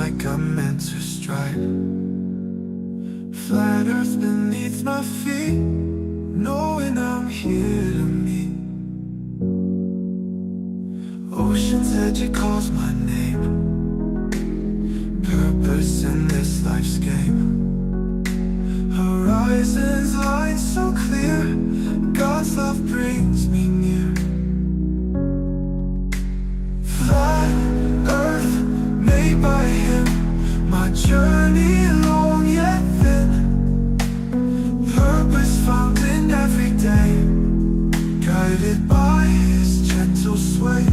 like I'm meant to strive. Flat earth beneath my feet, knowing I'm here to meet. Ocean's edge, it calls my name. Purpose in this life's game. Horizons line so clear, God's love brings me near. Flat earth made by him, my journey long yet thin. Purpose found in every day, guided by his gentle sway.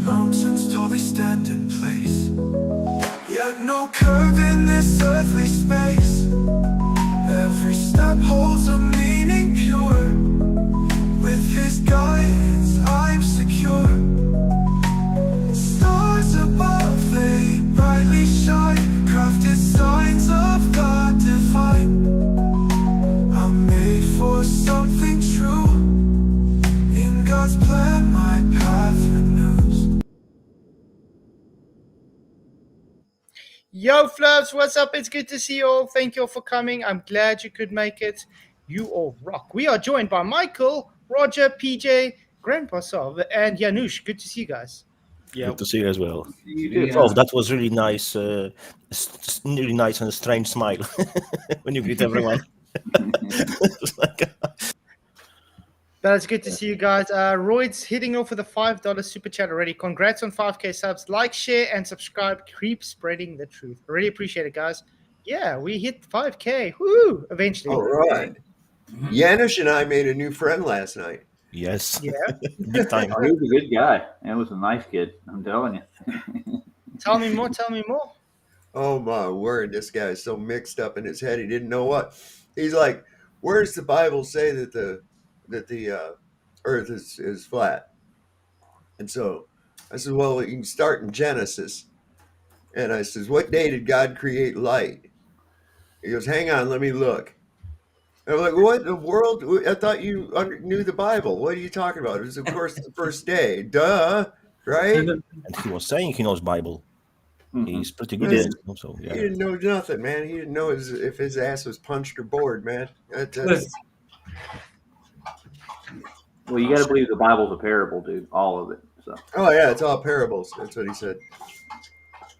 Mountains tall, they stand in place, yet no curve in this earthly space. Every step holds a meaning pure. With his guidance I'm secure. Stars above, they brightly shine, crafted signs of God divine. I'm made for something true. In God's plan my path renews. Yo, Fluffs, what's up? It's good to see you all. Thank you all for coming. I'm glad you could make it. You all rock. We are joined by Michael, Roger, PJ, Grandpa Sov, and Janusz. Good to see you guys. Yeah. Good to see you as well. Yeah. Oh, that was really nice, really nice and a strange smile when you greet everyone. But it's good to see you guys. Royd's hitting off with a $5 super chat already. Congrats on 5K subs. Like, share, and subscribe. Keep spreading the truth. Really appreciate it, guys. Yeah, we hit 5K. Woo! Eventually. All right. Janusz and I made a new friend last night. Yes. Yeah. Big time. Oh, he was a good guy. He was a nice kid. I'm telling you. Tell me more. Tell me more. Oh my word, this guy is so mixed up in his head. He didn't know what. He's like, where does the Bible say that the earth is flat? And so I said, well, you can start in Genesis. And I says, what day did God create light? He goes, hang on, let me look. And I'm like, what in the world? I thought you knew the Bible. What are you talking about? It was, of course, the first day. Duh, right? And he was saying he knows Bible. He's pretty good at it. So, yeah. He didn't know nothing, man. He didn't know if his ass was punched or bored, man. Well, you got to believe the Bible's a parable, dude. All of it. So. Oh, yeah, it's all parables. That's what he said.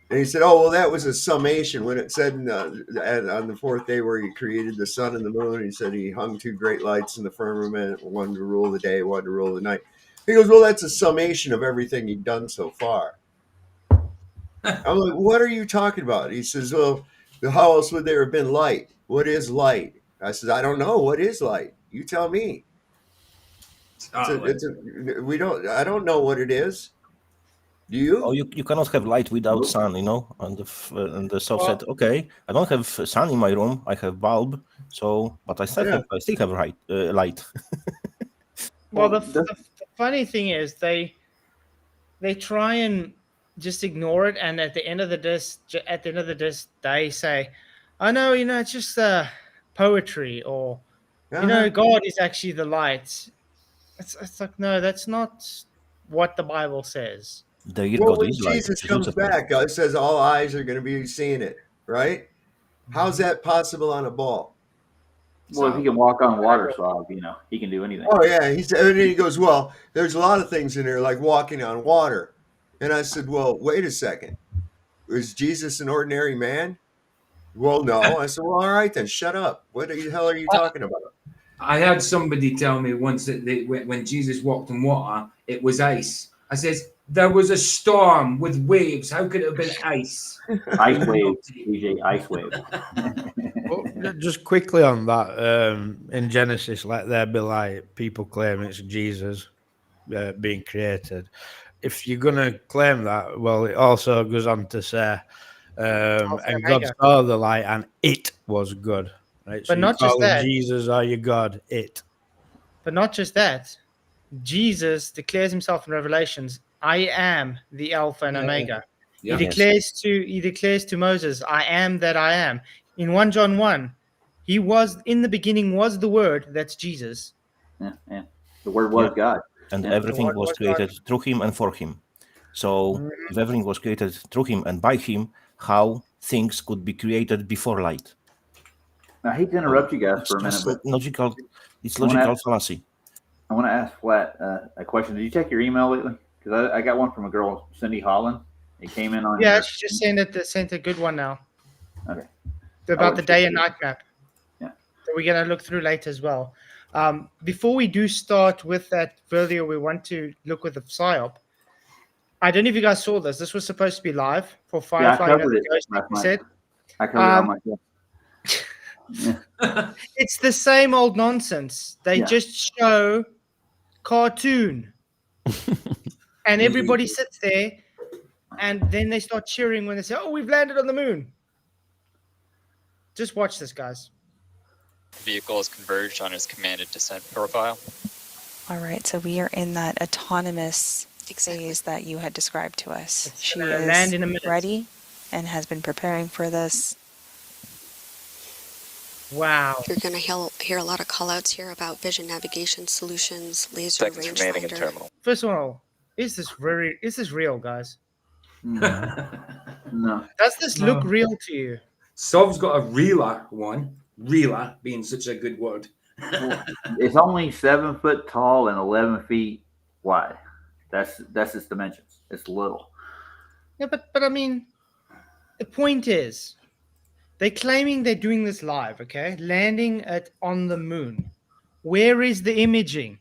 And he said, oh, well, that was a summation when it said on the fourth day where he created the sun and the moon. He said he hung two great lights in the firmament, one to rule the day, one to rule the night. He goes, well, that's a summation of everything he'd done so far. I'm like, what are you talking about? He says, well, how else would there have been light? What is light? I said, I don't know. What is light? You tell me. I don't know what it is. Do you? Oh, you cannot have light without sun, you know. And the Sof said, okay, I don't have sun in my room. I have bulb. So, but I still have light. Well, the funny thing is they try and just ignore it, and at the end of the disc, they say, "Oh no, it's just poetry," or God is actually the light. It's like, no, that's not what the Bible says. When Jesus comes back, God says all eyes are going to be seeing it, right? How's that possible on a ball? Well, if he can walk on water, so he can do anything. Oh yeah, and then he goes, well, there's a lot of things in there like walking on water. And I said, well, wait a second. Was Jesus an ordinary man? Well, no. I said, well, all right then, shut up. What the hell are you talking about? I had somebody tell me once that when Jesus walked on water, it was ice. I says, there was a storm with waves. How could it have been ice? Ice waves, DJ, ice waves. Well, just quickly on that, in Genesis, let there be light, people claim it's Jesus being created. If you're going to claim that, well, it also goes on to say, and God saw the light and it was good. Right? But so not just that. Jesus are your God, it. But not just that. Jesus declares himself in Revelations, I am the Alpha and Omega. Yeah. He declares to Moses, I am that I am. In 1 John 1, he was, in the beginning was the Word, that's Jesus. Yeah. The Word was God. And everything was created through him and for him. So if everything was created through him and by him, how things could be created before light? I hate to interrupt you guys It's for a minute, just but logical. It's I wanna logical ask- fallacy. I want to ask Flat a question. Did you check your email lately? Because I got one from a girl, Cindy Holland. It came in on Yeah, your- she just sent a good one now. Okay. About the would day check and it. night map. Yeah. That we're going to look through later as well. Before we do start with that video, we want to look with the Psyop. I don't know if you guys saw this. This was supposed to be live for Yeah, I Firefly. covered it Ghost, last you night. said. I covered it on my show. Yeah. It's the same old nonsense. They Yeah. just show cartoon. And everybody sits there and then they start cheering when they say, "Oh, we've landed on the moon." Just watch this, guys. Vehicle is converged on its commanded descent profile. All right, so we are in that autonomous phase that you had described to us. It's She gonna land in a is minute. ready and has been preparing for this. Wow. You're going to hear a lot of callouts here about vision navigation solutions, laser Seconds remaining in rangefinder. terminal. First of all, is this real, guys? No. Does this look real to you? Sov's got a realer one. Realer being such a good word. It's only 7 foot tall and 11 feet wide. That's its dimensions. It's little. Yeah, but I mean, the point is, they're claiming they're doing this live, okay? Landing on the moon. Where is the imaging?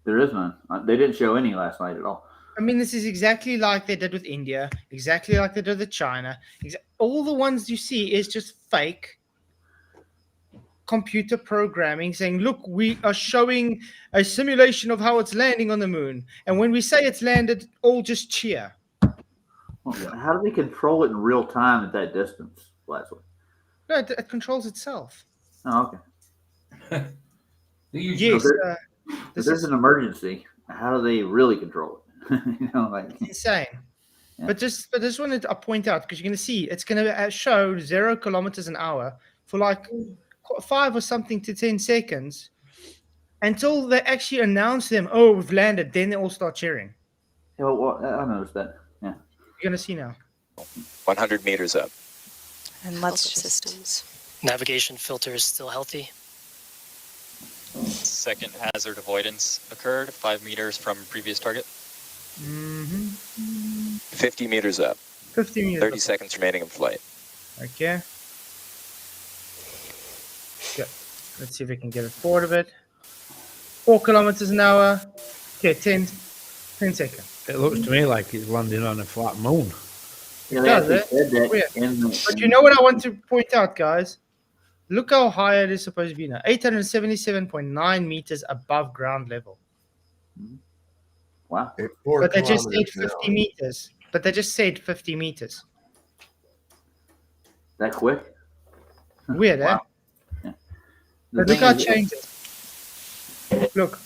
There is none. They didn't show any last night at all. I mean, this is exactly like they did with India, exactly like they did with China. All the ones you see is just fake computer programming saying, look, we are showing a simulation of how it's landing on the moon. And when we say it's landed, all just cheer. How do they control it in real time at that distance, Flatzoid? No, it controls itself. Oh, okay. Yes. If there's an emergency, how do they really control it? You know, like It's insane. Yeah. But just wanted to point out, because you're going to see it's going to show 0 kilometers an hour for like 5 or something to 10 seconds until they actually announce them. Oh, we've landed. Then they all start cheering. Yeah, well, I noticed that. Yeah. You're going to see now. 100 meters up. And Health let's just systems. Navigation filter is still healthy. Second hazard avoidance occurred 5 meters from previous target. 50 meters up. 50 meters. 30 seconds remaining in flight. Okay. Good. Let's see if we can get it forward a bit. 4 kilometers an hour. Okay, 10 seconds. It looks to me like it's landing on a flat moon. Yeah, does, they actually said that Weird. But you know what I want to point out, guys? Look how high it is supposed to be now. 877.9 meters above ground level. Wow. It's 4 But they just said kilometers 50 now. meters. But they just said 50 meters. That quick? Weird, eh? Wow. Yeah. The But look thing how it is- changes. Look.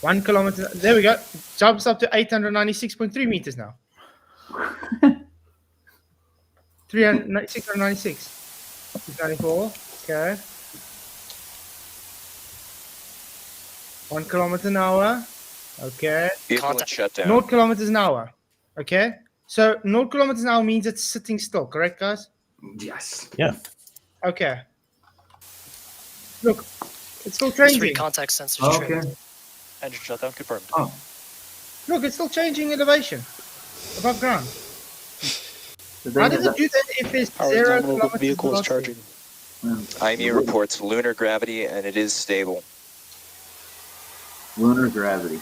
1 kilometer. There we go. Jumps up to 896.3 meters now. 696. 694. Okay. 1 kilometer an hour. Okay. Vehicle and shutdown. 0 kilometers an hour. Okay. So 0 kilometers an hour means it's sitting still, correct, guys? Yes. Yeah. Okay. Look, it's still Three changing. contact sensors Okay. trimmed. Engine shutdown confirmed. Oh, Look, it's still changing elevation above ground. the thing How is does it do that if there's Power 0 terminal kilometers vehicle is velocity? charging. IMU reports lunar gravity and it is stable. lunar gravity.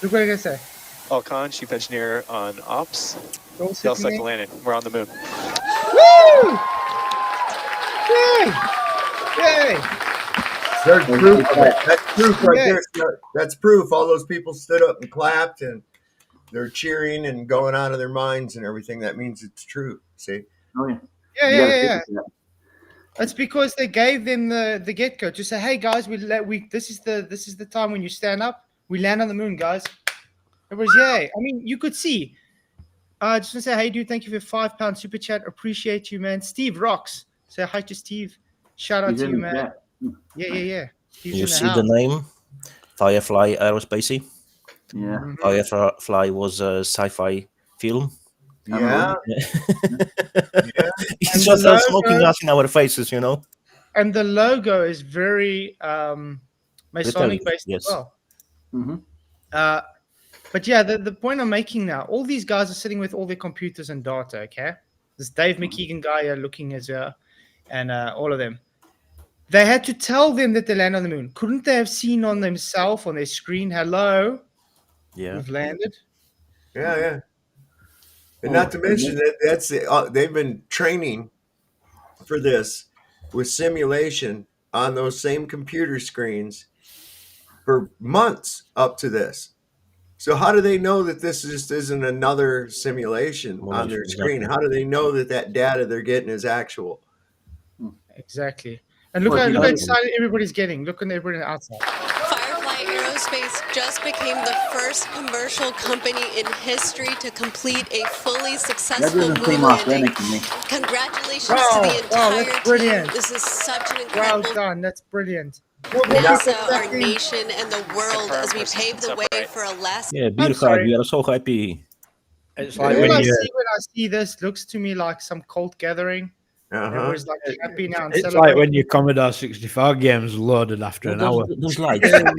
Look what I can say. Alcon, chief engineer on ops. All Yell sitting select there. landing. We're on the moon. Woo! Yay! Yay! There's proof. That's proof right Okay. there. That's proof. All those people stood up and clapped and they're cheering and going out of their minds and everything. That means it's true. See? Oh yeah. Yeah, You yeah, gotta yeah, yeah. figure that. That's because they gave them the get go to say, "Hey guys, this is the time when you stand up. We land on the moon, guys." Everybody's yay! I mean, you could see. Just want to say, hey dude, thank you for your £5 super chat. Appreciate you, man. Steve rocks. Say hi to Steve. Shout out He's to in you, the man. chat. Yeah. Steve's You in see house. the name? Firefly Aerospace? Yeah. Firefly was a sci-fi film. Yeah. It's And just the smoking logo- gas in our faces, you know. And the logo is very Masonic based Yes. as well. Mm-hmm. But yeah, the point I'm making now, all these guys are sitting with all their computers and data, okay? This Dave McKeegan guy are looking as and all of them. They had to tell them that they land on the moon. Couldn't they have seen on themselves, on their screen, hello, Yeah. we've landed? Yeah. And not to mention that they've been training for this with simulation on those same computer screens for months up to this. So how do they know that this just isn't another simulation on their screen? Exactly. How do they know that that data they're getting is actual? Exactly. And look how excited everybody's getting. Look at everybody outside. Firefly Aerospace just became the first commercial company in history to complete a fully That successful doesn't moon seem landing. authentic to me. Congratulations to the entire that's team. brilliant. This is such an Well incredible done. That's brilliant. NASA, our nation, and the world as we pave the way for a lasting. Yeah, beer hard. We are so happy. It's All like I when see you. when I see this looks to me like some cult gathering. Everybody's like happy now and It's like celebrating. when your Commodore 64 game's loaded after an hour. Those lights are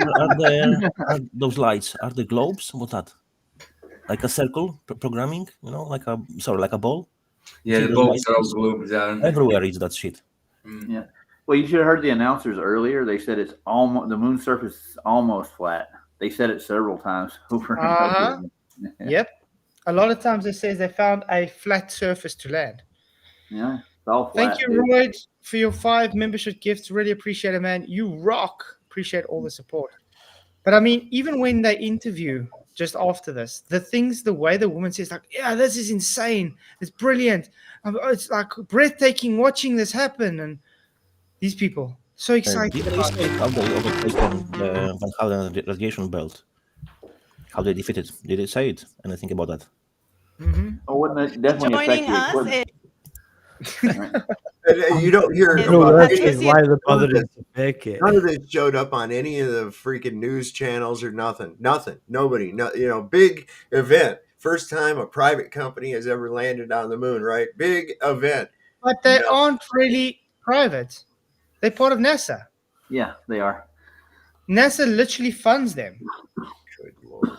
those lights are the globes? What's that? Like a circle programming? You know, like a ball. Yeah, See the those bulbs are all lights? globes, aren't they? Everywhere is that shit. Yeah. Well, you should have heard the announcers earlier. They said it's almost the moon surface is almost flat. They said it several times over and Uh-huh. over again. Yep. A lot of times it says they found a flat surface to land. Yeah. It's all flat. Thank you, dude. Royd, for your 5 membership gifts. Really appreciate it, man. You rock. Appreciate all the support. But I mean, even when they interview just after this, the way the woman says, like, yeah, this is insane. It's brilliant. It's like breathtaking watching this happen. And these people, so excited Did they about say it. how they overtaken the Van Halen radiation belt? How they defeated? Did they say it? Anything about that? Oh, wouldn't it definitely affect Joining the us equipment? And you don't hear Is No, about that's any just why they're bothered to fake it. None of this showed up on any of the freaking news channels or nothing. Nobody. Big event. First time a private company has ever landed on the moon, right? Big event. But they aren't really private. They're part of NASA. Yeah, they are. NASA literally funds them. Good Lord.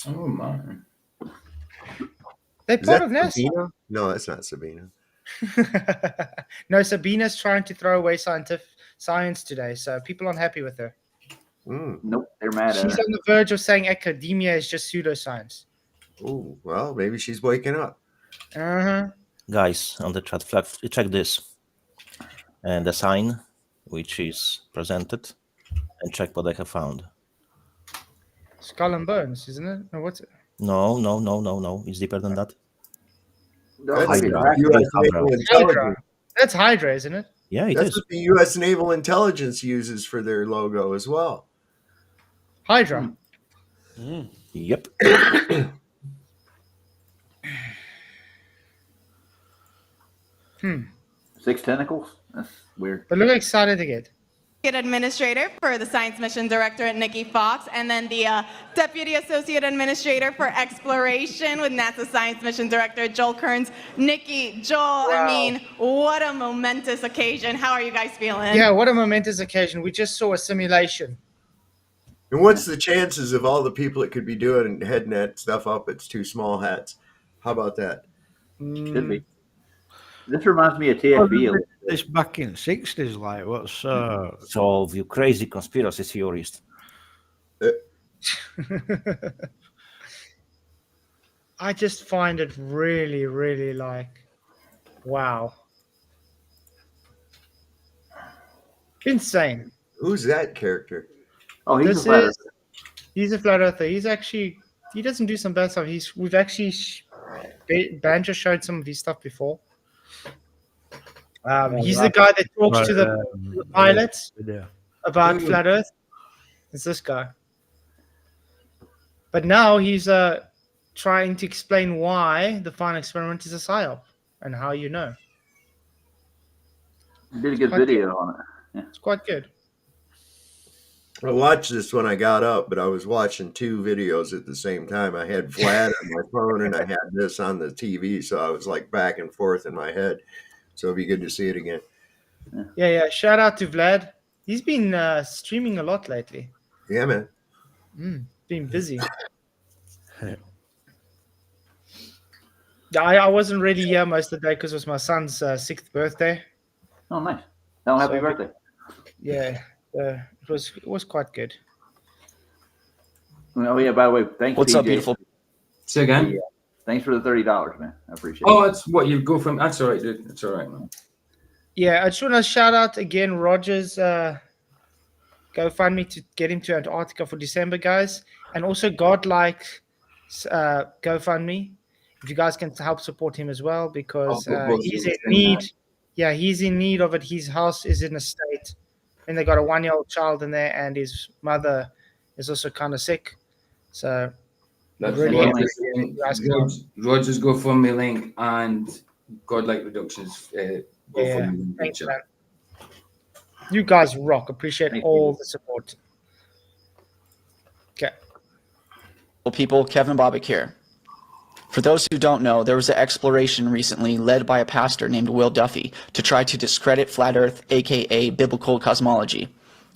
Oh my! They're Is part that of NASA. Sabina? No, that's not Sabina. No, Sabina's trying to throw away science today, so people aren't happy with her. Nope, they're mad at She's her. on the verge of saying academia is just pseudoscience. Oh, well, maybe she's waking up. Uh-huh. Guys, on the chat flag, check this. And the sign which is presented, and check what I have found. Skull and bones, isn't it? Or what's it? No. It's deeper than that. That's Hydra. the US Naval Intelligence. Hydra. That's Hydra, isn't it? Yeah, it That's is. what the U.S. Naval Intelligence uses for their logo as well. Hydra. Yep. 6 tentacles? That's weird. But look how excited they get. Administrator for the Science Mission Director at Nikki Fox, and then the Deputy Associate Administrator for Exploration with NASA Science Mission Director Joel Kearns. Nikki, Joel, I mean, what a momentous occasion. How are you guys feeling? Yeah, what a momentous occasion. We just saw a simulation. And what's the chances of all the people that could be doing and heading that stuff up? It's 2 small hats. How about that? Should be. This reminds me of TFB. This back in 60s, like, what's So, you crazy conspiracy theorist. I just find it really, really like, wow. Insane. Who's that character? Oh, he's This a flat is, he's a flat earther. He doesn't do some bad stuff. We've actually, Banjo showed some of his stuff before. He's the guy that talks to the pilots about flat Earth. It's this guy. But now he's trying to explain why the final experiment is a psyop and how you know. He did a good video on it. Yeah. It's quite good. I watched this when I got up, but I was watching two videos at the same time. I had Vlad on my phone and I had this on the TV, so I was like back and forth in my head. So it'd be good to see it again. Yeah. Shout out to Vlad. He's been streaming a lot lately. Yeah, man. Been busy. I wasn't really here most of the day because it was my son's 6th birthday. Oh, nice. Oh, happy birthday. Yeah, it was quite good. Oh, yeah, by the way, thanks, What's PJ. up, beautiful? Say again. Yeah. Thanks for the $30, man. I appreciate it. Oh, that's what you go from. That's all right, dude. That's all right, man. Yeah, I just want to shout out again Roger's GoFundMe to get him to Antarctica for December, guys. And also Godlike GoFundMe. If you guys can help support him as well, because he's in need. Yeah, he's in need of it. His house is in a state, and they got a 1-year-old child in there, and his mother is also kind of sick. So That's really Roger's GoFundMe link and Godlike Reductions GoFundMe link. Thanks, man. You guys rock. Appreciate all the support. Okay. Well, people, Kevin Bobbitt here. For those who don't know, there was an exploration recently led by a pastor named Will Duffy to try to discredit flat Earth, aka biblical cosmology.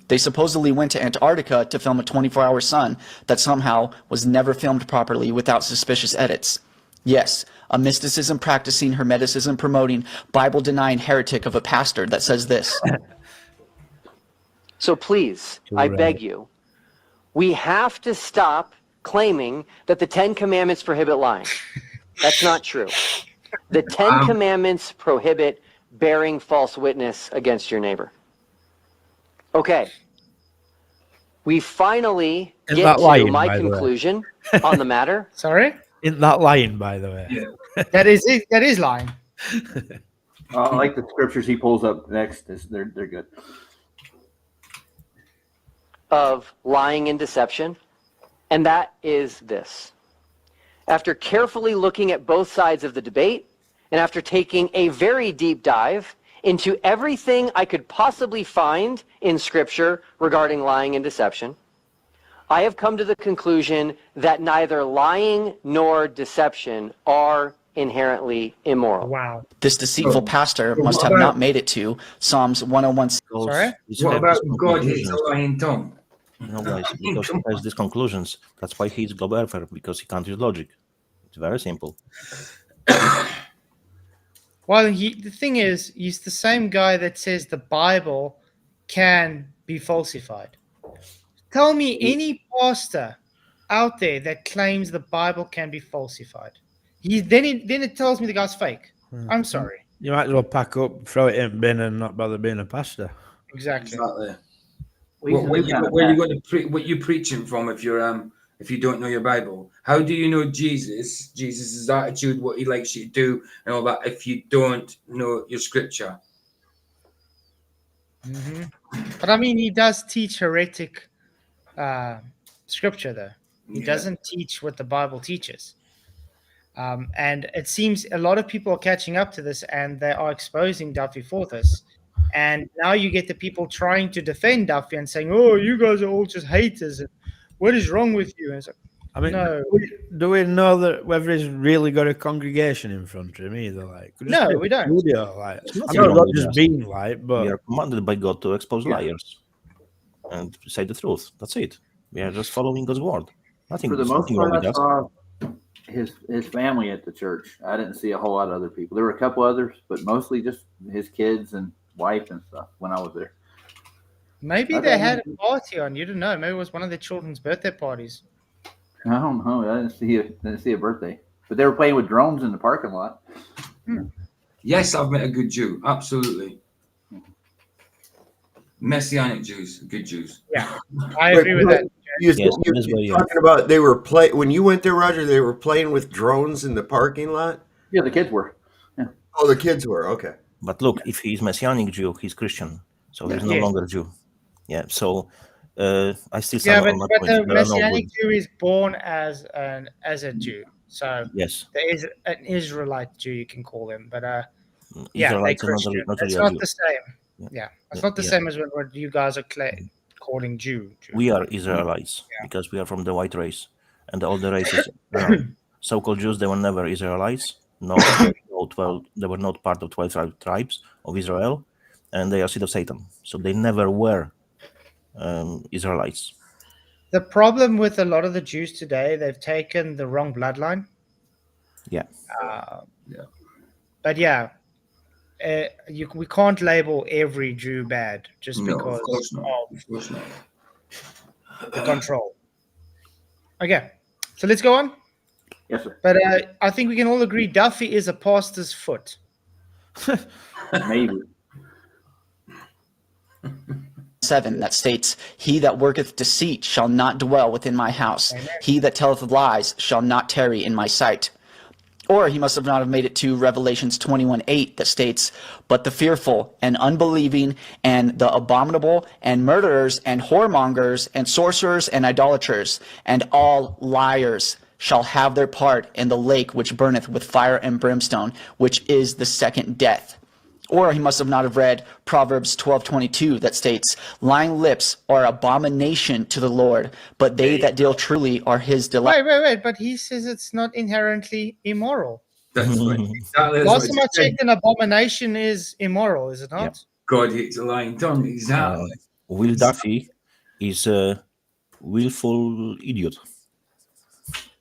They supposedly went to Antarctica to film a 24-hour sun that somehow was never filmed properly without suspicious edits. Yes, a mysticism practicing, hermeticism promoting, Bible denying heretic of a pastor that says this. So please, I beg you, we have to stop claiming that the 10 Commandments prohibit lying. That's not true. The 10 Commandments prohibit bearing false witness against your neighbor. Okay. We finally get to my conclusion on the matter. Sorry? Isn't that lying, by the way? Yeah. That is lying. I like the scriptures he pulls up next. They're good. Of lying and deception, and that is this. After carefully looking at both sides of the debate, and after taking a very deep dive into everything I could possibly find in Scripture regarding lying and deception, I have come to the conclusion that neither lying nor deception are inherently immoral. Wow. This deceitful pastor must have not made it to Psalms 101. Sorry? What about God hates a lying tongue? No, guys, because he has these conclusions. That's why he's globe earther, because he can't use logic. It's very simple. Well, the thing is, he's the same guy that says the Bible can be falsified. Tell me any pastor out there that claims the Bible can be falsified. Then it tells me the guy's fake. I'm sorry. You might as well pack up, throw it in bin, and not bother being a pastor. Exactly. What you preaching from if you don't know your Bible? How do you know Jesus's attitude, what he likes you to do, and all that if you don't know your scripture? Mm-hmm. But I mean, he does teach heretic scripture, though. He doesn't teach what the Bible teaches. And it seems a lot of people are catching up to this, and they are exposing Duffy for this. And now you get the people trying to defend Duffy and saying, "Oh, you guys are all just haters. And what is wrong with you?" And it's like, I mean, no. Do we know that whether he's really got a congregation in front of him either? Like, no, we don't. Studio, like, I know Roger's being like, but we are commanded by God to expose liars and say the truth. That's it. We are just following God's word. Nothing. For the most part, I that. saw his family at the church. I didn't see a whole lot of other people. There were a couple others, but mostly just his kids and wife and stuff when I was there. Maybe they had a party on. You don't know. Maybe it was one of their children's birthday parties. I don't know. I didn't see a birthday, but they were playing with drones in the parking lot. Yes, I've met a good Jew. Absolutely. Messianic Jews, good Jews. Yeah, I agree with that. You're talking about they were when you went there, Roger. They were playing with drones in the parking lot. Yeah, the kids were. Yeah. Oh, the kids were. Okay. But look, if he's Messianic Jew, he's Christian, so he's no longer Jew. Yeah. So I still stand on that but the Messianic Jew is born as a Jew. So yes, there is an Israelite Jew, you can call him, but Israelites they're Christian. It's not the same. Yeah, it's not the same as what you guys are calling Jew. We are Israelites because we are from the white race, and all the races, so-called Jews, they were never Israelites. No, they were not part of 12 tribes of Israel, and they are seed of Satan. So they never were Israelites. The problem with a lot of the Jews today, they've taken the wrong bloodline. Yeah. But yeah, we can't label every Jew bad just because of course not. Of course not. The control. Okay, so let's go on. Yes, sir. But I think we can all agree Duffy is a pastor's foot. Maybe. 7 that states, "He that worketh deceit shall not dwell within my house. Amen. He that telleth lies shall not tarry in my sight." Or he must have not have made it to Revelations 21:8 that states, "But the fearful and unbelieving and the abominable and murderers and whoremongers and sorcerers and idolaters and all liars shall have their part in the lake which burneth with fire and brimstone, which is the second death." Or he must have not have read Proverbs 12:22 that states, "Lying lips are abomination to the Lord, but they that deal truly are his delight." Wait. But he says it's not inherently immoral. That's right. Exactly. Last time I checked, an abomination is immoral, is it not? Yeah. God hates a lying tongue. Exactly. Will Duffy is a willful idiot.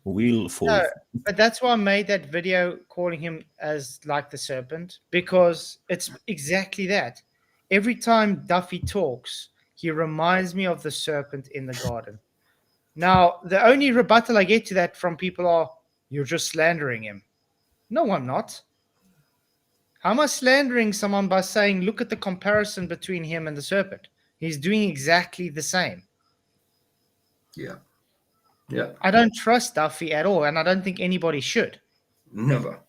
Willful. No, but that's why I made that video calling him as like the serpent, because it's exactly that. Every time Duffy talks, he reminds me of the serpent in the garden. Now, the only rebuttal I get to that from people are, "You're just slandering him." No, I'm not. How am I slandering someone by saying, look at the comparison between him and the serpent? He's doing exactly the same. Yeah. I don't trust Duffy at all, and I don't think anybody should. Never.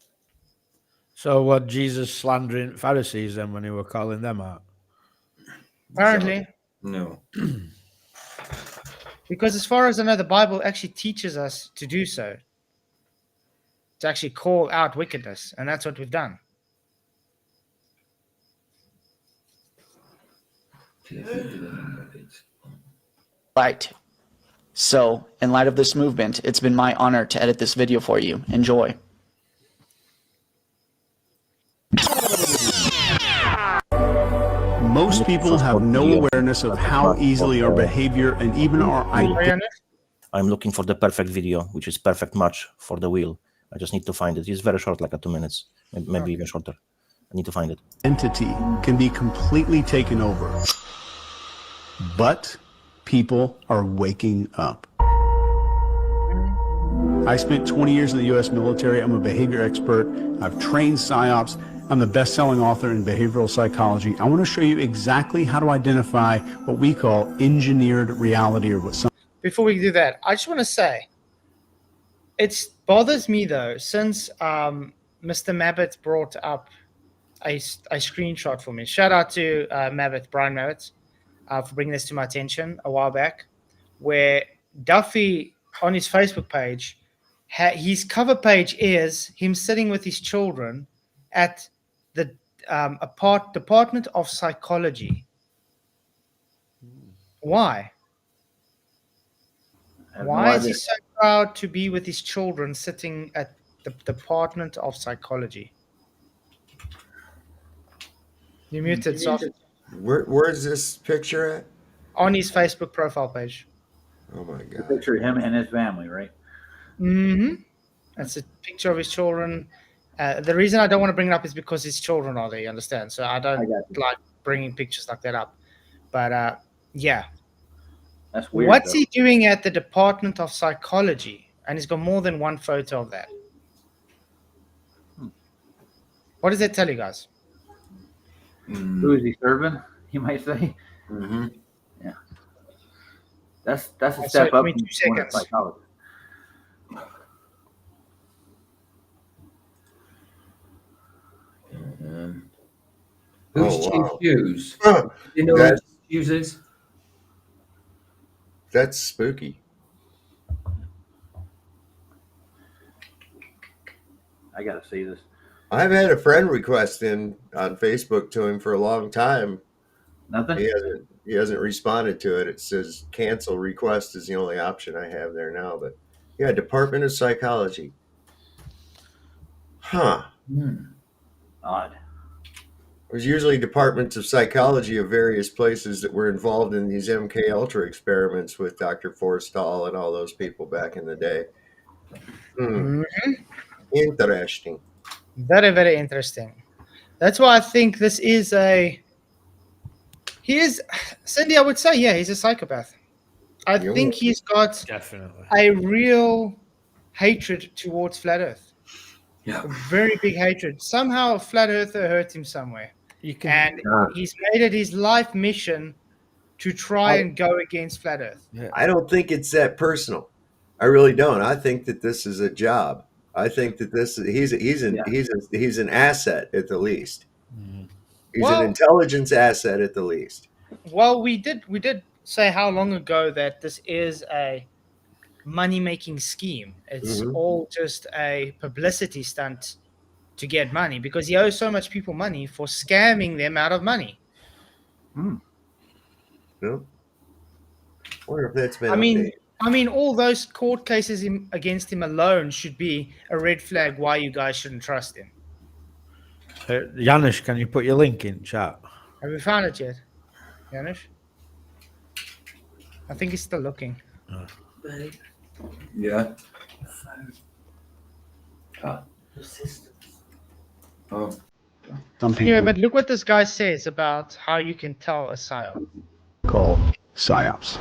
So what, Jesus slandering Pharisees then when he were calling them out? Apparently. No. Because as far as I know, the Bible actually teaches us to do so. To actually call out wickedness, and that's what we've done. Light. So, in light of this movement, it's been my honor to edit this video for you. Enjoy. Most people have no awareness of how easily our behavior and even our identity. I'm looking for the perfect video, which is perfect match for the wheel. I just need to find it. It's very short, like 2 minutes, maybe even shorter. I need to find it. Identity can be completely taken over. But people are waking up. I spent 20 years in the U.S. military. I'm a behavior expert. I've trained psyops. I'm the best-selling author in behavioral psychology. I want to show you exactly how to identify what we call engineered reality, or what some. Before we do that, I just want to say, it bothers me though, since Mr. Mabbott brought up a screenshot for me. Shout out to Brian Mabbott, for bringing this to my attention a while back, where Duffy on his Facebook page, his cover page is him sitting with his children at the Department of Psychology. Why? Why is he so proud to be with his children sitting at the Department of Psychology? You muted, Soft. Where's this picture at? On his Facebook profile page. Oh my The God. picture of him and his family, right? Mm-hmm. That's a picture of his children. The reason I don't want to bring it up is because his children are there, you understand? So I don't like bringing pictures like that up. But yeah. That's weird. What's he doing at the Department of Psychology? And he's got more than one photo of that. What does that tell you guys? Who is he serving, you might say? Mm-hmm. Yeah. That's a step up. 2 seconds. Psychology. Who's Oh, Chief wow. Hughes? Huh. You know who Chief Hughes is? That's spooky. I gotta see this. I've had a friend request in on Facebook to him for a long time Nothing. He hasn't responded to it. It says cancel request is the only option I have there now. But yeah, Department of Psychology. Huh. Odd. There's usually departments of psychology of various places that were involved in these MK Ultra experiments with Dr. Forstall and all those people back in the day. Interesting. Very, very interesting. That's why I think this is Cindy, I would say, yeah, he's a psychopath. I think he's got definitely a real hatred towards Flat Earth. Yeah. A very big hatred. Somehow a Flat Earther hurt him somewhere. He's made it his life mission to try and go against Flat Earth. I don't think it's that personal. I really don't. I think that this is a job. I think that he's an asset at the least. He's an intelligence asset at the least. Well, we did say how long ago that this is a money-making scheme. It's all just a publicity stunt to get money because he owes so much people money for scamming them out of money. No. Wonder if that's been I mean, all those court cases against him alone should be a red flag why you guys shouldn't trust him. Janusz, can you put your link in chat? Have we found it yet, Janusz? I think he's still looking. Yeah. Oh. Anyway, but look what this guy says about how you can tell a psyop. Called psyops.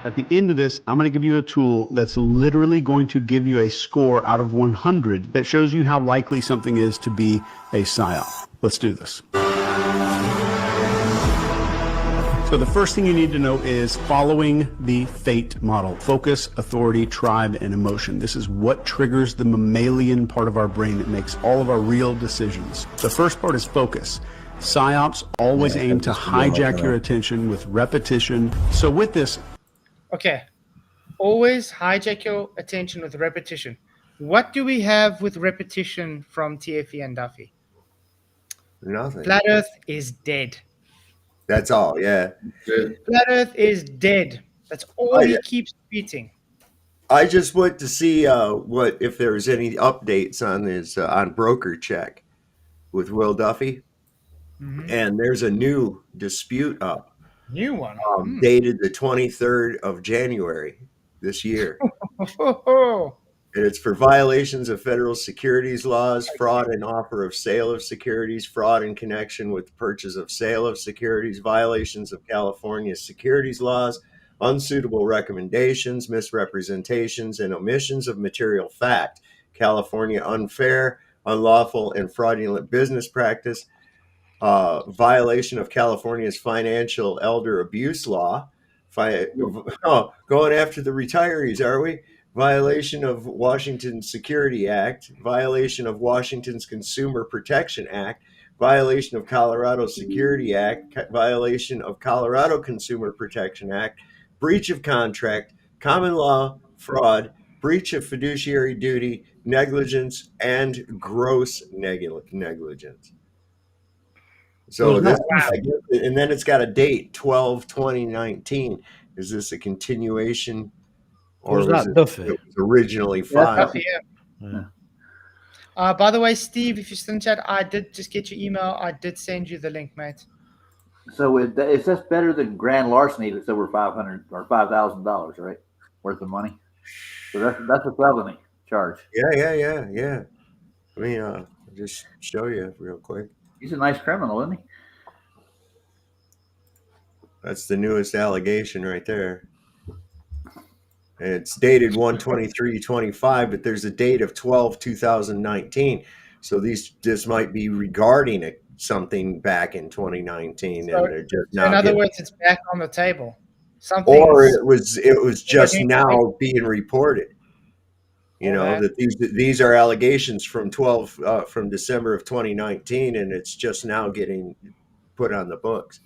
At the end of this, I'm going to give you a tool that's literally going to give you a score out of 100 that shows you how likely something is to be a psyop. Let's do this. So the first thing you need to know is following the FATE model: focus, authority, tribe, and emotion. This is what triggers the mammalian part of our brain that makes all of our real decisions. The first part is focus. Psyops always aim to hijack your attention with repetition. So with this, okay, always hijack your attention with repetition. What do we have with repetition from TFE and Duffy? Nothing. Flat Earth is dead. That's all, yeah. Flat Earth is dead. That's all he keeps repeating. I just went to see what if there's any updates on this on Broker Check with Will Duffy, and there's a new dispute up. New one, dated the 23rd of January this year. And it's for violations of federal securities laws, fraud in offer of sale of securities, fraud in connection with the purchase of sale of securities, violations of California's securities laws, unsuitable recommendations, misrepresentations, and omissions of material fact, California unfair, unlawful, and fraudulent business practice, violation of California's financial elder abuse law, going after the retirees, are we? Violation of Washington's Security Act, violation of Washington's Consumer Protection Act, violation of Colorado's Security Act, violation of Colorado Consumer Protection Act, breach of contract, common law fraud, breach of fiduciary duty, negligence, and gross negligence. So this, and then it's got a date, 12/2019. Is this a continuation? Or was that Duffy? It was originally filed. Duffy, yeah. By the way, Steve, if you're still in chat, I did just get your email. I did send you the link, mate. So is this better than grand larceny that's over $500 or $5,000, right? Worth of money. So that's a felony charge. Yeah. Let me just show you real quick. He's a nice criminal, isn't he? That's the newest allegation right there. And it's dated 1/23/25, but there's a date of 12/2019. So this might be regarding something back in 2019, so, and they're just in other words, it's back on the table. Or it was just now being reported. You know that these are allegations from December of 2019, and it's just now getting put on the books.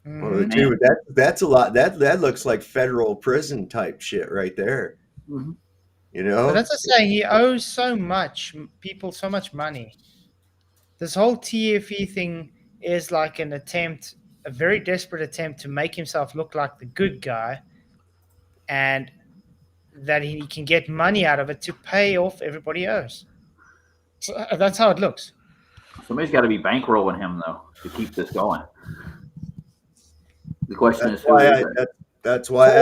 One of the two. That's a lot. That looks like federal prison type shit right there. Mm-hmm. You know, but that's a saying. He owes so much people, so much money. This whole TFE thing is like an attempt, a very desperate attempt to make himself look like the good guy, and that he can get money out of it to pay off everybody else. So that's how it looks. Somebody's got to be bankrolling him though to keep this going. The question is, that's why. For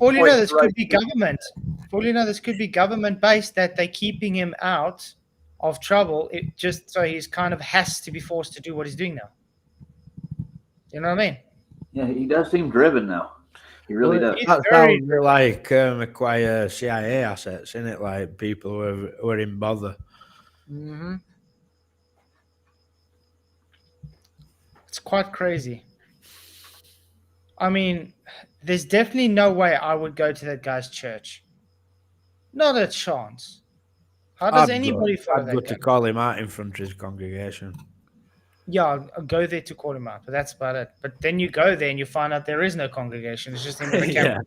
all you know, this could be government. For all you know, this could be government based, that they're keeping him out of trouble. It just so he's kind of has to be forced to do what he's doing now. You know what I mean? Yeah, he does seem driven though. He really does. That sounds like acquire CIA assets, isn't it? Like people who are in bother. Mm-hmm. It's quite crazy. I mean, there's definitely no way I would go to that guy's church. Not a chance. How does anybody follow that I'd go guy? to call him out in front of his congregation. Yeah, I'll go there to call him out, but that's about it. But then you go there and you find out there is no congregation. It's just him with a camera.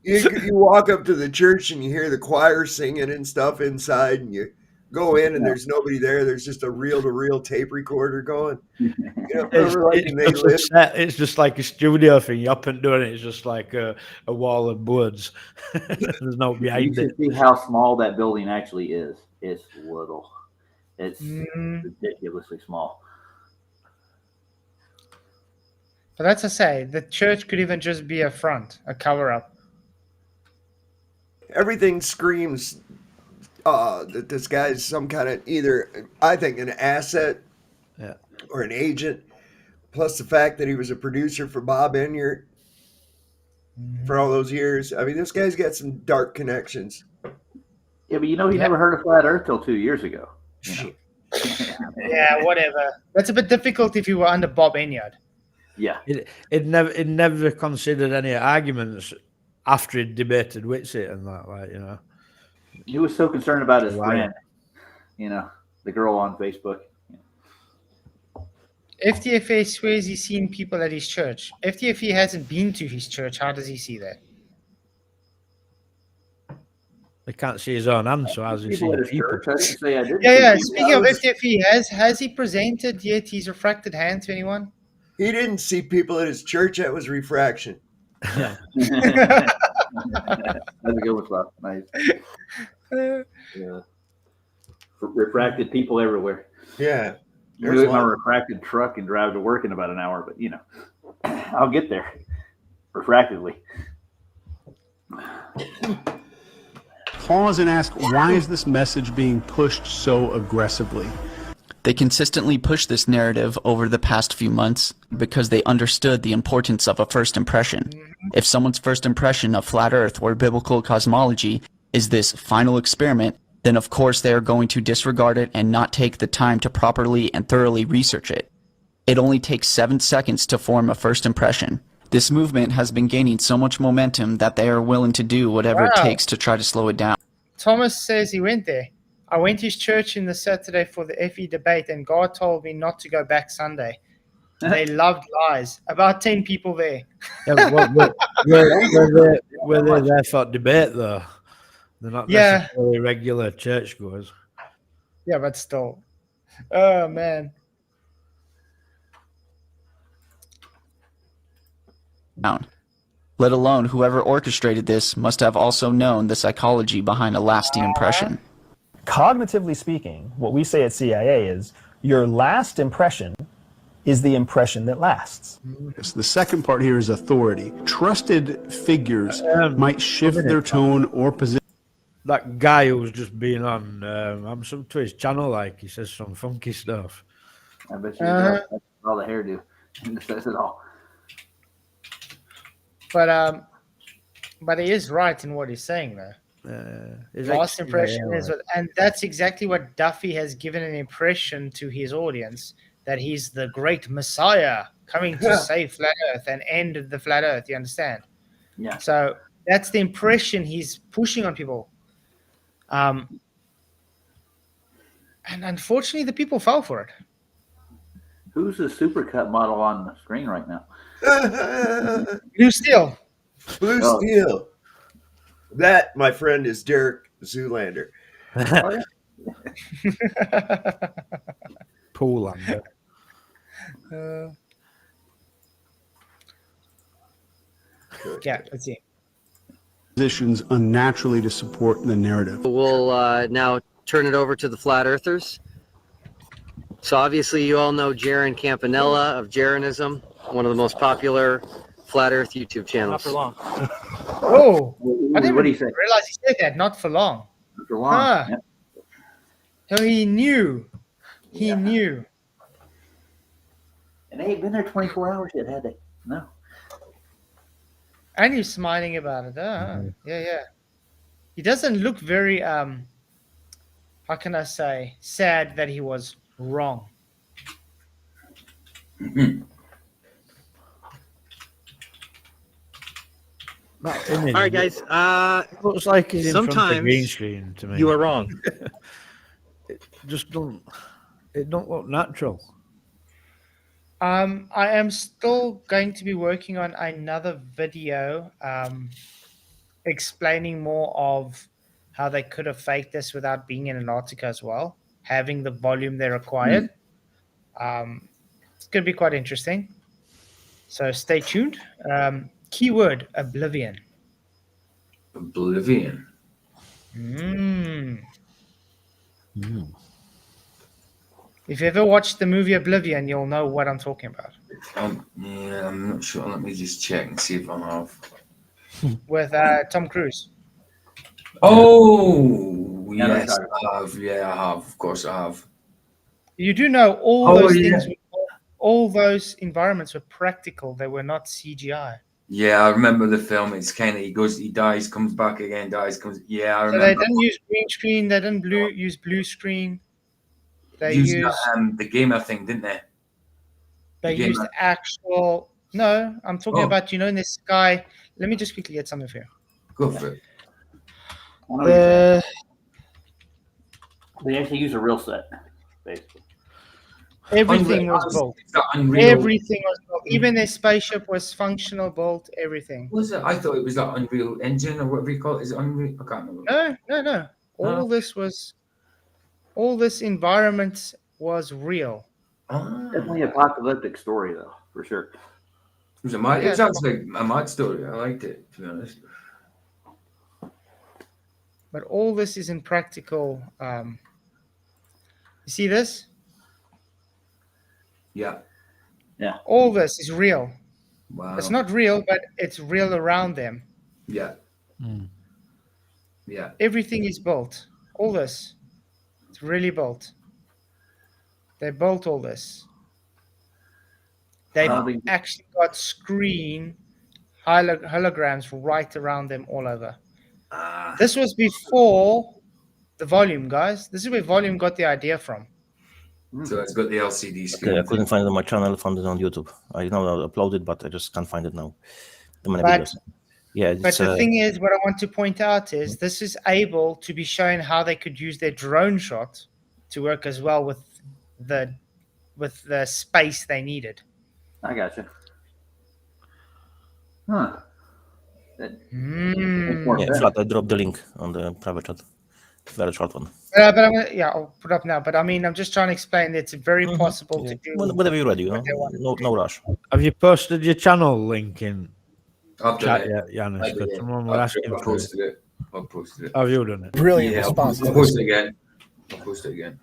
You walk up to the church and you hear the choir singing and stuff inside, and you go in and there's nobody there. There's just a reel-to-reel tape recorder going. You know, it's just like a studio thing. You up and doing it. It's just like a wall of woods. There's no behind you it. You see how small that building actually is. It's little. It's ridiculously small. But that's to say, the church could even just be a front, a cover-up. Everything screams that this guy's some kind of either, I think, an asset or an agent, plus the fact that he was a producer for Bob Enyart for all those years. I mean, this guy's got some dark connections. Yeah, but he never heard of Flat Earth till 2 years ago. You know? Yeah, whatever. That's a bit difficult if you were under Bob Enyart. Yeah. It never considered any arguments after he debated Whitsitt and that, like, you know. He was so concerned about his friend, you know, the girl on Facebook. FTFA swears he's seen people at his church. FTFA hasn't been to his church. How does he see that? He can't see his own hand, so how's he see people? Yeah. Speaking of FTFA, has he presented yet his refracted hand to anyone? He didn't see people at his church. That was refraction. Yeah. That's a good one, Bob. Nice. Yeah. Refracted people everywhere. Yeah. There's my refracted truck and drive to work in about an hour, but you know, I'll get there refractively. Pause and ask, why is this message being pushed so aggressively? They consistently pushed this narrative over the past few months because they understood the importance of a first impression. If someone's first impression of flat Earth or biblical cosmology is this final experiment, then of course they are going to disregard it and not take the time to properly and thoroughly research it. It only takes 7 seconds to form a first impression. This movement has been gaining so much momentum that they are willing to do whatever it takes to try to slow it down. Thomas says he went there. I went to his church in the Saturday for the FE debate, and God told me not to go back Sunday. They loved lies. About 10 people there. Yeah, were they there for debate, though? They're not necessarily regular churchgoers. Yeah, but still. Oh, man. Let alone whoever orchestrated this must have also known the psychology behind a lasting impression. Cognitively speaking, what we say at CIA is your last impression is the impression that lasts. The second part here is authority. Trusted figures might shift their tone or position. That guy who was just being on, I'm some to his channel, like he says some funky stuff. I bet you that's all the hairdo. He says it all. But he is right in what he's saying, though. Last impression is, and that's exactly what Duffy has given an impression to his audience, that he's the great Messiah coming to save Flat Earth and end the Flat Earth. You understand? Yeah. So that's the impression he's pushing on people. And unfortunately, the people fell for it. Who's the supercut model on the screen right now? Blue Steel. Blue Steel. That, my friend, is Derek Zoolander. Poolander. Yeah, let's see. Positions unnaturally to support the narrative. We'll now turn it over to the Flat Earthers. So obviously you all know Jaron Campanella of Jaronism, one of the most popular Flat Earth YouTube channels. Not for long. Oh, I didn't What do you say? realize he said that. Not for long. Not for long. Huh. Yeah. So he knew. He knew. And they ain't been there 24 hours yet, had they? No. And he's smiling about it. Yeah. He doesn't look very, how can I say, sad that he was wrong. All right, guys. Looks like he's in front of the sometimes green screen to me. you are wrong. It don't look natural. I am still going to be working on another video explaining more of how they could have faked this without being in Antarctica as well, having the volume they required. It's going to be quite interesting. So stay tuned. Keyword, oblivion. Oblivion. If you ever watched the movie Oblivion, you'll know what I'm talking about. Yeah, I'm not sure. Let me just check and see if I have. With Tom Cruise. Oh, yes, I have. Yeah, I have. Of course, I have. You do know all those things, all those environments were practical. They were not CGI. Yeah, I remember the film. It's kind of he goes, he dies, comes back again, dies, comes. Yeah, I So remember. they didn't use green screen. They didn't use blue screen. They used used the gamer thing, didn't they? they The used gamer. actual. No, I'm talking Oh. about, in the sky. Let me just quickly get something for you. Go for it. They actually use a real set, basically. Everything was built. Unreal. Everything was built. Even their spaceship was functional, built. Everything. Was it? I thought it was that Unreal Engine or whatever you call it. Is it Unreal? I can't remember. No. All this environment was real. Definitely a apocalyptic story, though, for sure. It was a mad. It sounds like a mad story. I liked it, to be honest. But all this is in practical. You see this? Yeah. All this is real. Wow. It's not real, but it's real around them. Yeah. Yeah. Everything is built. All this. It's really built. They built all this. They actually got screen holograms right around them all over. This was before the volume, guys. This is where volume got the idea from. So it's got the LCD screen. Okay, I couldn't find it on my channel. Found it on YouTube. I know I uploaded, but I just can't find it now. Too many But- videos. Yeah, But the thing is, what I want to point out is this is able to be shown how they could use their drone shot to work as well with the space they needed. I gotcha. Huh. yeah, Flat, I dropped the link on the private chat. Very short one. But I'm I'll put up now. But I mean, I'm just trying to explain that it's very possible to do. Whenever you're ready, no rush. Have you posted your channel link in I've done chat it. yet, Yanis? I did Because it. someone was asking I for it. posted it. I posted it. Have you done it? Brilliant Yeah, response. I'll post it again. I'll post it again.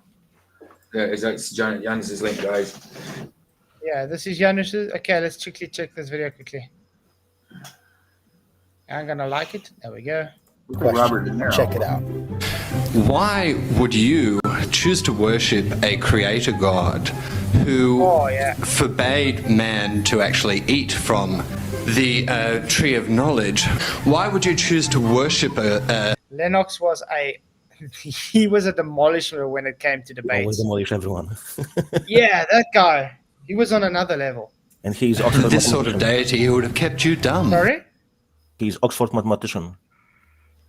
Yeah, it's Yanis's link, guys. Yeah, this is Janus's. Okay, let's quickly check this video quickly. I'm gonna like it. There we go. Robert De Niro. Check it out. Why would you choose to worship a creator god who forbade man to actually eat from the tree of knowledge? Why would you choose to worship a Lennox was he was a demolisher when it came to debates. Always demolish everyone. Yeah, that guy. He was on another level. And he's Oxford this sort of deity who would have kept you dumb? Sorry? He's Oxford mathematician.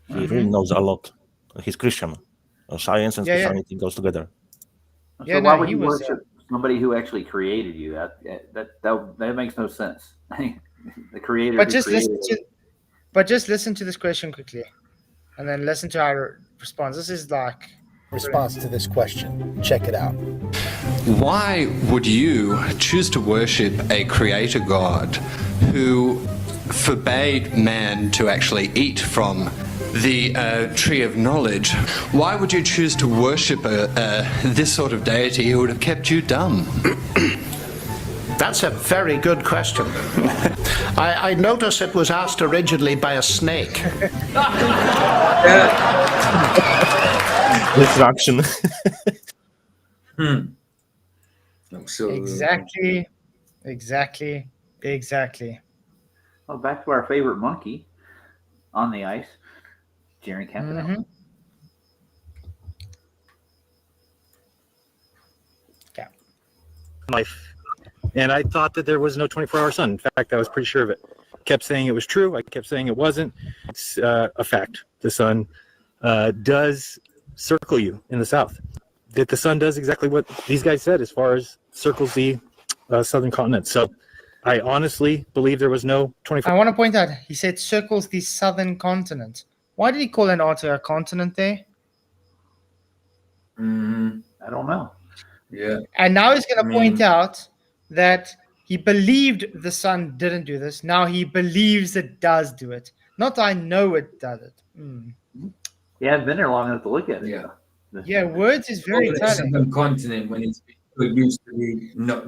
He really knows a lot. He's Christian. Science and Christianity goes together. So why would you worship somebody who actually created you? That makes no sense. The creator. But just listen to this question quickly. and then listen to our response. This is like response to this question. Check it out. Why would you choose to worship a creator God who forbade man to actually eat from the tree of knowledge? Why would you choose to worship this sort of deity who would have kept you dumb? That's a very good question. I notice it was asked originally by a snake. Destruction. Exactly. Well, back to our favorite monkey on the ice, Jerry Captain. Mm-hmm. Yeah. Life. And I thought that there was no 24-hour sun. In fact, I was pretty sure of it. Kept saying it was true. I kept saying it wasn't. It's a fact. The sun does circle you in the south. That the sun does exactly what these guys said as far as circles the southern continent. So I honestly believe there was no 24. I want to point out, he said circles the southern continent. Why did he call Antarctica a continent there? I don't know. Yeah. And now he's going to point out that he believed the sun didn't do this. Now he believes it does do it. Not I know it does it. Yeah, I've been there long enough to look at it. Yeah. Yeah, words is very telling. Southern continent when it's used to be not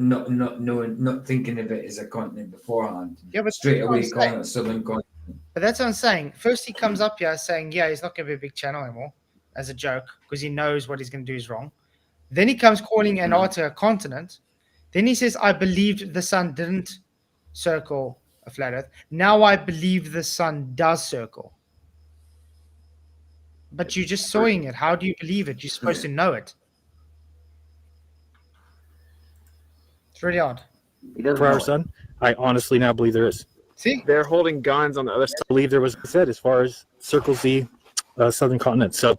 thinking of it as a continent beforehand. Yeah, but straight away calling it a southern continent. But that's what I'm saying. First, he comes up here saying, yeah, he's not going to be a big channel anymore as a joke because he knows what he's going to do is wrong. Then he comes calling Antarctica a continent. Then he says, I believed the sun didn't circle a flat earth. Now I believe the sun does circle. But you're just sawing it. How do you believe it? You're supposed to know it. It's really odd. For our sun, I honestly now believe there is. See? They're holding guns on the other side. I believe there was said as far as circles the southern continent. So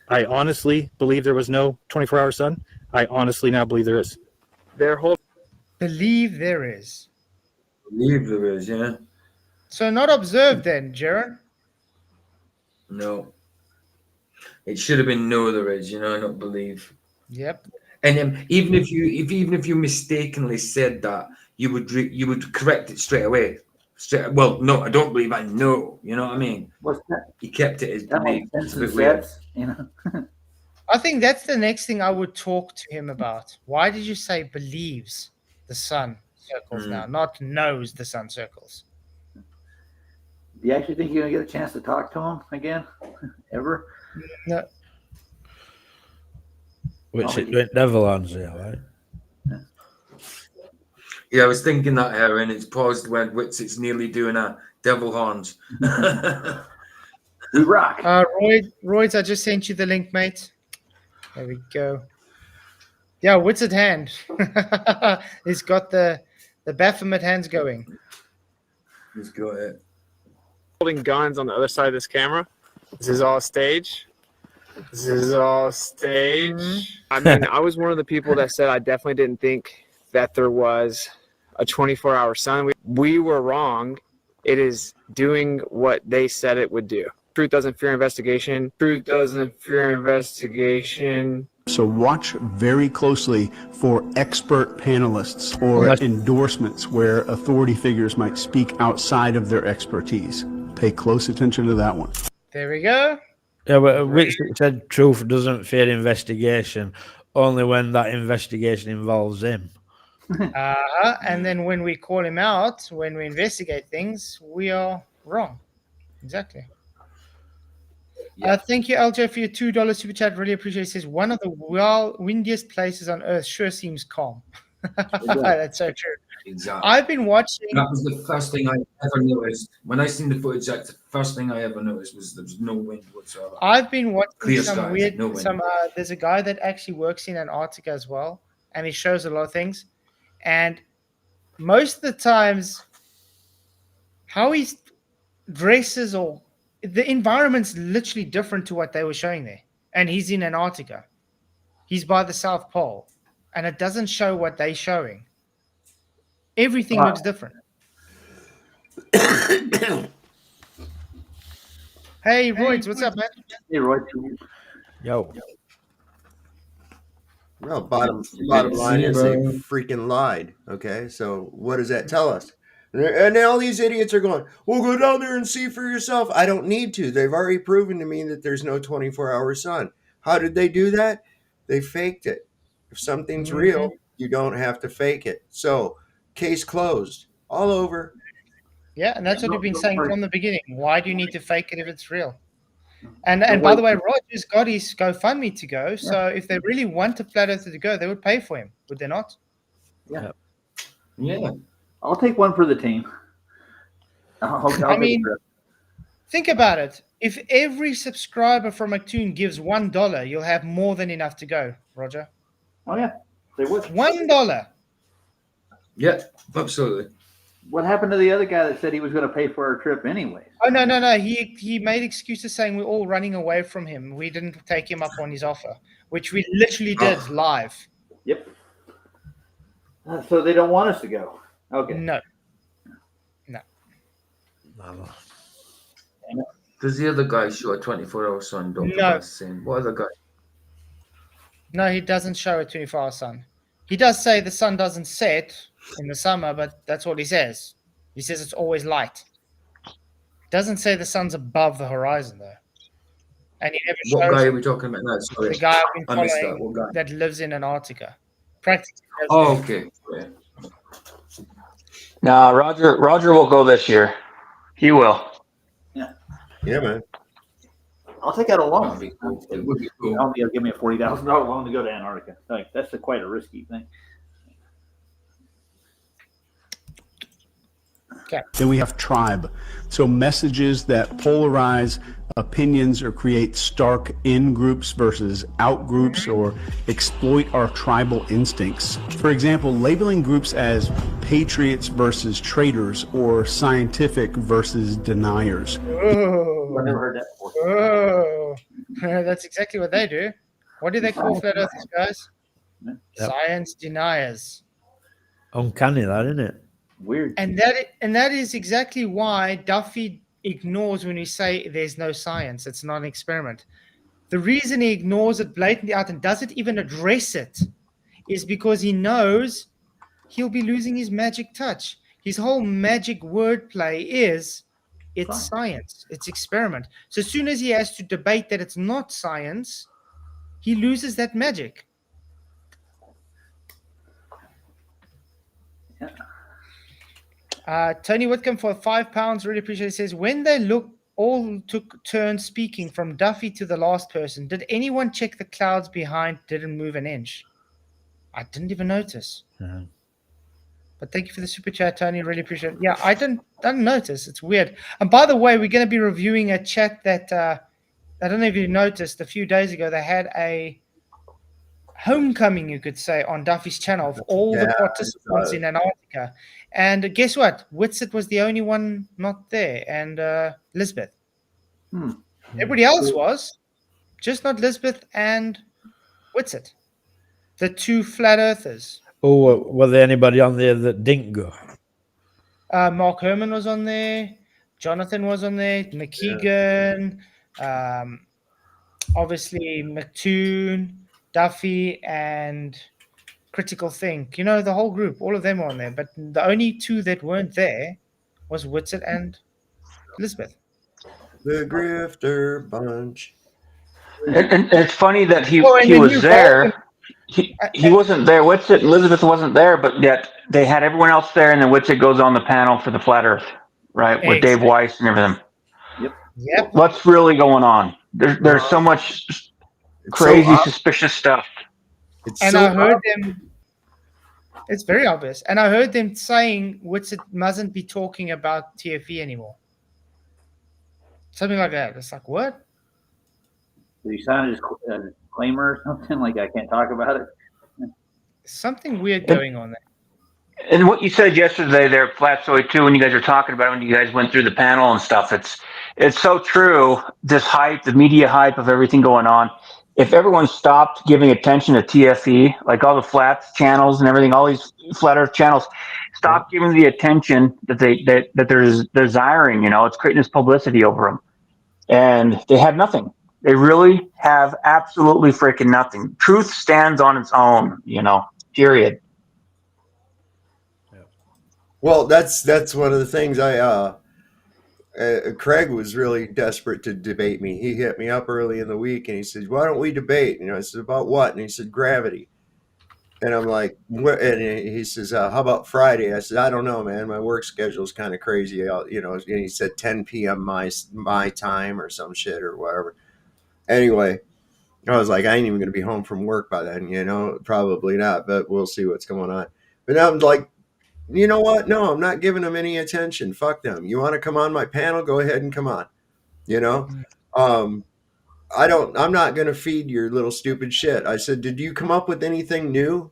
I honestly believe there was no 24-hour sun. I honestly now believe there is. They're holding. Believe there is. Believe there is, yeah. So not observed then, Jaron? No. It should have been no there is, not believe. Yep. And even if you mistakenly said that, you would correct it straight away. Well, no, I don't believe. I know. You know what I mean? What's that? He kept it as That belief. makes sense It's a bit in weird. sets, I think that's the next thing I would talk to him about. Why did you say believes the sun circles now, not knows the sun circles? Do you actually think you're going to get a chance to talk to him again? Ever? No. Which it went devil on there, right? Yeah, I was thinking that, Aaron. It's paused when it's nearly doing a devil horns. We rock. Royds, I just sent you the link, mate. There we go. Yeah, Wits at hand. He's got the Baphomet hands going. He's got it. Holding guns on the other side of this camera. This is all stage. This is all stage. I mean, I was one of the people that said I definitely didn't think that there was a 24-hour sun. We were wrong. It is doing what they said it would do. Truth doesn't fear investigation. Truth doesn't fear investigation. So watch very closely for expert panelists or endorsements where authority figures might speak outside of their expertise. Pay close attention to that one. There we go. Yeah, but Rich said truth doesn't fear investigation, only when that investigation involves him. And then when we call him out, when we investigate things, we are wrong. Exactly. Thank you, LJ, for your $2 super chat. Really appreciate it. It says, one of the windiest places on Earth sure seems calm. That's so true. Exactly. I've been watching. That was the first thing I ever noticed. When I seen the footage, that's the first thing I ever noticed was there was no wind whatsoever. I've been watching Clear some skies, weird. no wind. There's a guy that actually works in Antarctica as well, and he shows a lot of things. And most of the times, how he dresses or the environment's literally different to what they were showing there. And he's in Antarctica. He's by the South Pole, and it doesn't show what they're showing. Everything looks different. Hey, Royds, what's up, man? Hey, Roy. Yo. Well, bottom line is they freaking lied. Okay, so what does that tell us? And all these idiots are going, well, go down there and see for yourself. I don't need to. They've already proven to me that there's no 24-hour sun. How did they do that? They faked it. If something's real, you don't have to fake it. So, case closed. All over. Yeah, and that's what we've been saying from the beginning. Why do you need to fake it if it's real? And by the way, Roger's got his GoFundMe to go. So if they really want a flat earther to go, they would pay for him, would they not? Yeah. Yeah. I'll take one for the team. I mean, think about it. If every subscriber from Actoon gives $1, you'll have more than enough to go, Roger. Oh, yeah. They would. $1. Yeah, absolutely. What happened to the other guy that said he was going to pay for our trip anyway? Oh, no. He made excuses saying we're all running away from him. We didn't take him up on his offer, which we literally did live. Yep. So they don't want us to go. Okay. No. Does the other guy show a 24-hour sun? Dr. No. Saying, what other guy? No, he doesn't show a 24-hour sun. He does say the sun doesn't set in the summer, but that's what he says. He says it's always light. Doesn't say the sun's above the horizon, though. And he never shows. What guy are we talking about now? Sorry. The guy I've been I missed following that. What guy? that lives in Antarctica. Practically. Oh, okay. Yeah. No, Roger will go this year. He will. Yeah, man. I'll take out a loan. That'd be cool. It would be cool. They'll give me a $40,000 loan to go to Antarctica. Like, that's quite a risky thing. Okay. Then we have tribe. So messages that polarize opinions or create stark in-groups versus out-groups or exploit our tribal instincts. For example, labeling groups as patriots versus traitors or scientific versus deniers. Oh, I've never heard that before. Oh, that's exactly what they do. What do they call flat earthers, guys? Yep. Science deniers. Uncanny, that, isn't it? Weird. And that is exactly why Duffy ignores when we say there's no science. It's not an experiment. The reason he ignores it blatantly out and doesn't even address it is because he knows he'll be losing his magic touch. His whole magic wordplay is it's science, it's experiment. So as soon as he has to debate that it's not science, he loses that magic. Tony Whitcomb for £5, really appreciate it. Says, when they all took turns speaking from Duffy to the last person, did anyone check the clouds behind didn't move an inch? I didn't even notice. Uh-huh. But thank you for the super chat, Tony. Really appreciate it. Yeah, I didn't notice. It's weird. And by the way, we're going to be reviewing a chat that I don't know if you noticed a few days ago. They had a homecoming, you could say, on Duffy's channel of all the participants in Antarctica. And guess what? Whitsett was the only one not there, and Lisbeth. Everybody else was, just not Lisbeth and Whitsett, the two flat earthers. Oh, was there anybody on there that didn't go? Mark Herman was on there. Jonathan was on there. McKeegan. Obviously, McToon, Duffy, and Critical Think. You know, the whole group, all of them were on there. But the only two that weren't there was Whitsett and Elizabeth. The grifter bunch. And it's funny that he was there. He wasn't there. Whitsett, Elizabeth wasn't there, but yet they had everyone else there, and then Whitsett goes on the panel for the Flat Earth, right, with Dave Weiss and everything. Yep. What's really going on? There's so much crazy, suspicious stuff. And I heard them. It's very obvious, and I heard them saying Whitsett mustn't be talking about TFE anymore. Something like that. It's like, what? Did he sign his disclaimer or something? Like, I can't talk about it? Something weird going on there. And what you said yesterday there at Flatzoid too, when you guys were talking about it, when you guys went through the panel and stuff, it's so true. This hype, the media hype of everything going on. If everyone stopped giving attention to TFE, like all the flat channels and everything, all these flat Earth channels, stop giving the attention that they're desiring. You know, it's creating this publicity over them. and they have nothing. They really have absolutely freaking nothing. Truth stands on its own, period. Well, that's one of the things Craig was really desperate to debate me. He hit me up early in the week and he said, "Why don't we debate?" I said, "About what?" And he said, "Gravity." And I'm like, "What?" And he says, "How about Friday?" I said, "I don't know, man. My work schedule is kind of crazy." And he said 10 p.m. my time or some shit or whatever. Anyway, I was like, I ain't even going to be home from work by then, probably not, but we'll see what's going on. But now I'm like, you know what? No, I'm not giving them any attention. Fuck them. You want to come on my panel? Go ahead and come on. I'm not going to feed your little stupid shit. I said, did you come up with anything new?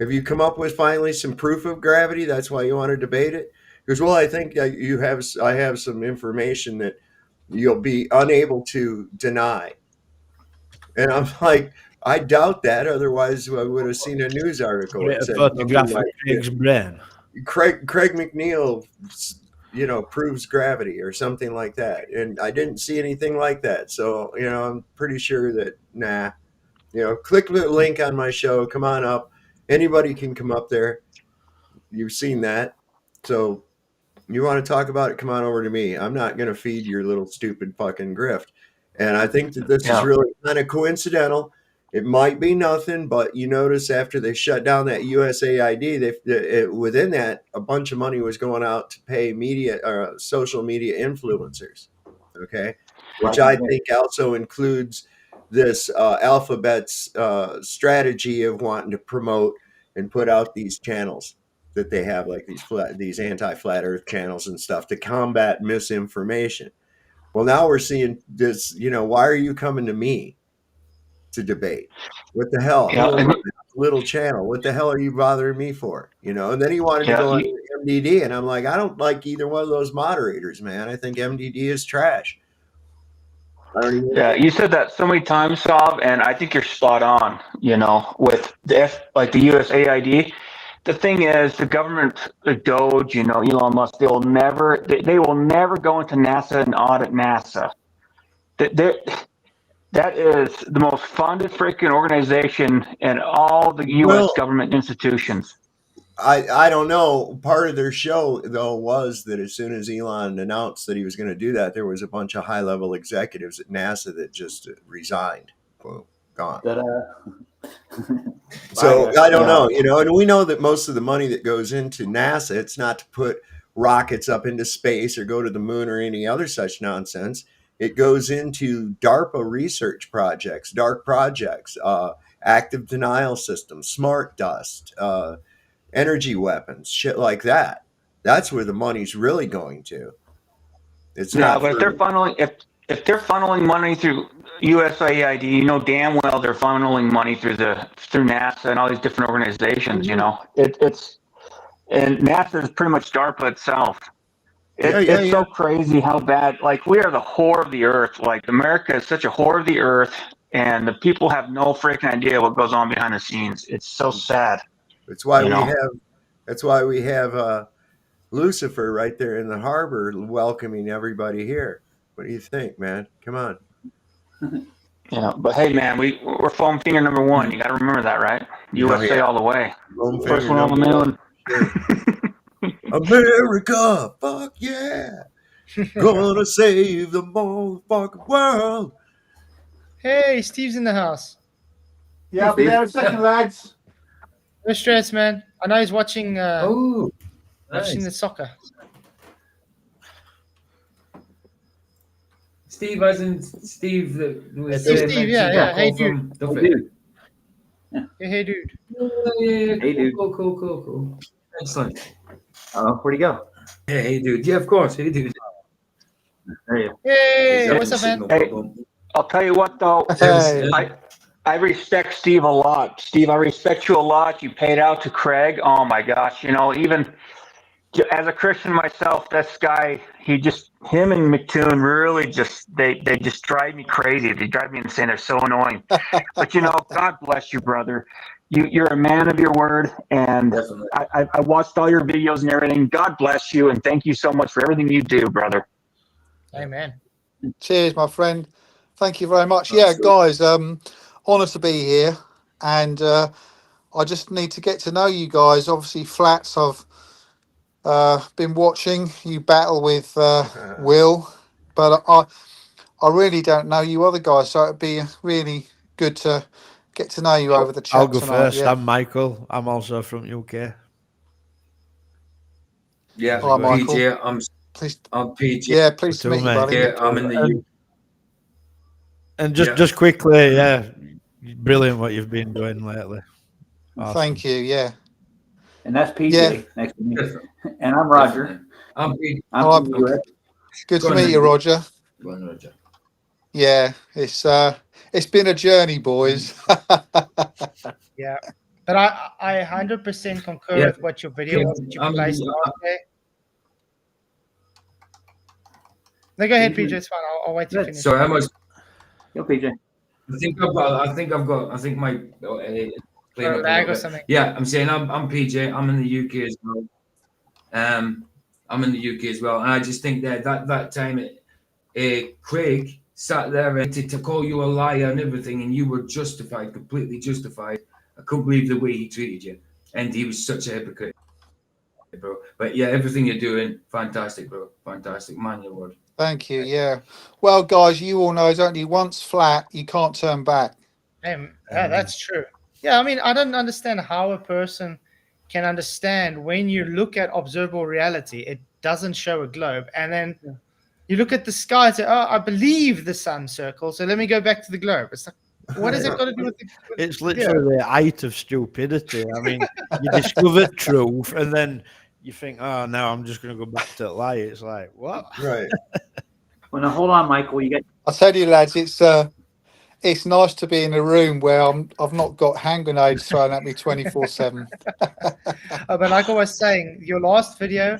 Have you come up with finally some proof of gravity? That's why you want to debate it? He goes, well, I think I have some information that you'll be unable to deny. And I'm like, I doubt that. Otherwise, I would have seen a news article. A photograph of Craig's brain. Craig McNeil, proves gravity or something like that. And I didn't see anything like that. So, I'm pretty sure that, nah. Click the link on my show. Come on up. Anybody can come up there. You've seen that. So you want to talk about it, come on over to me. I'm not going to feed your little stupid fucking grift. And I think that this is really kind of coincidental. It might be nothing, but you notice after they shut down that USAID, within that, a bunch of money was going out to pay social media influencers. Okay. Which I think also includes this Alphabet's strategy of wanting to promote and put out these channels that they have, like these anti-flat earth channels and stuff to combat misinformation. Well, now we're seeing this, why are you coming to me to debate? What the hell? Little channel. What the hell are you bothering me for? And then he wanted to go on MDD, and I'm like, I don't like either one of those moderators, man. I think MDD is trash. Yeah, you said that so many times, Saab, and I think you're spot on, with the USAID. The thing is, the government, the Doge, Elon Musk, they will never go into NASA and audit NASA. That is the most funded freaking organization in all the U.S. government institutions. I don't know. Part of their show, though, was that as soon as Elon announced that he was going to do that, there was a bunch of high-level executives at NASA that just resigned. Boom, gone. So I don't know, and we know that most of the money that goes into NASA, it's not to put rockets up into space or go to the moon or any other such nonsense. It goes into DARPA research projects, dark projects, active denial systems, smart dust, energy weapons, shit like that. That's where the money's really going to. It's not. But if they're funneling money through USAID, damn well they're funneling money through NASA and all these different organizations. It's and NASA is pretty much DARPA itself. It's so crazy how bad. Like, we are the whore of the earth. Like, America is such a whore of the earth, and the people have no freaking idea what goes on behind the scenes. It's so sad. That's why we have Lucifer right there in the harbor welcoming everybody here. What do you think, man? Come on. Yeah, but hey, man, we're foam finger number one. You got to remember that, right? USA all the way. First one on the moon. America, fuck yeah. Gonna save the motherfucking world. Hey, Steve's in the house. Yeah, I'll be there in a second, lads. No stress, man. I know he's watching watching the soccer. Steve, as in Steve Steve, yeah. Hey, dude. Duffy. Hey, dude. Hey, dude. Cool. Excellent. Where'd he go? Hey, dude. Yeah, of course. Hey, dude. There you go. Hey, what's up, man? Hey, I'll tell you what, though. Hey. I respect Steve a lot. Steve, I respect you a lot. You paid out to Craig. Oh, my gosh. Even as a Christian myself, this guy, him and McToon really they just drive me crazy. They drive me insane. They're so annoying. But, God bless you, brother. You're a man of your word, and I watched all your videos and everything. God bless you, and thank you so much for everything you do, brother. Amen. Cheers, my friend. Thank you very much. Yeah, guys, honour to be here, and I just need to get to know you guys. Obviously, Flats, I've been watching you battle with Will, but I really don't know you other guys, so it'd be really good to get to know you over the chat I'll go tonight. first. Yeah. I'm Michael. I'm also from UK. Yeah, Hi, Michael. PJ. I'm PJ. Yeah, pleased to meet you, buddy. Yeah, I'm in the UK. And just quickly, yeah, brilliant what you've been doing lately. Awesome. Thank you. Yeah. And that's PJ Yeah. next to me. And I'm Roger. I'm PJ. Hi, from the US. good Go to on, meet you, then. Roger. Go on, Roger. Yeah, it's been a journey, boys. Yeah, but I 100% concur with what your video was that you placed out there. No, go ahead, PJ. It's fine. I'll wait to finish. Sorry, I was. Yo, PJ. I think my Or a bag or something. Yeah, I'm saying I'm PJ. I'm in the UK as well. I'm in the UK as well, and I just think that time, Craig sat there and to call you a liar and everything, and you were justified, completely justified. I couldn't believe the way he treated you, and he was such a hypocrite, bro. But yeah, everything you're doing, fantastic, bro. Fantastic, man, your word. Thank you. Yeah. Well, guys, you all know it's only once flat. You can't turn back. Yeah, that's true. Yeah, I mean, I don't understand how a person can understand when you look at observable reality, it doesn't show a globe, and then you look at the sky and say, "Oh, I believe the sun circles, so let me go back to the globe." It's like, what has it got to do with the? It's literally the height of stupidity. I mean, you discovered truth, and then you think, "Oh, now I'm just going to go back to lie." It's like, what? Right. Well, now hold on, Michael. You get. I tell you, lads, it's nice to be in a room where I've not got hand grenades thrown at me 24/7. But like I was saying, your last video,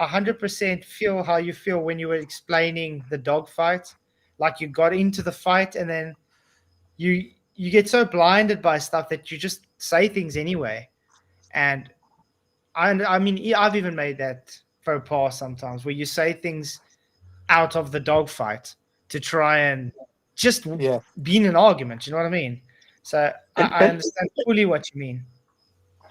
100% feel how you feel when you were explaining the dog fight. Like you got into the fight, and then you get so blinded by stuff that you just say things anyway. And I mean, I've even made that faux pas sometimes, where you say things out of the dog fight to try and just be in an argument. You know what I mean? So I understand fully what you mean.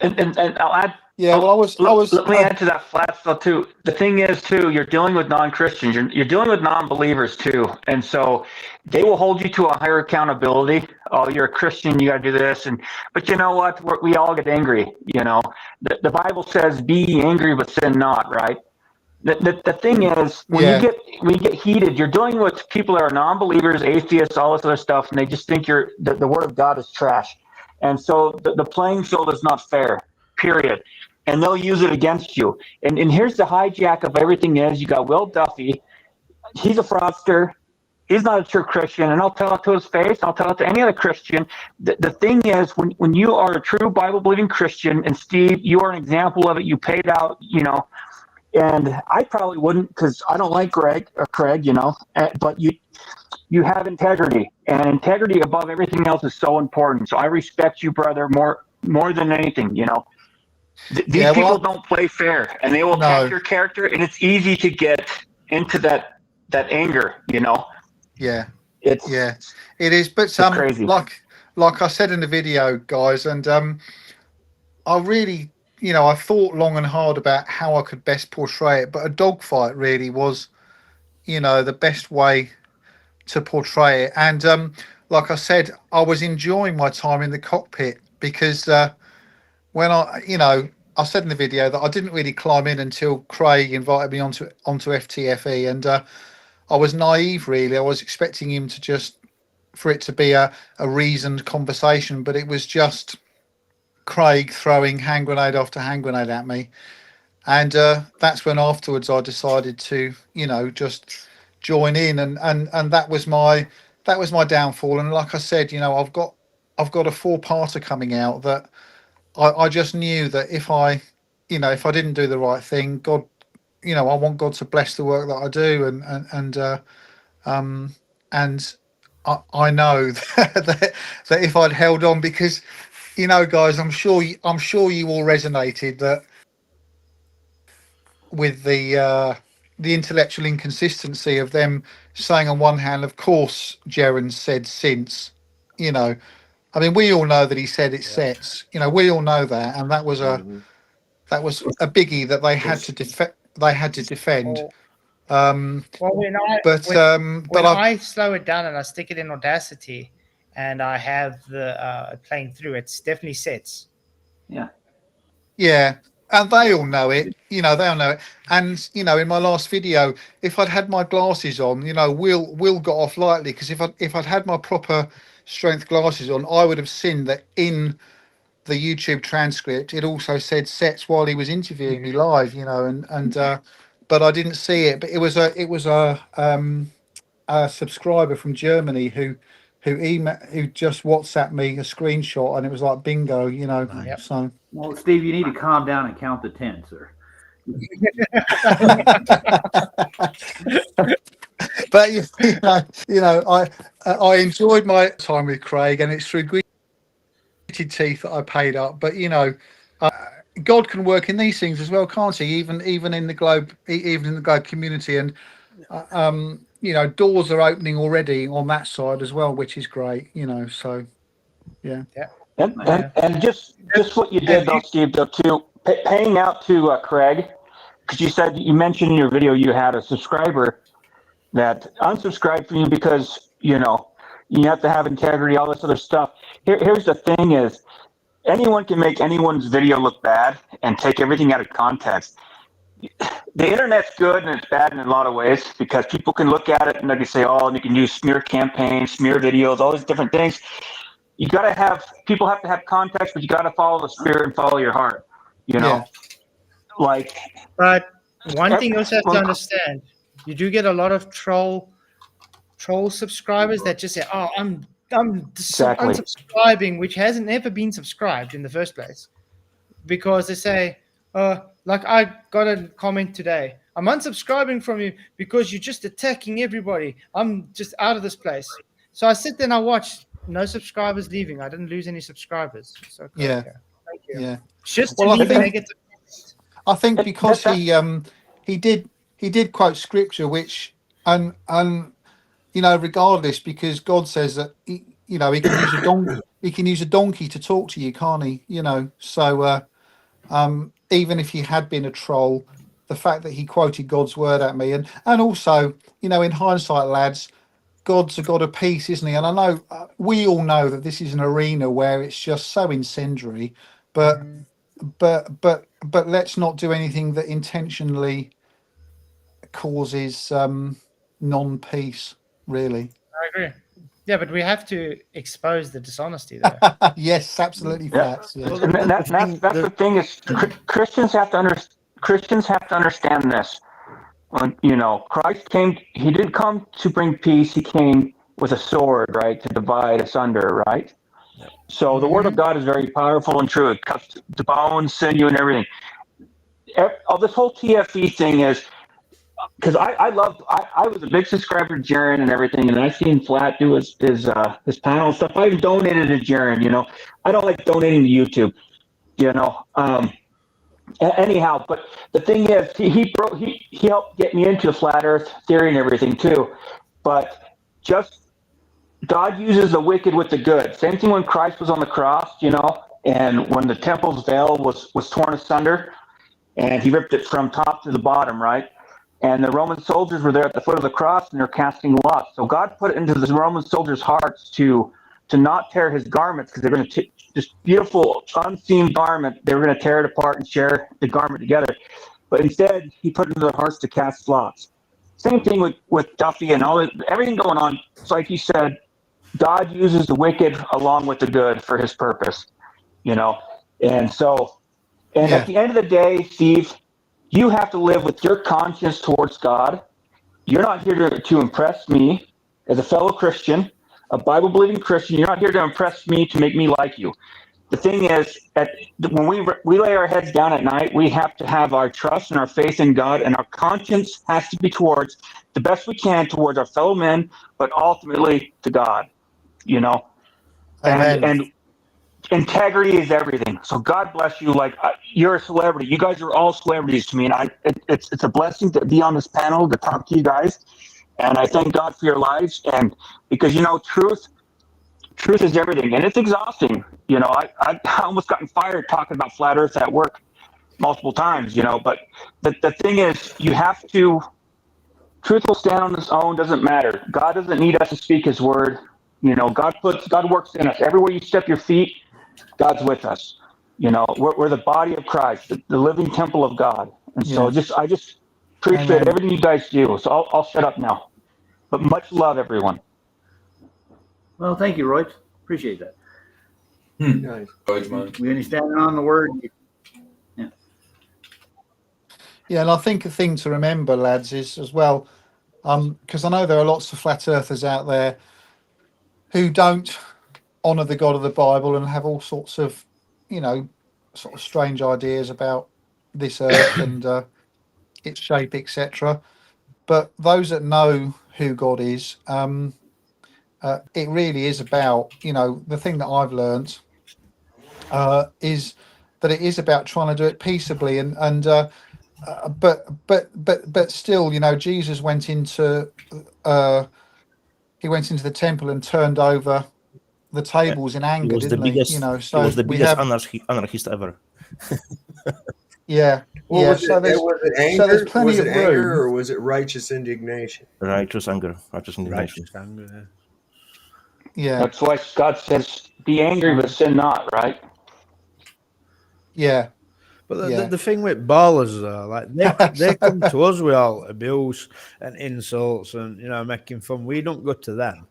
And I'll add. Yeah, well, Let me add to that flat stuff too. The thing is too, you're dealing with non-Christians. You're dealing with non-believers too, and so they will hold you to a higher accountability. Oh, you're a Christian, you got to do this, but you know what? We all get angry. You know, the Bible says, "Be angry, but sin not." Right? The thing is, when you get heated, you're dealing with people that are non-believers, atheists, all this other stuff, and they just think the Word of God is trash, and so the playing field is not fair. Period. And they'll use it against you. And here's the hijack of everything is, you got Will Duffy. He's a fraudster. He's not a true Christian. And I'll tell it to his face. I'll tell it to any other Christian. The thing is, when you are a true Bible-believing Christian, and Steve, you are an example of it. You paid out, you know. And I probably wouldn't, because I don't like Craig, you know. But you have integrity. And integrity above everything else is so important. So I respect you, brother, more than anything, you know. These people don't play fair, and they will attack your character, and it's easy to get into that anger, you know. Yeah, it is. But crazy. like I said in the video, guys, and I really, you know, I thought long and hard about how I could best portray it, but a dogfight really was, you know, the best way to portray it. And like I said, I was enjoying my time in the cockpit because. When I said in the video that I didn't really climb in until Craig invited me onto FTFE, and I was naive, really. I was expecting him for it to be a reasoned conversation, but it was just Craig throwing hand grenade after hand grenade at me. And that's when afterwards I decided to, you know, just join in, and that was my downfall. And like I said, you know, I've got a 4-parter coming out that. I just knew that if I didn't do the right thing, God, you know, I want God to bless the work that I do, and I know that if I'd held on, because, you know, guys, I'm sure you all resonated that with the the intellectual inconsistency of them saying on one hand, of course, Jaron said since, you know, I mean, we all know that he said it sets, you know, we all know that, and that was a biggie that they had to defend. Well, when I I slow it down and I stick it in Audacity, and I have the playing through, it's definitely sets. Yeah, and they all know it. You know, they all know it. And you know, in my last video, if I'd had my glasses on, you know, Will got off lightly, because if I'd had my proper strength glasses on, I would have seen that in the YouTube transcript it also said sets while he was interviewing me live. You know, and but I didn't see it. But it was a subscriber from Germany who just WhatsApped me a screenshot, and it was like bingo. You know, so. Well, Steve, you need to calm down and count to 10, sir. But you know, I enjoyed my time with Craig, and it's through gritted teeth that I paid up. But you know, God can work in these things as well, can't he? Even in the globe, community, and you know, doors are opening already on that side as well, which is great. You know, so yeah. And just what you did, though, Steve, though, too, paying out to Craig, because you mentioned in your video you had a subscriber that unsubscribed from you because, you know, you have to have integrity, all this other stuff. Here's the thing is, anyone can make anyone's video look bad and take everything out of context. The internet's good and it's bad in a lot of ways, because people can look at it and they can say, oh, and you can use smear campaigns, smear videos, all these different things. People have to have context, but you got to follow the spirit and follow your heart, you know? But one thing you also have to understand, you do get a lot of troll subscribers that just say, oh, I'm unsubscribing, which hasn't never been subscribed in the first place, because they say, like I got a comment today, I'm unsubscribing from you because you're just attacking everybody. I'm just out of this place. So I sit there and I watch. No subscribers leaving. I didn't lose any subscribers. So yeah, thank you. Yeah. Just to leave a negative. I think because he did quote scripture, which and you know, regardless, because God says that you know, he can use a donkey. He can use a donkey to talk to you, can't he? You know, so even if he had been a troll, the fact that he quoted God's word at me, and also, you know, in hindsight, lads, God's a God of peace, isn't he? And I know we all know that this is an arena where it's just so incendiary, but let's not do anything that intentionally causes non-peace, really. I agree. Yeah, but we have to expose the dishonesty there. Yes, absolutely. Facts. Yeah. Well, that's the thing is, Christians have to understand this. You know, Christ came, he didn't come to bring peace, he came with a sword, right, to divide asunder, right? Yep. So the word of God is very powerful and true. It cuts to bone, sinew, and everything. This whole TFE thing is, because I was a big subscriber to Jaron and everything, and I've seen Flat do his panel and stuff. I even donated to Jaron, you know. I don't like donating to YouTube, you know. Anyhow, but the thing is, he helped get me into flat Earth theory and everything too. But just God uses the wicked with the good. Same thing when Christ was on the cross, you know, and when the temple's veil was torn asunder, and he ripped it from top to the bottom, right? And the Roman soldiers were there at the foot of the cross, and they're casting lots. So God put it into the Roman soldiers' hearts to not tear his garments, because they're going to this beautiful unseen garment, they were going to tear it apart and share the garment together. But instead, he put it into their hearts to cast lots. Same thing with Duffy and everything going on. It's like you said, God uses the wicked along with the good for his purpose, you know. And so, at the end of the day, Steve, you have to live with your conscience towards God. You're not here to impress me as a fellow Christian, a Bible-believing Christian. You're not here to impress me to make me like you. The thing is, when we lay our heads down at night, we have to have our trust and our faith in God, and our conscience has to be towards the best we can towards our fellow men, but ultimately to God, you know. Amen. And integrity is everything. So God bless you. Like you're a celebrity. You guys are all celebrities to me, and it's a blessing to be on this panel to talk to you guys. And I thank God for your lives. And because truth is everything, and it's exhausting. I almost gotten fired talking about flat Earth at work multiple times. But the thing is, you have to. Truth will stand on its own. Doesn't matter. God doesn't need us to speak His word. God works in us. Everywhere you step your feet, God's with us. We're the body of Christ, the living temple of God. And so I just appreciate everything you guys do. So I'll shut up now. But much love, everyone. Well, thank you, Roy. Appreciate that. Nice. We understand on the word. Yeah, and I think a thing to remember, lads, is as well, because I know there are lots of flat earthers out there who don't honour the God of the Bible and have all sorts of, sort of strange ideas about this earth and its shape, etc. But those that know who God is, it really is about, the thing that I've learned is that it is about trying to do it peaceably but still, Jesus went into the temple and turned over the tables in anger, didn't he? He was the biggest anarchist ever. Yeah. Was So there's it so there's anger? plenty Was of it room. anger or was it righteous indignation? Righteous anger. Righteous indignation. Yeah. That's why God says, "Be angry, but sin not." Right? Yeah. But the thing with ballers though, like they come to us with all abuse and insults and making fun. We don't go to them.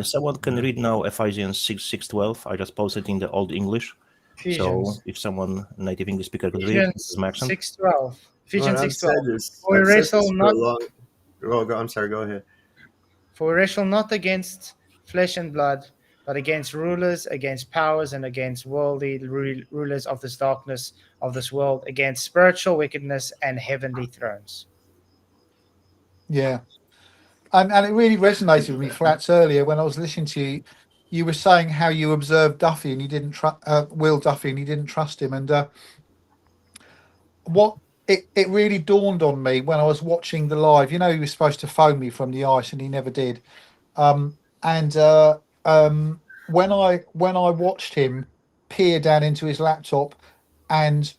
Someone can read now Ephesians 6:12. I just posted in the Old English. Ephesians. So if someone native English speaker could read, Ephesians 6:12. Ephesians 6:12. For we wrestle not. I'm sorry. Go ahead. For we wrestle not against flesh and blood, but against rulers, against powers, and against worldly rulers of this darkness of this world, against spiritual wickedness and heavenly thrones. Yeah. And it really resonated with me, Flats, earlier when I was listening to you. You were saying how you observed Duffy and you didn't trust Will Duffy and you didn't trust him. And what it really dawned on me when I was watching the live. He was supposed to phone me from the ice and he never did. When I watched him peer down into his laptop and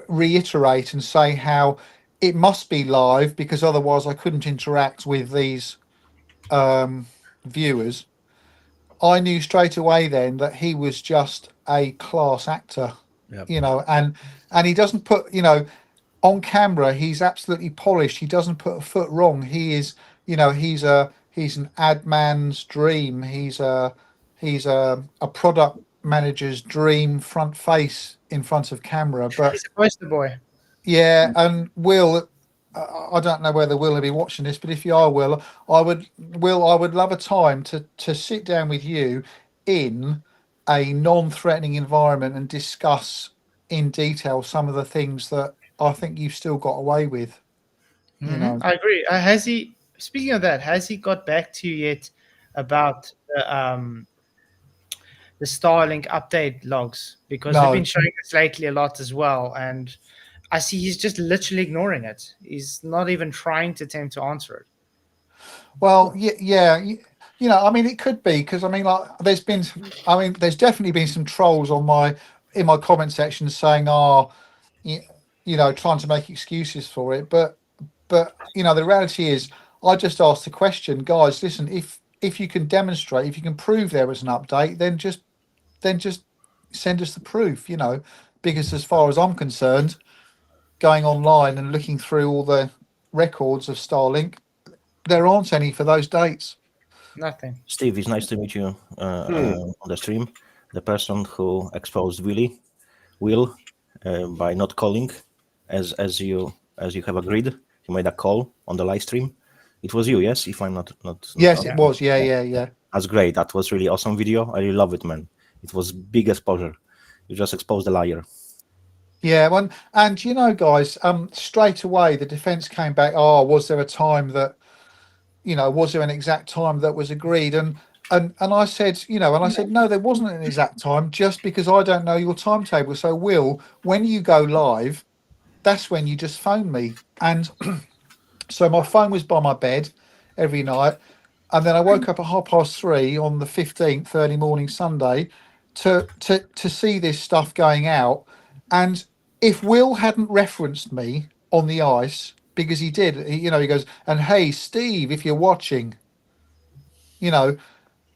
reiterate and say how it must be live because otherwise I couldn't interact with these viewers, I knew straight away then that he was just a class actor. Yep. And he doesn't put, on camera he's absolutely polished. He doesn't put a foot wrong. He is, he's an ad man's dream. He's a product manager's dream front face in front of camera. But he's a poster boy. Yeah, and Will, I don't know whether Will will be watching this, but if you are, Will, I would love a time to sit down with you in a non-threatening environment and discuss in detail some of the things that I think you've still got away with. I agree. Has he? Speaking of that, has he got back to you yet about the Starlink update logs? Because they've been showing us lately a lot as well, and I see he's just literally ignoring it. He's not even trying to attempt to answer it. Well, yeah. I mean, it could be because there's definitely been some trolls in my comment section saying, trying to make excuses for it. But the reality is, I just asked the question, guys. Listen, if you can demonstrate, if you can prove there was an update, then just send us the proof. Because as far as I'm concerned, going online and looking through all the records of Starlink, there aren't any for those dates. Nothing. Steve, it's nice to meet you on the stream. The person who exposed Will by not calling as you have agreed. You made a call on the live stream. It was you, yes? If I'm not Yes, it was. Yeah. That's great. That was really awesome video. I really love it, man. It was big exposure. You just exposed the liar. Yeah, and guys, straight away the defence came back. Was there a time that, was there an exact time that was agreed? And and I said, no, there wasn't an exact time, just because I don't know your timetable. So, Will, when you go live, that's when you just phone me. And so my phone was by my bed every night. And then I woke up at 3:30 on the 15th, early morning Sunday, to see this stuff going out. And if Will hadn't referenced me on the ice, because he did, he goes, and hey, Steve, if you're watching, In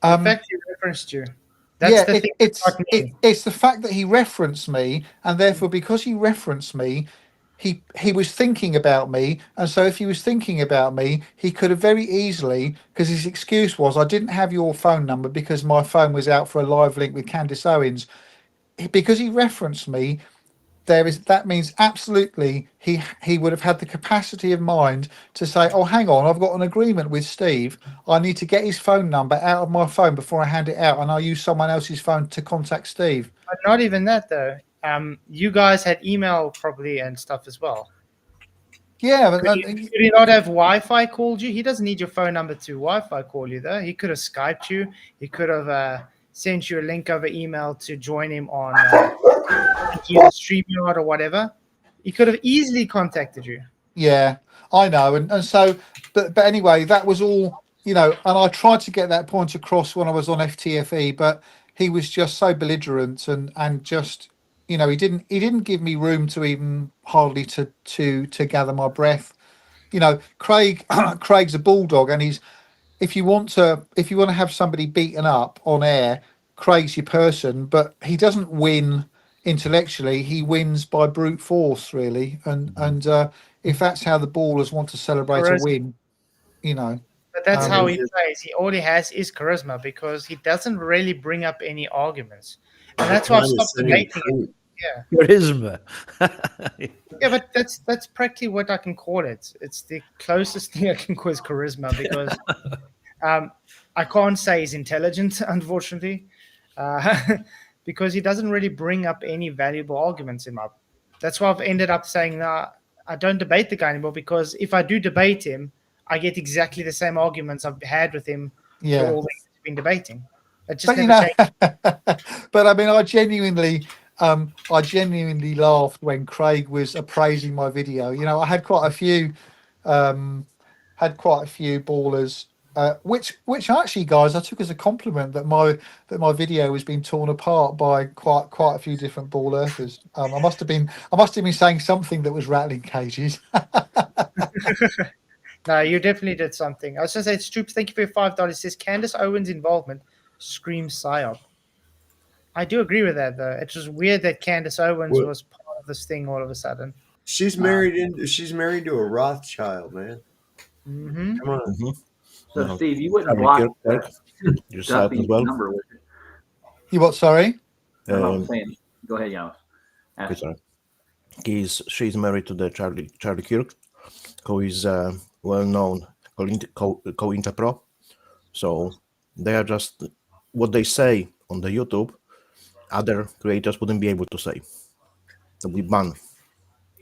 fact, he referenced you. That's the thing. It's the fact that he referenced me, and therefore, because he referenced me, he was thinking about me. And so if he was thinking about me, he could have very easily, because his excuse was, I didn't have your phone number because my phone was out for a live link with Candace Owens. Because he referenced me, that means absolutely he would have had the capacity of mind to say, oh, hang on, I've got an agreement with Steve. I need to get his phone number out of my phone before I hand it out, and I'll use someone else's phone to contact Steve. But not even that, though. You guys had email probably and stuff as well. Yeah, but could he not have Wi-Fi called you? He doesn't need your phone number to Wi-Fi call you, though. He could have Skyped you. He could have sent you a link over email to join him on either StreamYard or whatever. He could have easily contacted you. Yeah, I know, and so, but anyway, that was all, and I tried to get that point across when I was on FTFE, but he was just so belligerent and just, he didn't give me room to even hardly to gather my breath. Craig's a bulldog, and if you want to have somebody beaten up on air, Craig's your person, but he doesn't win intellectually. He wins by brute force, really, and if that's how the ballers want to celebrate a win, But that's how he plays. All he has is charisma, because he doesn't really bring up any arguments, and that's why I stopped debating him. Yeah, charisma. Yeah, but that's practically what I can call it. It's the closest thing I can call is charisma, because I can't say he's intelligent, unfortunately, because he doesn't really bring up any valuable arguments in my. That's why I've ended up saying, nah, I don't debate the guy anymore, because if I do debate him, I get exactly the same arguments I've had with him for all the years we've been debating. It just never changed. But I mean, I genuinely laughed when Craig was appraising my video. I had quite a few ballers, which actually, guys, I took as a compliment that my video was being torn apart by quite a few different ball earthers. I must have been saying something that was rattling cages. No, you definitely did something. I was going to say, Stoops, thank you for your $5. It says Candace Owens' involvement screams psyop. I do agree with that, though. It's just weird that Candace Owens was part of this thing all of a sudden. She's married she's married to a Rothschild, man. Mm-hmm. Come on. Mm-hmm. So, Steve, you wouldn't block yourself as well. Number, would you? You what? Sorry. I'm saying. Go ahead, Janos. She's married to the Charlie Kirk, who is well-known co-inter pro. So they are just what they say on the YouTube. Other creators wouldn't be able to say. They'll be banned,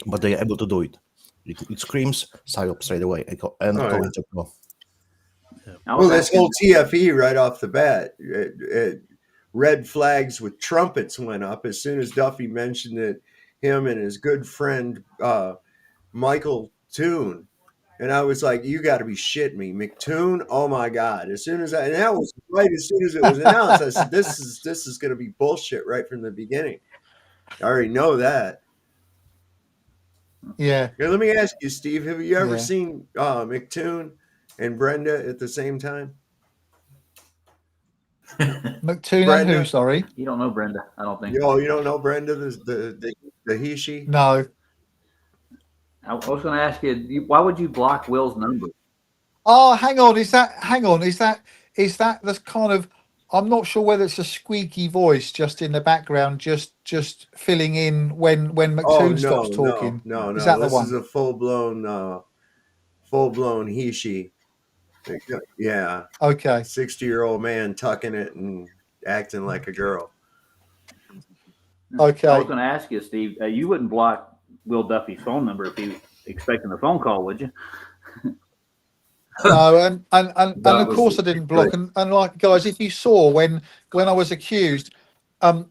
but they are able to do it. It screams psyop straight away and co-inter pro. Well, this whole TFE right off the bat, red flags with trumpets went up as soon as Duffy mentioned that him and his good friend Michael Toon, and I was like, "You got to be shitting me, McToon! Oh my God!" As soon as that was right as soon as it was announced, I said, "This is going to be bullshit right from the beginning." I already know that. Yeah. Here, let me ask you, Steve. Have you ever seen McToon and Brenda at the same time? McToon and who? Sorry, you don't know Brenda. I don't think. Oh, you don't know Brenda, the he/she? No. I was going to ask you, why would you block Will's number? Oh, hang on. Is that that's kind of? I'm not sure whether it's a squeaky voice just in the background, just filling in when McToon stops talking. No. Is that this the one? is a full blown he/she. Yeah. Okay. 60-year-old man tucking it and acting like a girl. Okay. I was going to ask you, Steve. You wouldn't block Will Duffy's phone number if he was expecting a phone call, would you? No, and of course I didn't block. And like, guys, if you saw when I was accused,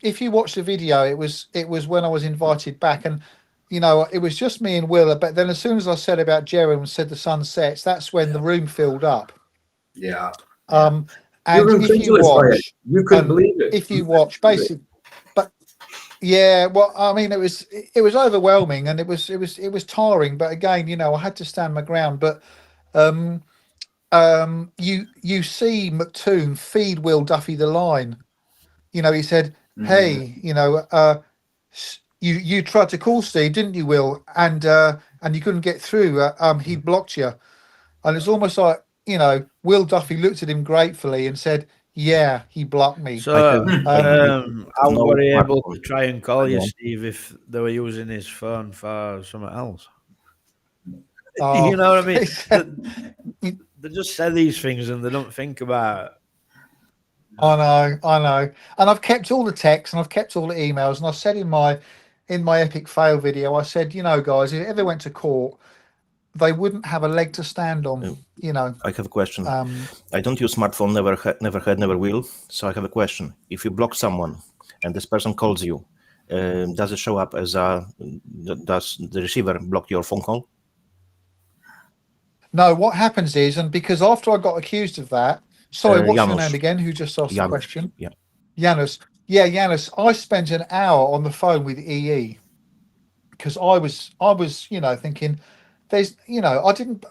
if you watch the video, it was when I was invited back, and you know, it was just me and Will. But then as soon as I said about Jerry and said the sun sets, that's when the room filled up. Yeah. And if you watch, you couldn't believe it. If you watch, basically, but yeah, well, I mean, it was overwhelming, and it was tiring. But again, you know, I had to stand my ground. But you see McToon feed Will Duffy the line. You know, he said, "Hey, you know, you tried to call Steve, didn't you, Will? And you couldn't get through. He blocked you." And it's almost like, you know, Will Duffy looked at him gratefully and said, "Yeah, he blocked me." So, how were they able to try and call you, Steve, if they were using his phone for something else? You know what I mean? They just say these things and they don't think about it. I know. And I've kept all the texts and I've kept all the emails, and I said in my epic fail video, I said, you know, guys, if it ever went to court, they wouldn't have a leg to stand on. You know. I have a question. I don't use smartphone, never will. So I have a question. If you block someone and this person calls you, does it show up as does the receiver block your phone call? No, what happens is, and because after I got accused of that, sorry, what's your name again? Who just asked the question? Yeah. Yanis. Yeah, Yanis. I spent an hour on the phone with EE because I was, you know, thinking, there's, you know, I didn't,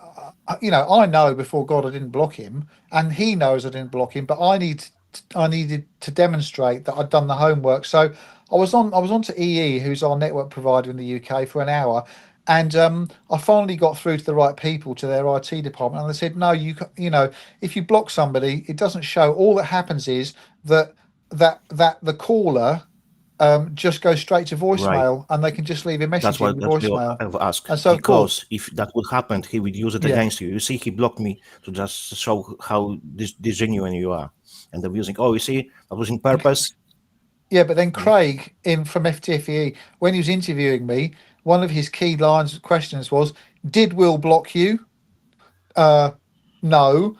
you know, I know before God I didn't block him, and he knows I didn't block him, but I needed to demonstrate that I'd done the homework. So I was on to EE, who's our network provider in the UK, for an hour. And I finally got through to the right people, to their IT department, and they said, no, you know, if you block somebody, it doesn't show. All that happens is that the caller just goes straight to voicemail, and they can just leave a message That's what in the voicemail. I've asked. And so, because if that would happen, he would use it against you. You see, he blocked me to just show how disgenuine you are. And they're using, you see, that was in purpose. Yeah, but then Craig from FTFE, when he was interviewing me, one of his key lines of questions was, did Will block you? No.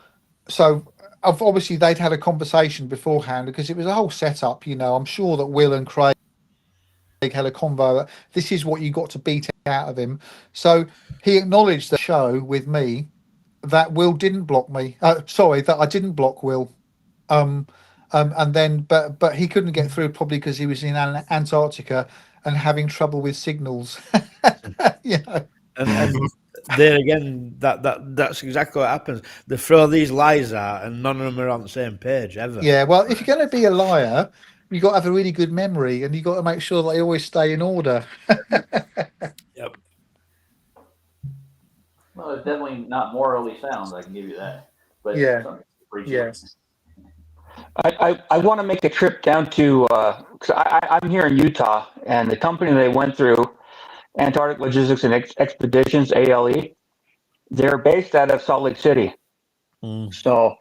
So obviously they'd had a conversation beforehand, because it was a whole setup, you know. I'm sure that Will and Craig had a convo. This is what you got to beat out of him. So he acknowledged the show with me that Will didn't block me. Sorry, that I didn't block Will. And then, but he couldn't get through, probably because he was in Antarctica and having trouble with signals. You know. And there again, that's exactly what happens. They throw these lies out, and none of them are on the same page ever. Yeah, well, if you're going to be a liar, you got to have a really good memory, and you got to make sure that they always stay in order. Yep. Well, it's definitely not morally sound. I can give you that. But yeah. I want to make a trip down to, because I'm here in Utah, and the company they went through, Antarctic Logistics and Expeditions, ALE, they're based out of Salt Lake City. So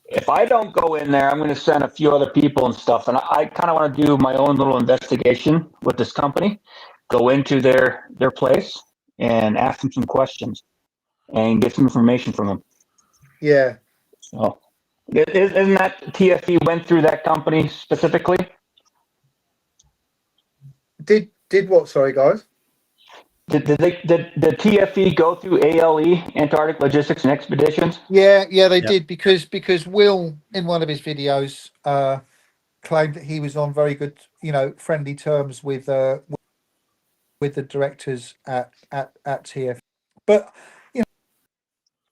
if I don't go in there, I'm going to send a few other people and stuff, and I kind of want to do my own little investigation with this company, go into their place and ask them some questions and get some information from them. Yeah. So. Isn't that TFE went through that company specifically? Did what? Sorry, guys. Did TFE go through ALE, Antarctic Logistics and Expeditions? Yeah, they did, because Will, in one of his videos, claimed that he was on very good, you know, friendly terms with the directors at TFE. But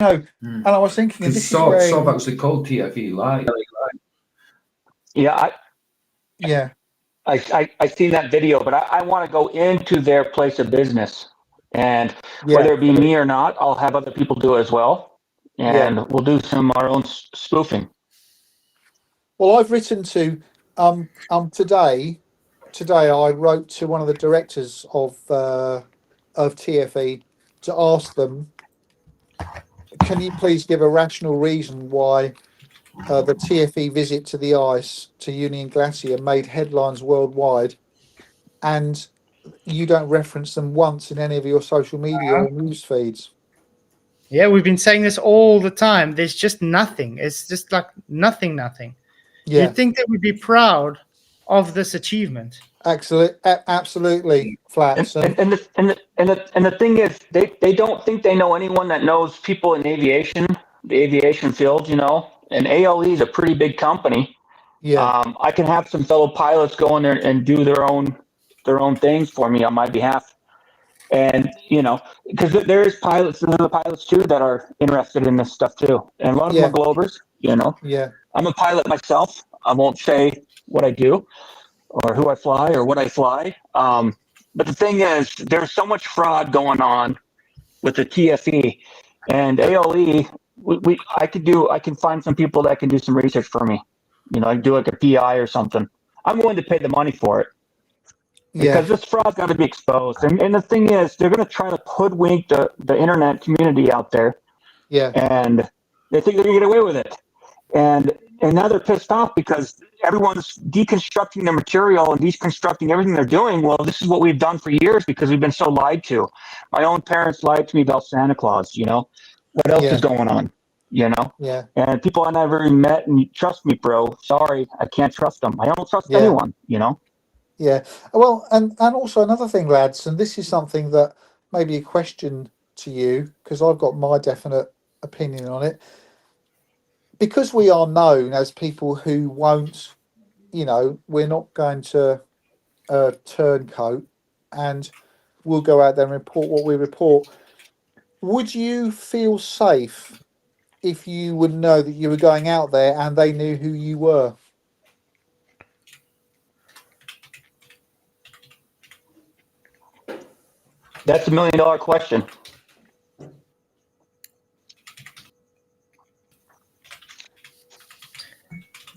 and I was thinking, and this is where Psyop actually called TFE lie. Yeah, I seen that video, but I want to go into their place of business, and whether it be me or not, I'll have other people do it as well, and we'll do some of our own spoofing. Well, I've written to today I wrote to one of the directors of TFE to ask them, can you please give a rational reason why the TFE visit to the ice, to Union Glacier, made headlines worldwide, and you don't reference them once in any of your social media or news feeds? Yeah, we've been saying this all the time. There's just nothing. It's just like nothing. Yeah. You'd think they would be proud of this achievement. Absolutely, Flats. And the thing is, they don't think they know anyone that knows people in aviation, the aviation field, you know. And ALE is a pretty big company. Yeah. I can have some fellow pilots go in there and do their own things for me on my behalf. And you know, because there's other pilots too that are interested in this stuff too, and a lot of them are Globers. You know, I'm a pilot myself. I won't say what I do or who I fly or what I fly. But the thing is, there's so much fraud going on with the TFE and ALE. I can find some people that can do some research for me. You know, I can do like a PI or something. I'm willing to pay the money for it. Because this fraud's got to be exposed. And the thing is, they're going to try to hoodwink the internet community out there. Yeah. And they think they're going to get away with it. And now they're pissed off because everyone's deconstructing their material and deconstructing everything they're doing. Well, this is what we've done for years because we've been so lied to. My own parents lied to me about Santa Claus, you know. What else is going on, you know? Yeah. And people I never even met, and trust me, bro, sorry, I can't trust them. I don't trust anyone, you know? Yeah. Well, and also another thing, lads, and this is something that may be a question to you, because I've got my definite opinion on it. Because we are known as people who won't, you know, we're not going to turncoat and we'll go out there and report what we report. Would you feel safe if you would know that you were going out there and they knew who you were? That's $1 million question.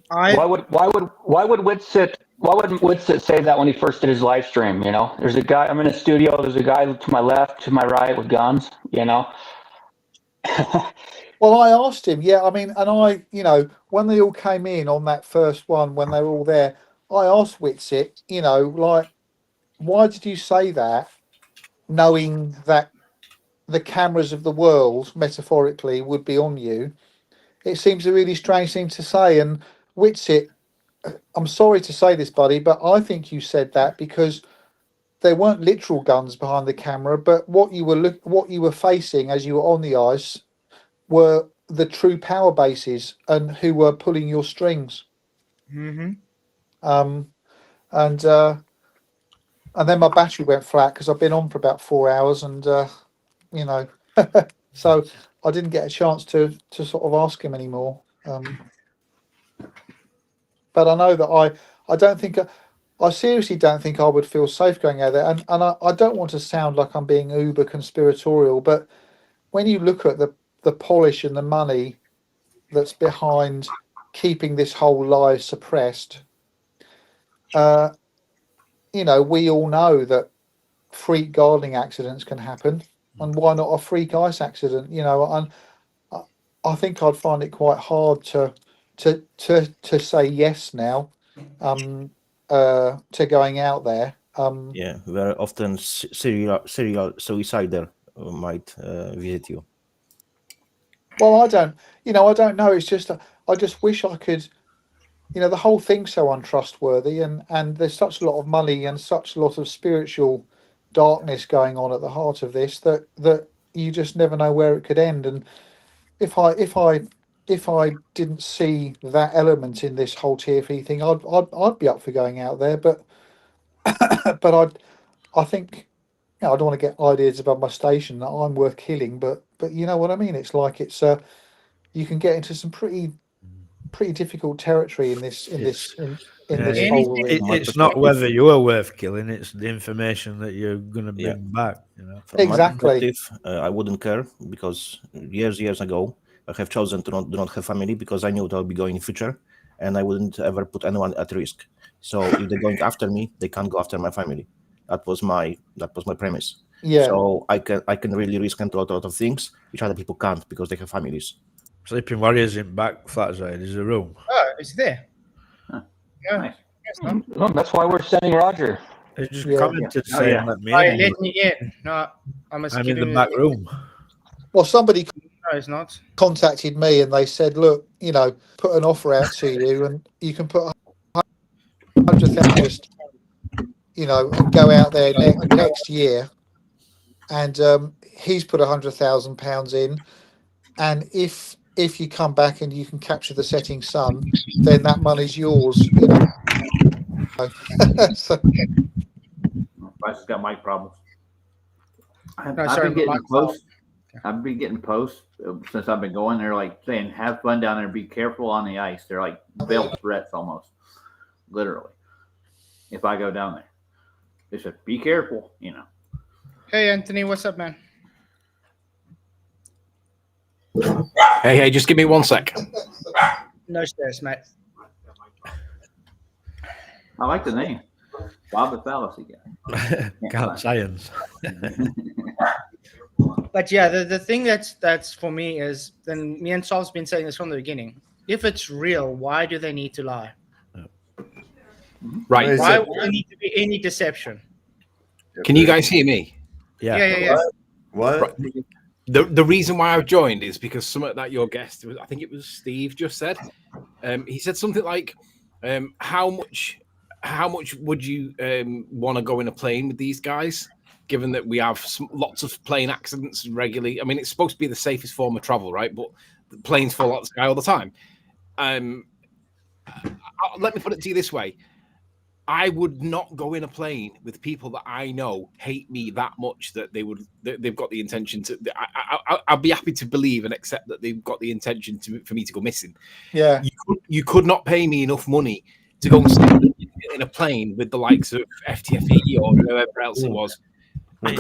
Why would Whitsitt say that when he first did his live stream? You know, there's a guy. I'm in a studio. There's a guy to my left, to my right with guns. You know. Well, I asked him. Yeah, I mean, and I, you know, when they all came in on that first one, when they were all there, I asked Whitsitt, you know, like, why did you say that, knowing that the cameras of the world, metaphorically, would be on you? It seems a really strange thing to say. And Whitsitt, I'm sorry to say this, buddy, but I think you said that because there weren't literal guns behind the camera, but what you were facing as you were on the ice were the true power bases and who were pulling your strings. Mm-hmm. And then my battery went flat because I've been on for about 4 hours, and you know, so I didn't get a chance to sort of ask him anymore. But I know that I don't think I seriously don't think I would feel safe going out there, and I don't want to sound like I'm being uber conspiratorial, but when you look at the polish and the money that's behind keeping this whole lie suppressed, you know, we all know that freak gardening accidents can happen, and why not a freak ice accident? You know, and I think I'd find it quite hard to say yes now to going out there. Yeah, very often serial suicider might visit you. Well, I don't know. It's just I just wish I could. You know, the whole thing's so untrustworthy, and there's such a lot of money and such a lot of spiritual darkness going on at the heart of this that you just never know where it could end. And if I didn't see that element in this whole TFE thing, I'd be up for going out there. But I think, you know, I don't want to get ideas above my station that I'm worth killing. But you know what I mean? It's like you can get into some pretty difficult territory in this whole. It's not whether you are worth killing; it's the information that you're going to bring back. You know, exactly. I wouldn't care because years ago I have chosen to not have family because I knew I'll be going in future, and I wouldn't ever put anyone at risk. So if they're going after me, they can't go after my family. That was my premise. Yeah. So I can really risk into a lot of things which other people can't because they have families. Sleeping Warriors in back Flatzoid is a room. Oh, it's there. Huh. Yeah. Nice. Well, that's why we're sending Roger. They just commented saying, let me in. No, I'm in the back room. Well, somebody No, it's not. Contacted me and they said, look, you know, put an offer out to you and you can put 100,000 just, you know, and go out there next year. And he's put £100,000 in. And if you come back and you can capture the setting sun, then that money's yours, you know. So, I just got mic problems. I've sorry, been getting mic posts. I've been getting posts since I've been going. They're like saying, "Have fun down there. Be careful on the ice." They're like veiled threats almost, literally. If I go down there, they said, "Be careful." You know. Hey, Anthony, what's up, man? Hey, just give me 1 sec. No stress, mate. I like the name, Bob the Fallacy Guy. Can't science. But yeah, the thing that's for me is, then me and Sol's been saying this from the beginning. If it's real, why do they need to lie? Right. Why would there need to be any deception? Can you guys hear me? Yeah. What? Right. The reason why I've joined is because something that your guest, I think it was Steve, just said. He said something like, "How much would you want to go in a plane with these guys?" Given that we have lots of plane accidents regularly. I mean, it's supposed to be the safest form of travel, right? But the planes fall out of the sky all the time. Let me put it to you this way. I would not go in a plane with people that I know hate me that much that they've got the intention to. I'd be happy to believe and accept that they've got the intention for me to go missing. Yeah. You could not pay me enough money to go and stay in a plane with the likes of FTFE or whoever else it was. I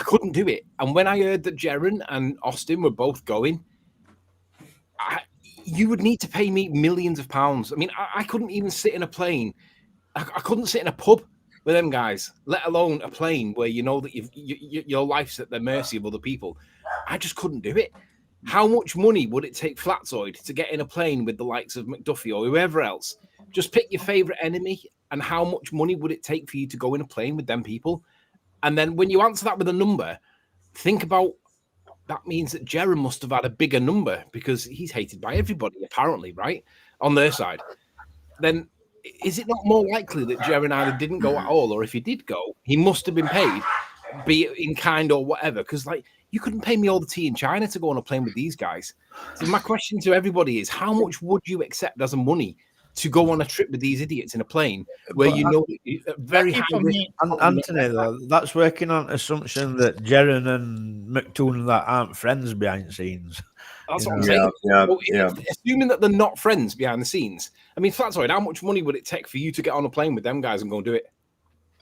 couldn't do it. And when I heard that Jaren and Austin were both going, you would need to pay me millions of pounds. I mean, I couldn't even sit in a plane. I couldn't sit in a pub with them guys, let alone a plane where you know that your life's at the mercy of other people. I just couldn't do it. How much money would it take Flatzoid to get in a plane with the likes of McDuffy or whoever else? Just pick your favorite enemy, and how much money would it take for you to go in a plane with them people? And then when you answer that with a number, think about that means that Jaren must have had a bigger number because he's hated by everybody, apparently, right? On their side. Then is it not more likely that Jaren either didn't go at all, or if he did go, he must have been paid, be it in kind or whatever? Because, like, you couldn't pay me all the tea in China to go on a plane with these guys. So my question to everybody is, how much would you accept as a money to go on a trip with these idiots in a plane where you know very high risk? Anthony, though, that's working on assumption that Jaren and McToon and that aren't friends behind the scenes. That's what I'm saying. Assuming that they're not friends behind the scenes. I mean, Flatzoid, how much money would it take for you to get on a plane with them guys and go and do it?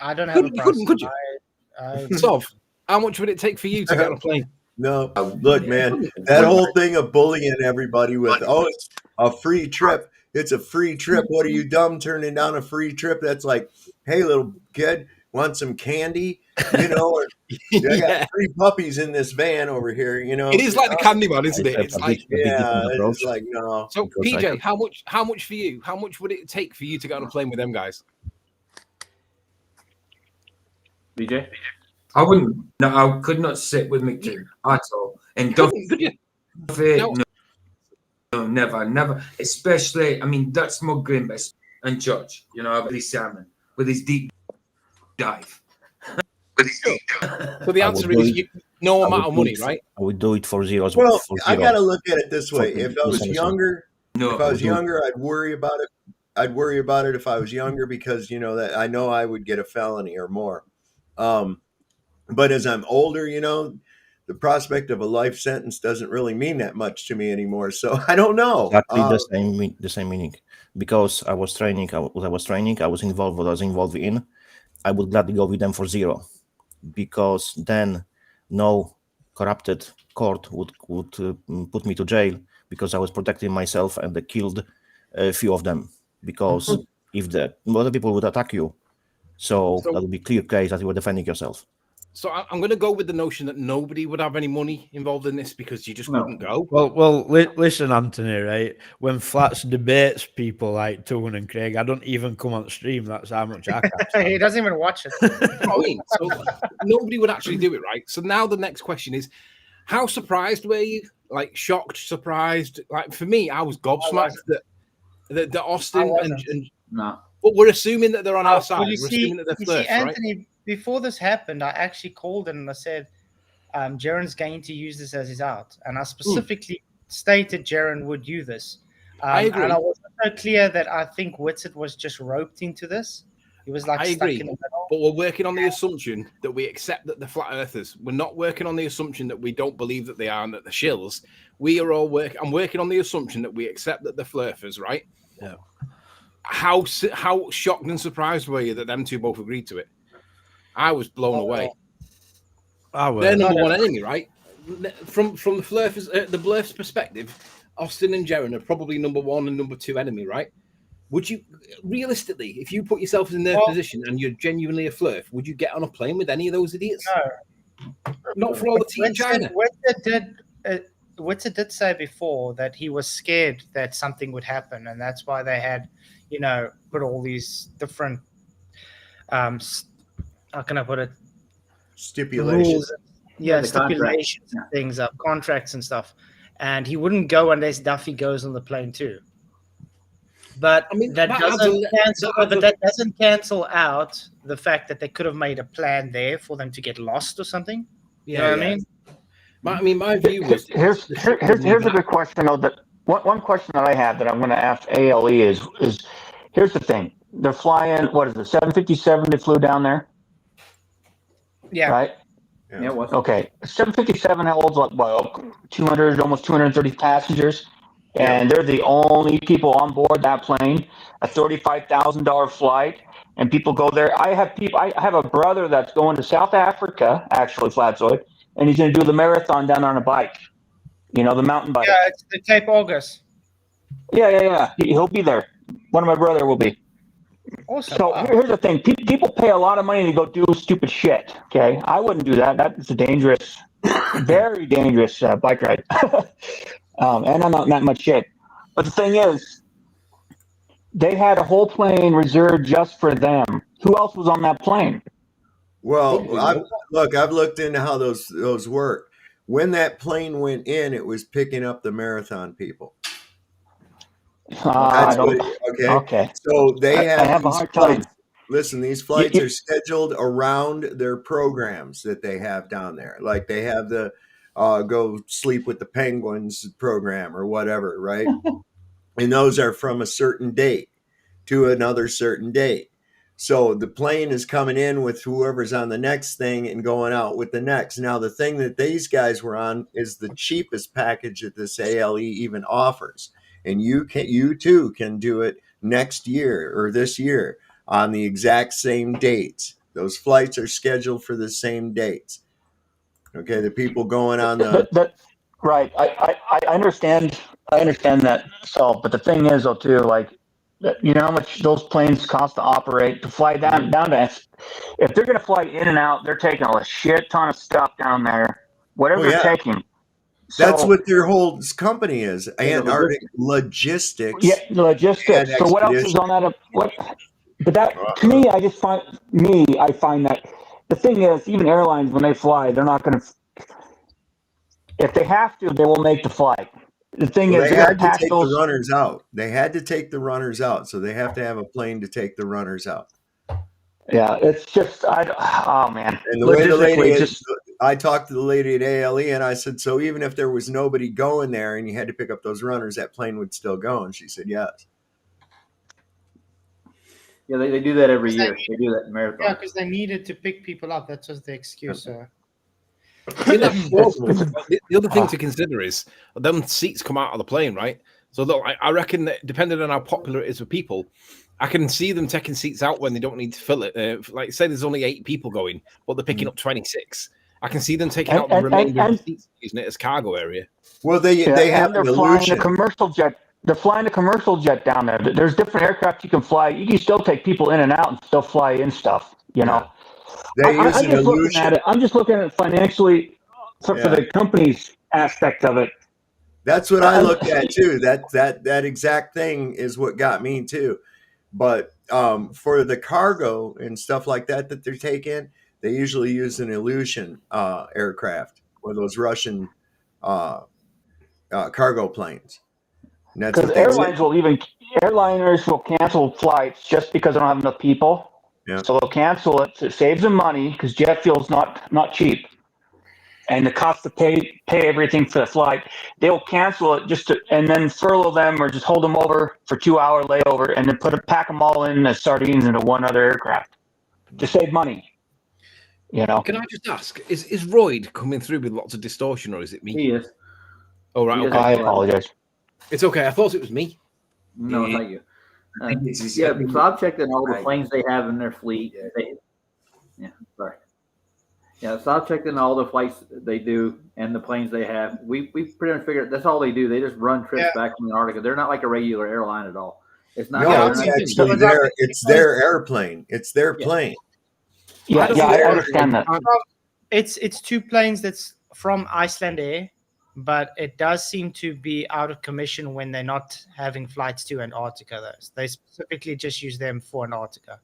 I don't have a price. Could you? Sov, how much would it take for you to get on a plane? No, look, man, that whole thing of bullying everybody with, it's a free trip. It's a free trip. What are you, dumb, turning down a free trip? That's like, hey, little kid, want some candy? You know, or I got 3 puppies in this van over here. You know, it is like the candy man, isn't it? It's like, it's like, no. So, PJ, how much for you? How much would it take for you to get on a plane with them guys? BJ, I wouldn't. No, I could not sit with McToon at all. And Duffy, no, never. Especially, I mean, that's smuggling best and Judge, you know, with his salmon, with his deep dive. So the answer is no amount of money, right? I would do it for zero. Well, I got to look at it this way. If I was younger, I'd worry about it. I'd worry about it if I was younger because, you know, that I know I would get a felony or more. But as I'm older, you know, the prospect of a life sentence doesn't really mean that much to me anymore. So I don't know. Exactly the same meaning. Because I was training, I was involved what I was involved in. I would gladly go with them for zero. Because then no corrupted court would put me to jail because I was protecting myself and they killed a few of them. Because if other people would attack you, so that would be clear case that you were defending yourself. So I'm going to go with the notion that nobody would have any money involved in this because you just couldn't go. Well, listen, Anthony, right? When Flats debates people like Toon and Craig, I don't even come on stream. That's how much I catch. He doesn't even watch it. So nobody would actually do it, right? So now the next question is, How surprised were you? Like shocked, surprised? Like for me, I was gobsmacked that Austin and no. But we're assuming that they're on our side. Well, you We're see, assuming that they're flirts, right? Anthony, before this happened, I actually called him and I said, Jaren's going to use this as his out. And I specifically stated Jaren would do this. I agree. And I was so clear that I think Whitsett was just roped into this. He was like I stuck agree, in the middle. but we're working on the assumption that we accept that they're flat earthers. We're not working on the assumption that we don't believe that they are and that they're shills. We are all I'm working on the assumption that we accept that they're flurfers, right? Yeah. How shocked and surprised were you that them two both agreed to it? I was blown away. They're number one enemy, right? From the flurfers, the blurf's perspective, Austin and Jaren are probably number one and number two enemy, right? Would you, realistically, if you put yourself in their position and you're genuinely a flurf, would you get on a plane with any of those idiots? No. Not for all the tea in China. Whitsett did say before that he was scared that something would happen, and that's why they had, put all these different, how can I put it? Stipulations. Stipulations and things up, contracts and stuff. And he wouldn't go unless Duffy goes on the plane too. But that doesn't cancel out the fact that they could have made a plan there for them to get lost or something. You know what I mean? My view was here's a good question though. That one question that I have that I'm going to ask ALE is here's the thing. They're flying. What is it? 757. They flew down there. Yeah. Right. Yeah. It was. Okay. 757 holds like 200, almost 230 passengers. And they're the only people on board that plane, a $35,000 flight, and people go there. I have a brother that's going to South Africa, actually, Flatzoid, and he's going to do the marathon down there on a bike, the mountain bike. Yeah, it's the Cape August. Yeah. He'll be there. One of my brother will be. Awesome. So here's the thing. People pay a lot of money to go do stupid shit, okay? I wouldn't do that. That's a dangerous, very dangerous bike ride. And I'm not that much shit. But the thing is, they had a whole plane reserved just for them. Who else was on that plane? Well, I've looked into how those work. When that plane went in, it was picking up the marathon people. Okay. So they have a hard time. Listen, these flights are scheduled around their programs that they have down there. Like they have the go sleep with the penguins program or whatever, right? And those are from a certain date to another certain date. So the plane is coming in with whoever's on the next thing and going out with the next. Now, the thing that these guys were on is the cheapest package that this ALE even offers. And you too can do it next year or this year on the exact same dates. Those flights are scheduled for the same dates. Okay, the people going on right. I understand that. So, but the thing is though too, like, you know how much those planes cost to operate, to fly down to. If they're going to fly in and out, they're taking a shit ton of stuff down there. Whatever they're taking. That's what their whole company is. Antarctic Logistics. Yeah, logistics. So what else is on that? But that, to me, I find that the thing is, even airlines, when they fly, they're not going to. If they have to, they will make the flight. The thing is, they had to take the runners out. They had to take the runners out, so they have to have a plane to take the runners out. Yeah, it's just, oh man. And the way the lady is, I talked to the lady at ALE, and I said, so even if there was nobody going there and you had to pick up those runners, that plane would still go. And she said, yes. Yeah, they do that every year. They do that in marathon. Yeah, because they needed to pick people up. That's just the excuse. The other thing to consider is them seats come out of the plane, right? So look, I reckon that depending on how popular it is with people, I can see them taking seats out when they don't need to fill it. Like say there's only 8 people going, but they're picking up 26. I can see them taking out the remainder of the seats, using it as cargo area. Well, they have they're flying a commercial jet. They're flying a commercial jet down there. There's different aircraft you can fly. You can still take people in and out and still fly in stuff. You know. I'm just looking at it financially for the company's aspect of it. That's what I looked at too. That exact thing is what got me too. But for the cargo and stuff like that they're taking, they usually use an Illusion aircraft. or those Russian cargo planes. Because airliners will cancel flights just because they don't have enough people. Yeah. So they'll cancel it. So it saves them money because jet fuel's not cheap, and the cost to pay everything for the flight. They'll cancel it and then furlough them or just hold them over for 2-hour layover, and then pack them all in as sardines into one other aircraft to save money. You know. Can I just ask, is Royd coming through with lots of distortion, or is it me? He is. Oh, right. Okay. I apologize. It's okay. I thought it was me. No, it's not you. So I've checked in all the planes they have in their fleet. Sorry. Yeah, so I've checked in all the flights they do and the planes they have. We pretty much figured that's all they do. They just run trips back from Antarctica. They're not like a regular airline at all. It's not. No, it's actually their airplane. It's their plane. Yeah, I understand that. It's 2 planes that's from Iceland Air, but it does seem to be out of commission when they're not having flights to Antarctica. They specifically just use them for Antarctica.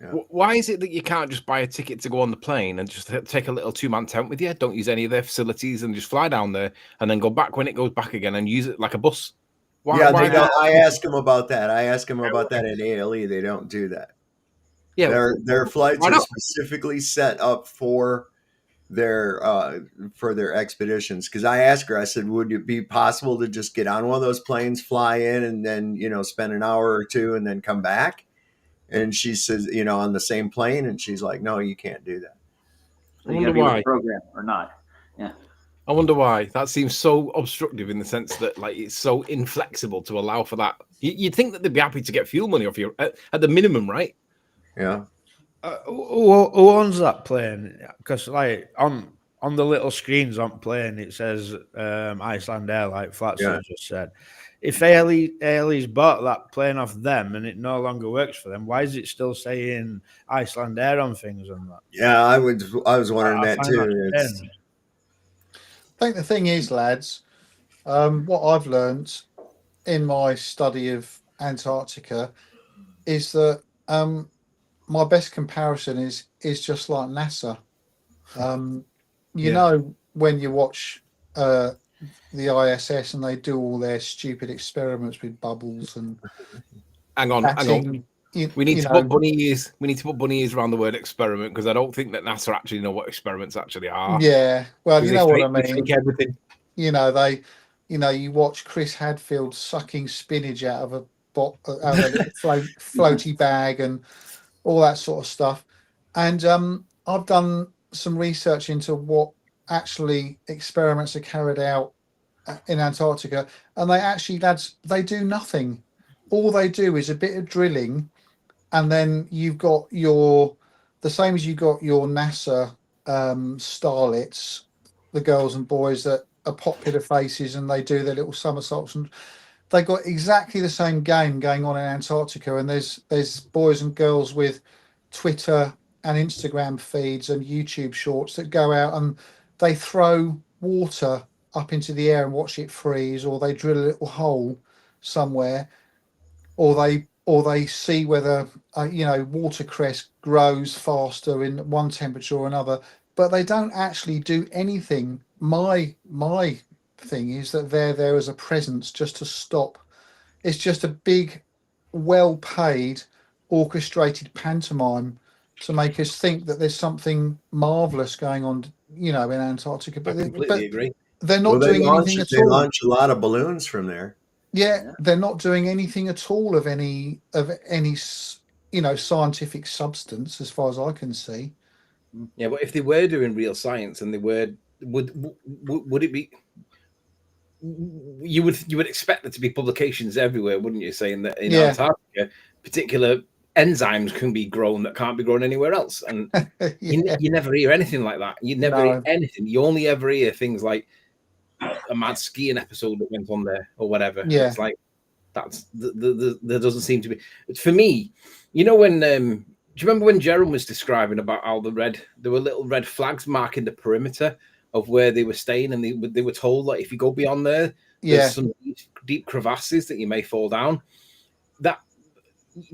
Yeah. Why is it that you can't just buy a ticket to go on the plane and just take a little 2-man tent with you? Don't use any of their facilities and just fly down there and then go back when it goes back again and use it like a bus? Why don't. I asked them about that. I asked them about that at ALE. They don't do that. Yeah, their flights are specifically set up for their expeditions. Because I asked her, I said, would it be possible to just get on one of those planes, fly in, and then spend an hour or 2 and then come back? And she says, on the same plane, and she's like, no, you can't do that. So you got to be on the program or not. Yeah. I wonder why. That seems so obstructive in the sense that it's so inflexible to allow for that. You'd think that they'd be happy to get fuel money off you at the minimum, right? Yeah. Who owns that plane? Because on the little screens on plane, it says Iceland Air, like Flatzoid just said. If ALE's bought that plane off them and it no longer works for them, why is it still saying Iceland Air on things and that? Yeah, I was wondering that too. I think the thing is, lads, what I've learned in my study of Antarctica is that my best comparison is just like NASA. You know, when you watch the ISS and they do all their stupid experiments with bubbles and hang on. We need to put bunny ears. We need to put bunny ears around the word experiment because I don't think that NASA actually know what experiments actually are. Yeah, well, you know what I mean. Everything. You watch Chris Hadfield sucking spinach out of a floaty bag and all that sort of stuff. And I've done some research into what actually experiments are carried out in Antarctica, and they do nothing. All they do is a bit of drilling, and then you've got the same as you got your NASA starlets, the girls and boys that are popular faces, and they do their little somersaults, and they got exactly the same game going on in Antarctica. And there's boys and girls with Twitter and Instagram feeds and YouTube shorts that go out and they throw water up into the air and watch it freeze, or they drill a little hole somewhere, or they see whether watercress grows faster in one temperature or another, but they don't actually do anything. My thing is that they're there as a presence just to stop. It's just a big, well-paid, orchestrated pantomime to make us think that there's something marvelous going on, in Antarctica. But I completely agree. They're not doing anything at all. They launch a lot of balloons from there. Yeah, they're not doing anything at all of any scientific substance, as far as I can see. Yeah, but if they were doing real science and they were, would it be? You would expect there to be publications everywhere, wouldn't you? Saying that in Antarctica, particular enzymes can be grown that can't be grown anywhere else, and you never hear anything like that. You never hear anything. You only ever hear things like a mad skiing episode that went on there or whatever. Yeah, it's like that's there doesn't seem to be. For me, when do you remember when Jerome was describing about how there were little red flags marking the perimeter of where they were staying, and they were told that if you go beyond there, there's some deep crevasses that you may fall down. That,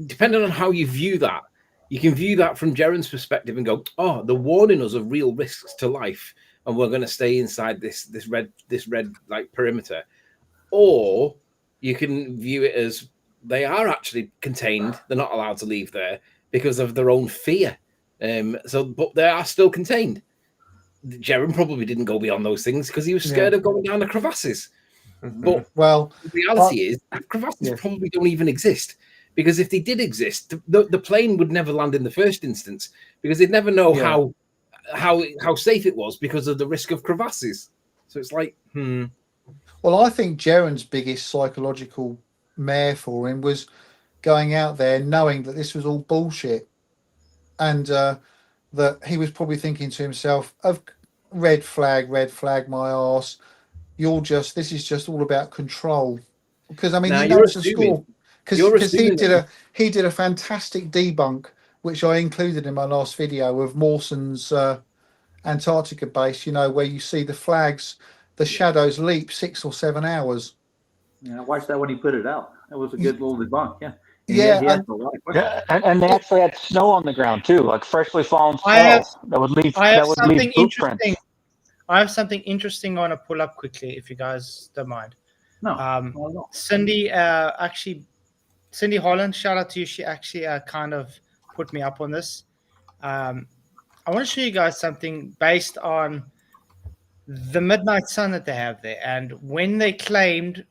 depending on how you view that, you can view that from Jerome's perspective and go, oh, they're warning us of real risks to life and we're going to stay inside this red like perimeter, or you can view it as they are actually contained. They're not allowed to leave there because of their own fear. But they are still contained. Jaren probably didn't go beyond those things because he was scared of going down the crevasses. But the reality is crevasses probably don't even exist, because if they did exist, the plane would never land in the first instance, because they'd never know how safe it was because of the risk of crevasses. So it's like, Well, I think Jaren's biggest psychological mare for him was going out there knowing that this was all bullshit, and that he was probably thinking to himself, "Of red flag, my arse. This is just all about control." Because I mean, he knows the score. Because he did a fantastic debunk, which I included in my last video, of Mawson's Antarctica base. You know, where you see the flags, the shadows leap 6 or 7 hours. Yeah, I watched that when he put it out. That was a good little debunk. Yeah. And they actually had snow on the ground too, like freshly fallen snow that would leave footprints. I have something interesting I want to pull up quickly, if you guys don't mind. No. Cindy Holland, shout out to you. She actually kind of put me up on this. I want to show you guys something based on the midnight sun that they have there, and when they claimed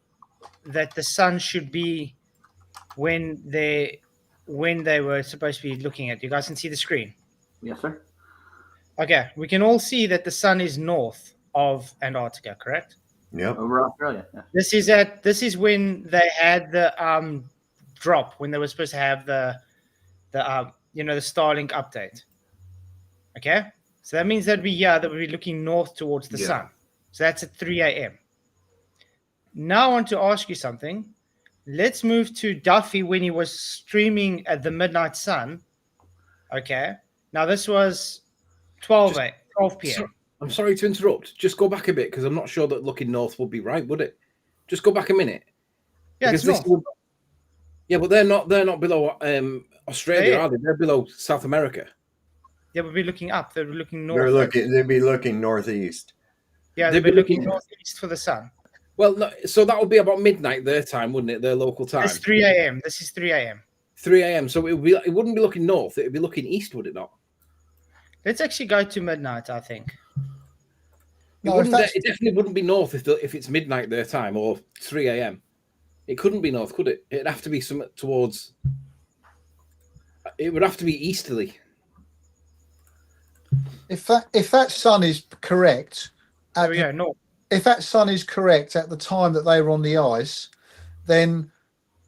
that the sun should be when they were supposed to be looking at. You guys can see the screen. Yes, sir. Okay, we can all see that the sun is north of Antarctica, correct? Yep. Over Australia. Yeah. This is when they had the drop, when they were supposed to have the Starlink update. Okay, so that means that we'd be looking north towards the sun. So that's at 3 a.m. Now I want to ask you something. Let's move to Duffy when he was streaming at the midnight sun. Okay, now this was 12 p.m. I'm sorry to interrupt. Just go back a bit, because I'm not sure that looking north would be right, would it? Just go back a minute. Yeah, because it's north. But they're not below Australia, are they? They're below South America. They would be looking up. They'd be looking north. They'd be looking northeast. Yeah, they'd be looking northeast for the sun. Well, no, so that would be about midnight their time, wouldn't it? Their local time. It's 3 a.m. This is 3 a.m. 3 a.m. So it wouldn't be looking north. It would be looking east, would it not? Let's actually go to midnight, I think. It definitely wouldn't be north if it's midnight their time, or 3 a.m. It couldn't be north, could it? It'd have to be something towards... It would have to be easterly. If that sun is correct... There we go, north. If that sun is correct at the time that they were on the ice, then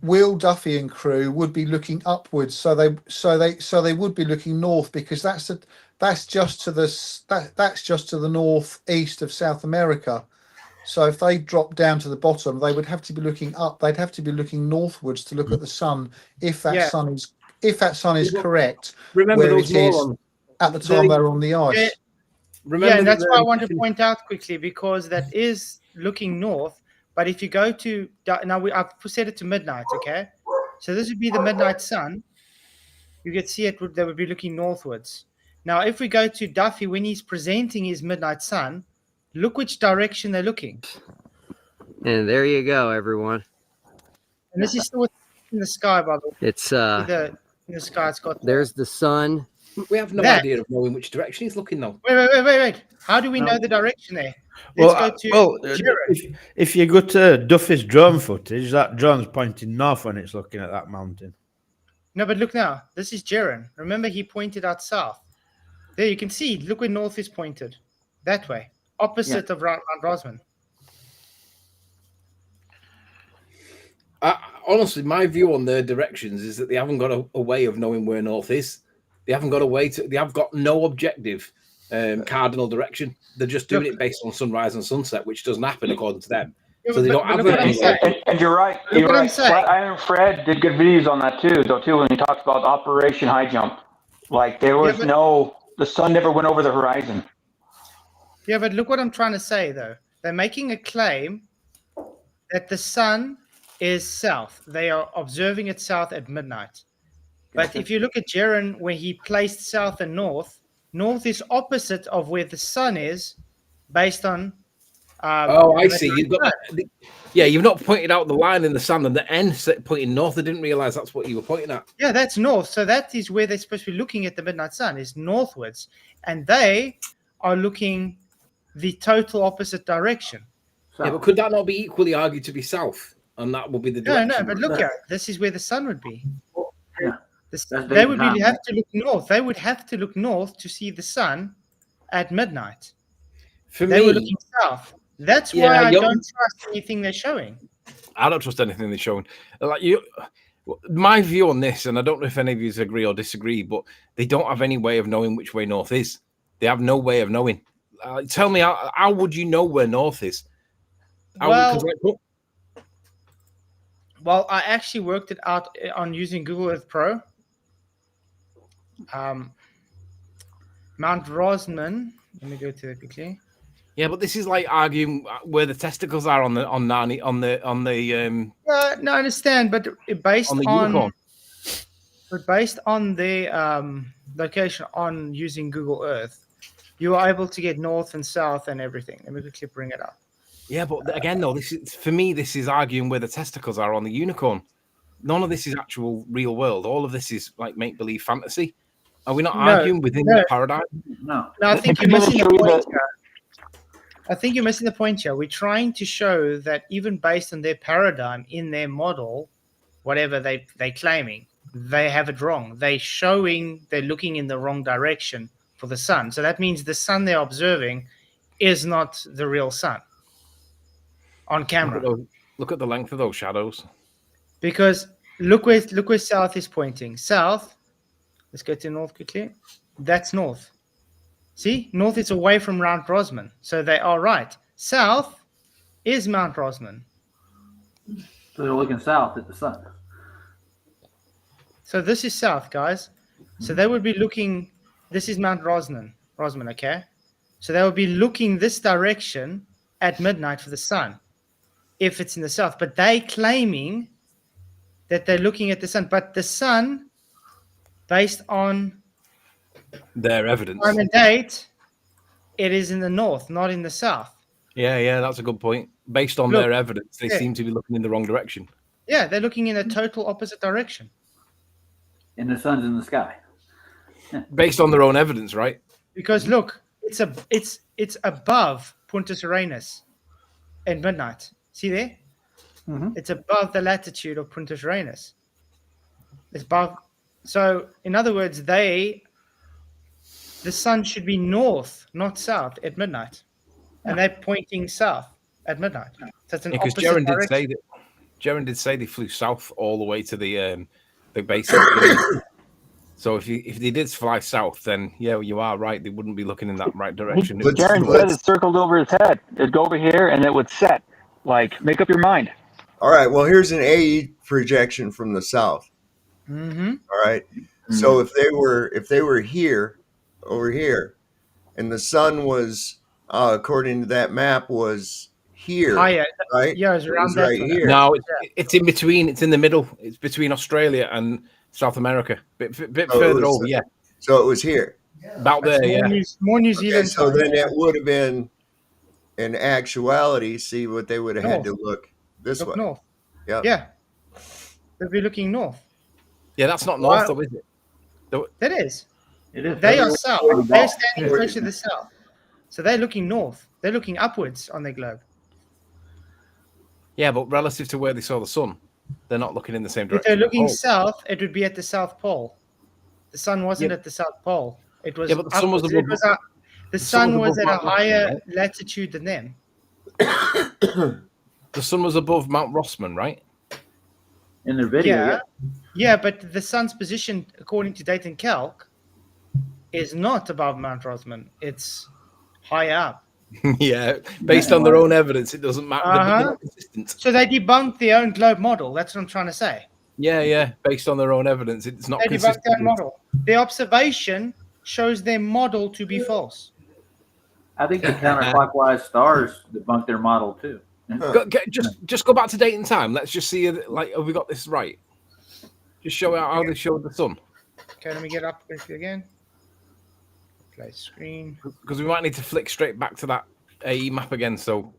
Will, Duffy and crew would be looking upwards. So they would be looking north, because that's just to the northeast of South America. So if they drop down to the bottom, they would have to be looking up. They'd have to be looking northwards to look at the sun. If that sun is correct, remember where those it is morons. at the time they were on the ice. And that's why I want to point out quickly, because that is looking north. But if you go to I've set it to midnight, okay? So this would be the midnight sun. You could see they would be looking northwards. Now, if we go to Duffy when he's presenting his midnight sun, look which direction they're looking. And there you go, everyone. And this is still in the sky, by the way. It's in the sky. It's got. There's the sun. We have no idea of knowing which direction he's looking though. Wait. How do we know the direction there? Let's go to if you go to Duffy's drone footage, that drone's pointing north when it's looking at that mountain. No, but look now. This is Jaren. Remember, he pointed out south. There, you can see. Look where north is pointed. That way. Opposite of Mount Rosman. Honestly, my view on their directions is that they haven't got a way of knowing where north is. They haven't got a way to. They have got no objective cardinal direction. They're just doing it based on sunrise and sunset, which doesn't happen according to them. So they don't have it. And you're right. You're right. Iron Fred did good videos on that too, when he talks about Operation High Jump. Like there was the sun never went over the horizon. Yeah, but look what I'm trying to say though. They're making a claim that the sun is south. They are observing it south at midnight. But if you look at Jaren, where he placed south and north is opposite of where the sun is based on. I see. You've got you've not pointed out the line in the sand and the N pointing north. I didn't realize that's what you were pointing at. Yeah, that's north. So that is where they're supposed to be looking at the midnight sun, is northwards, and they are looking the total opposite direction. Yeah, but could that not be equally argued to be south? And that would be the direction. No, but look at it. This is where the sun would be. Yeah. They would really have to look north. They would have to look north to see the sun at midnight. They were looking south. That's why I don't trust anything they're showing. I don't trust anything they're showing. Like my view on this, and I don't know if any of you agree or disagree, but they don't have any way of knowing which way north is. They have no way of knowing. Tell me, how would you know where north is? Well, I actually worked it out on using Google Earth Pro. Mount Rosman. Let me go to it quickly. Yeah, but this is like arguing where the testicles are on the. No, I understand, but based on the location on using Google Earth, you are able to get north and south and everything. Let me quickly bring it up. Yeah, but again, though, this is arguing where the testicles are on the unicorn. None of this is actual real world. All of this is like make believe fantasy. Are we not arguing within the paradigm? No, I think you're missing the point here. I think you're missing the point here. We're trying to show that even based on their paradigm in their model, whatever they're claiming, they have it wrong. They're looking in the wrong direction for the sun. So that means the sun they're observing is not the real sun on camera. Look at the length of those shadows. Because look where south is pointing. South, let's go to north quickly. That's north. See, north is away from Mount Rosman. So they are right. South is Mount Rosman. So they're looking south at the sun. So this is south, guys. So they would be looking, this is Mount Rosman, okay? So they would be looking this direction at midnight for the sun, if it's in the south. But they claiming that they're looking at the sun. But the sun, based on their evidence, time and date, it is in the north, not in the south. Yeah, that's a good point. Based on their evidence, they seem to be looking in the wrong direction. Yeah, they're looking in a total opposite direction. And the sun's in the sky. Based on their own evidence, right? Because look, it's above Punta Serenas at midnight. See there? Mm-hmm. It's above the latitude of Punta Serenas. It's above. So, in other words, the sun should be north, not south, at midnight, and they're pointing south at midnight. So it's an opposite direction. Jaron did say they flew south all the way to the base. So if they did fly south, then yeah, you are right. They wouldn't be looking in that right direction. Jaron said it circled over his head. It'd go over here and it would set. Like, make up your mind. All right. Well, here's an AE projection from the south. Mm-hmm. All right. Mm-hmm. So if they were here, over here, and the sun was, according to that map, was here, right? Yeah, it's around that right here. No, it's in between. It's in the middle. It's between Australia and South America. Bit further over. Yeah. So it was here. About there. More New Zealand. Okay, so then that would have been, in actuality, see what they would have had to look this way. North. Yep. Yeah. They'd be looking north. Yeah, that's not north, though, is it? That is. It is. They are south. They're standing close to the south. So they're looking north. They're looking upwards on their globe. Yeah, but relative to where they saw the sun, they're not looking in the same direction. If they're looking south, it would be at the South Pole. The sun wasn't at the South Pole. It was. Yeah, but the sun was above. The sun was at a higher latitude than them. The sun was above Mount Rosman, right? In their video. Yeah, but the sun's position, according to Dayton Calc, is not above Mount Rosman. It's high up. Yeah, based on their own evidence, it doesn't matter. They're not consistent. So they debunked their own globe model. That's what I'm trying to say. Yeah. Based on their own evidence, it's not consistent. They debunked their own model. The observation shows their model to be false. I think the counterclockwise stars debunk their model too. Just go back to date and time. Let's just see, like, have we got this right? Just show out how they showed the sun. Okay, let me get up quickly again. Play screen. Because we might need to flick straight back to that AE map again. So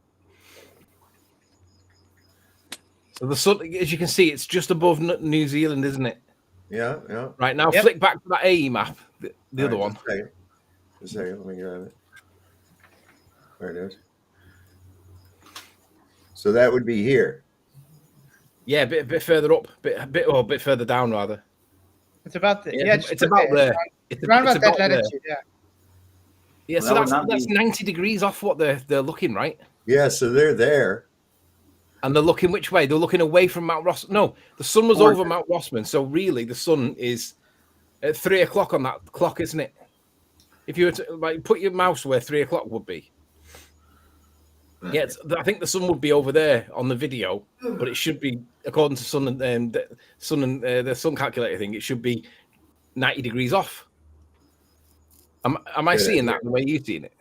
the sun, as you can see, it's just above New Zealand, isn't it? Yeah, yeah. Right now, flick back to that AE map, the other one. Just a second, let me grab it. There it is. So that would be here. Yeah, a bit further up, a bit further down rather. It's about it's about there. It's around about that there. latitude, yeah. Yeah, Well, so that's 90 degrees off what they're looking, right? Yeah, so they're there. And they're looking which way? They're looking away from Mount Ross. No, the sun was over Mount Rossman, so really the sun is at 3 o'clock on that clock, isn't it? If you were to put your mouse where 3 o'clock would be. Yeah, I think the sun would be over there on the video, but it should be, according to the sun calculator thing, it should be 90 degrees off. Am I seeing that the way you're seeing it?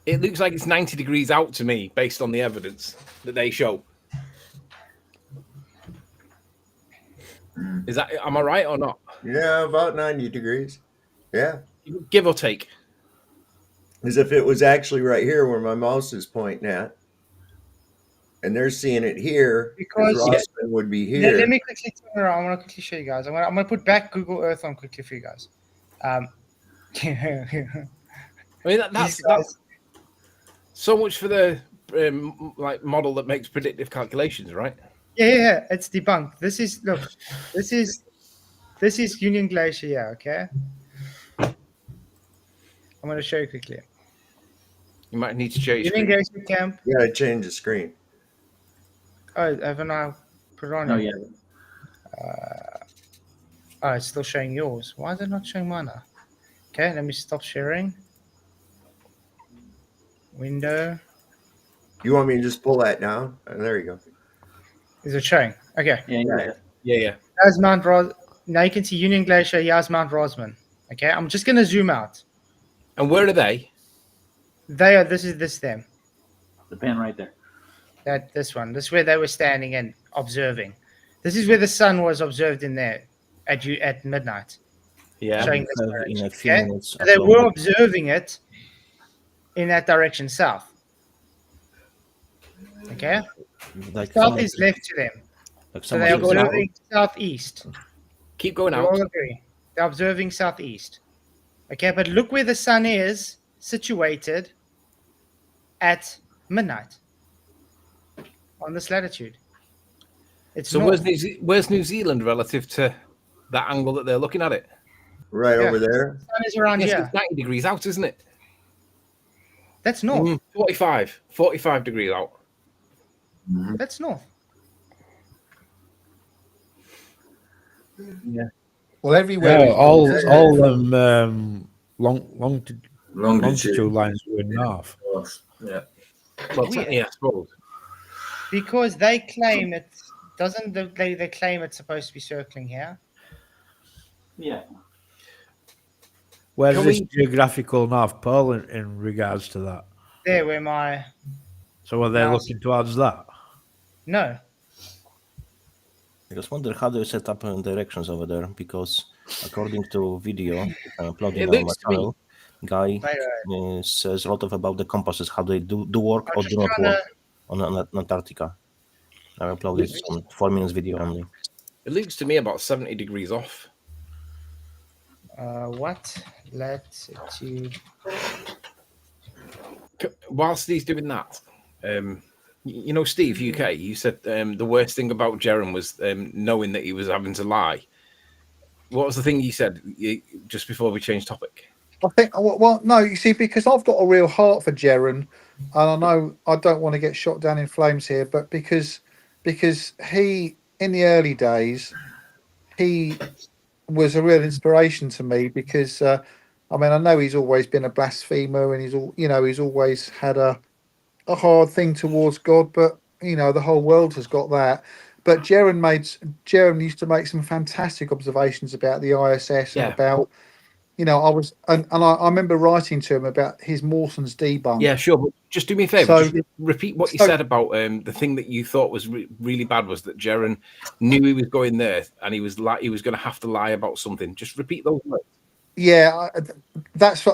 It looks like it's 90 degrees out to me, based on the evidence that they show. Is that, am I right or not? Yeah, about 90 degrees. Yeah. Give or take. As if it was actually right here where my mouse is pointing at. And they're seeing it here. Because Rossman would be here. Let me quickly turn around. I want to quickly show you guys. I'm gonna put back Google Earth on quickly for you guys. I mean, that's so much for the model that makes predictive calculations, right? Yeah, it's debunked. This is Union Glacier, yeah, okay? I'm going to show you quickly. You might need to change. Union Glacier camp. Yeah, I changed the screen. Oh, haven't I put it on? No, yeah. Oh, it's still showing yours. Why is it not showing mine now? Okay, let me stop sharing. Window. You want me to just pull that down? There you go. Is it showing? Okay. Yeah. There's Mount Ros. Now you can see Union Glacier. Here's Mount Rosman. Okay, I'm just going to zoom out. And where are they? They are. This is them. The pen right there. This one. This is where they were standing and observing. This is where the sun was observed in there at midnight. Yeah. Showing this direction, okay? Minutes, So they were observing it in that direction south. Okay. South is left to them. So they are observing southeast. Keep going We out. all agree. They're observing southeast. Okay, but look where the sun is situated at midnight on this latitude. It's So north. where's New Zealand relative to that angle that they're looking at it? Right over there. The sun is around Yes, here. it's 90 degrees out, isn't it? That's north. 45 degrees out. That's north. Yeah. Well, everywhere. Yeah, all them longitude lines were north. Yeah. Well, yeah, I suppose. Because they claim it doesn't. They claim it's supposed to be circling here. Yeah. Where's Can this we- geographical North Pole in regards to that? There, where my So are they Mouse. looking towards that? no. I just wonder how they set up directions over there, because according to video uploading It on my looks to me- channel, guy Right. says a lot about the compasses, how they do work I'm or just do not trying work on Antarctica. I uploaded some 4 minutes video only. It looks to me about 70 degrees off. What latitude? Whilst he's doing that, you know, Steve, UK, you said the worst thing about Jerem was knowing that he was having to lie. What was the thing you said just before we changed topic? I think, well, no, you see, because I've got a real heart for Jeren, and I know I don't want to get shot down in flames here, but because he, in the early days, he was a real inspiration to me, because I mean, I know he's always been a blasphemer, and he's always had a hard thing towards God, but the whole world has got that. But Jeren used to make some fantastic observations about the ISS and about, I remember writing to him about his Mawson's debunk. Yeah, sure. But just do me a favor. So- just repeat what you said about the thing that you thought was really bad was that Jeren knew he was going there and he was going to have to lie about something. Just repeat those words. Yeah, that's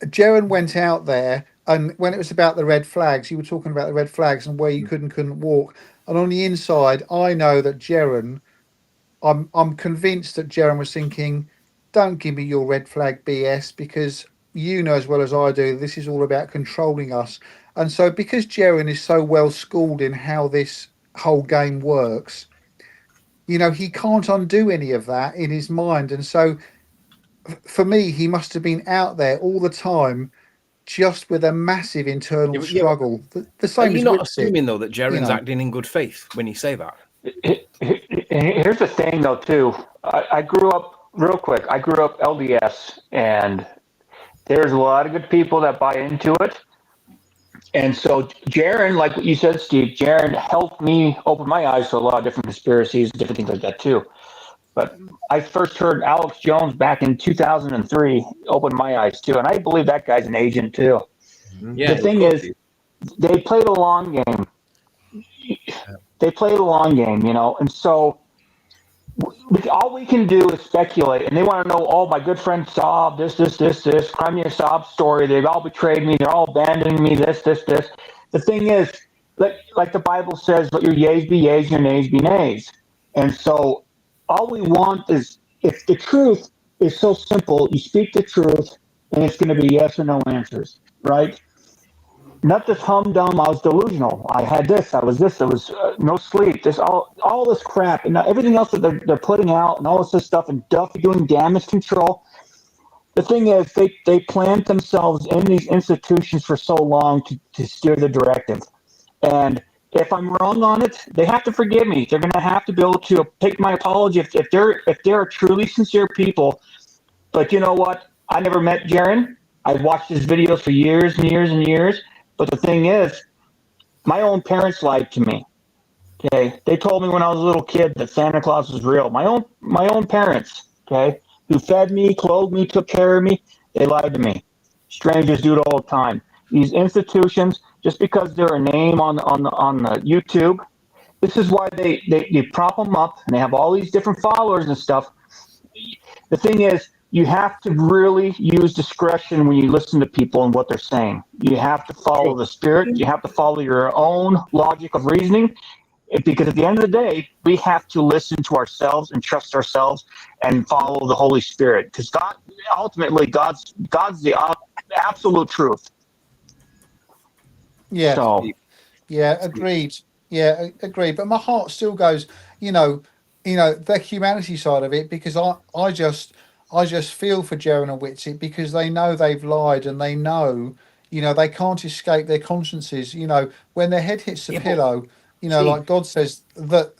Jaron went out there, and when it was about the red flags, you were talking about the red flags and where you couldn't walk. And on the inside, I know that Jaron, I'm convinced that Jaron was thinking, "Don't give me your red flag BS, because you know as well as I do this is all about controlling us." And so, because Jaron is so well schooled in how this whole game works, he can't undo any of that in his mind. And so, for me, he must have been out there all the time, just with a massive internal struggle. The Are same you as not Whitsitt, assuming though that Jaren's acting in good faith when you say that? Here's the thing, though, too. I grew up real quick. I grew up LDS, and there's a lot of good people that buy into it. And so Jaren, like what you said, Steve, Jaren helped me open my eyes to a lot of different conspiracies, different things like that, too. But I first heard Alex Jones back in 2003, opened my eyes, too. And I believe that guy's an agent, too. Yeah, the thing is, they play the long game. They play the long game, and so all we can do is speculate. And they want to know, oh, my good friend Saab, this, Crimea Saab story. They've all betrayed me. They're all abandoning me, this. The thing is, like the Bible says, let your yeas be yeas, your nays be nays. And so all we want is, if the truth is so simple, you speak the truth, and it's going to be yes or no answers, right? Not this humdum, I was delusional. I had this, I was this, there was no sleep, this all this crap, and everything else that they're putting out, and all this stuff, and Duffy doing damage control. The thing is, they plant themselves in these institutions for so long to steer the directive. And if I'm wrong on it, they have to forgive me. They're going to have to be able to take my apology if they're truly sincere people. But you know what? I never met Jaren. I've watched his videos for years and years and years. But the thing is, my own parents lied to me. Okay, they told me when I was a little kid that Santa Claus was real. My own parents, okay, who fed me, clothed me, took care of me, they lied to me. Strangers do it all the time. These institutions, just because they're a name on the YouTube, this is why they prop them up, and they have all these different followers and stuff. The thing is, you have to really use discretion when you listen to people and what they're saying. You have to follow the spirit. You have to follow your own logic of reasoning, because at the end of the day, we have to listen to ourselves and trust ourselves and follow the Holy Spirit, because God's the absolute truth. Yeah. So, yeah, agreed. Yeah, agreed. But my heart still goes, the humanity side of it, because I just feel for Jaren and Whitsitt, because they know they've lied, and they know, they can't escape their consciences. When their head hits the pillow, like God says that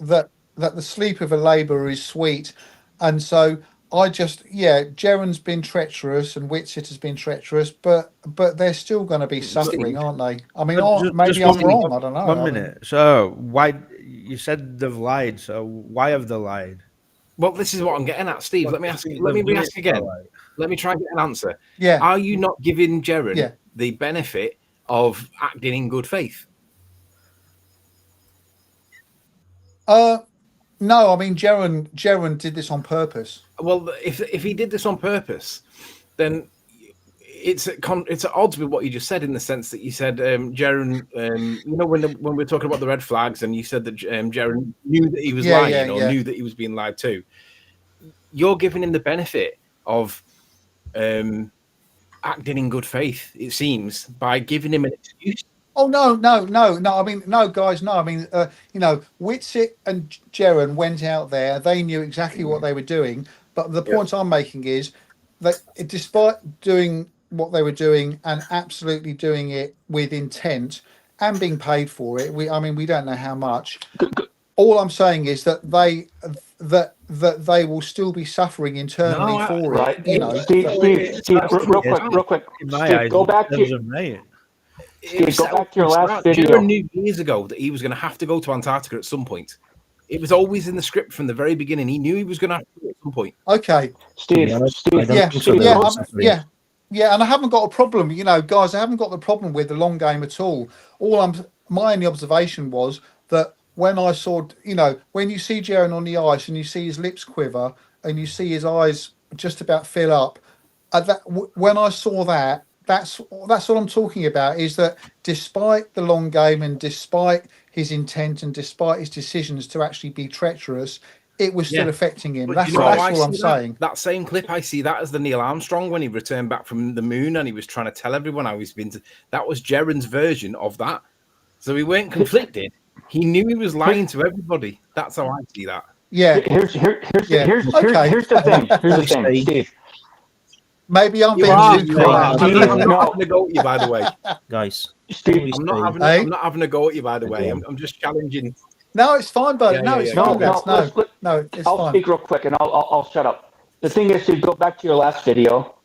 the sleep of a labourer is sweet. And so Jaren's been treacherous and Whitsitt has been treacherous, but they're still going to be suffering, aren't they? I mean, maybe I'm wrong. I don't know. 1 minute. So why you said they've lied? So why have they lied? Well, this is what I'm getting at, Steve. Let me ask again. Let me try and get an answer. Yeah. Are you not giving Jaren the benefit of acting in good faith? No, I mean Jaren did this on purpose. Well, if he did this on purpose, then it's at odds with what you just said, in the sense that you said Jaren, when we were talking about the red flags, and you said that Jaren knew that he was lying, knew that he was being lied to. You're giving him the benefit of acting in good faith, it seems, by giving him an excuse. Oh no! I mean, no, guys, no. I mean, Whitsitt and Jaren went out there. They knew exactly what they were doing. But the point I'm making is that, despite doing what they were doing and absolutely doing it with intent and being paid for it, we don't know how much. All I'm saying is that they will still be suffering internally for it. Steve, real quick. Steve, go back to. Go back to your last video. Jaren knew years ago that he was going to have to go to Antarctica at some point. It was always in the script from the very beginning. He knew he was going to have to go at some point. Okay, Steve. Yeah, and I haven't got a problem, guys. I haven't got the problem with the long game at all. My only observation was that when I saw, when you see Jaren on the ice and you see his lips quiver and you see his eyes just about fill up. When I saw that, that's what I'm talking about. Is that despite the long game and despite his intent and despite his decisions to actually be treacherous, it was still affecting him. That's all I'm saying. That same clip, I see that as the Neil Armstrong when he returned back from the moon and he was trying to tell everyone how he's been to. That was Jaron's version of that. So he weren't conflicted. He knew he was lying to everybody. That's how I see that. Yeah. Here's the thing. Here's the thing, Steve. Maybe I'm being too I'm not having a go at you, by the way. Guys, Steve, I'm not having a go at you, by the way. I'm just challenging. No, it's fine, buddy. It's fine. No, it's I'll fine. speak real quick and I'll shut up. The thing is to go back to your last video,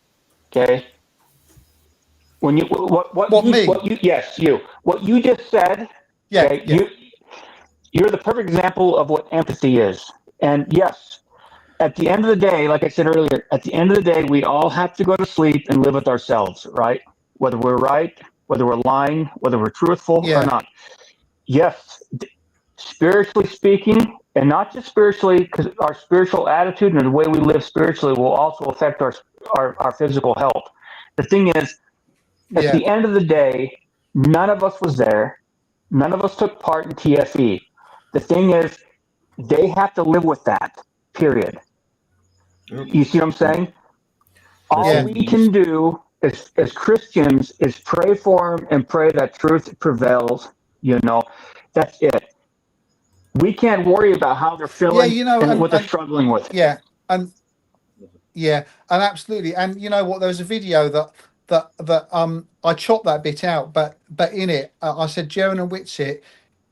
okay? When you what you just said, you're the perfect example of what empathy is. And yes, at the end of the day, like I said earlier, at the end of the day, we all have to go to sleep and live with ourselves, right? Whether we're right, whether we're lying, whether we're truthful or not. Yes, spiritually speaking, and not just spiritually, because our spiritual attitude and the way we live spiritually will also affect our physical health. The thing is, at the end of the day, none of us was there. None of us took part in TFE. The thing is, they have to live with that, period. You see what I'm saying? All we can do as Christians is pray for them and pray that truth prevails. That's it. We can't worry about how they're feeling and what they're struggling with. And absolutely. And you know what? There was a video that I chopped that bit out, but in it I said, Jaron and Whitsitt,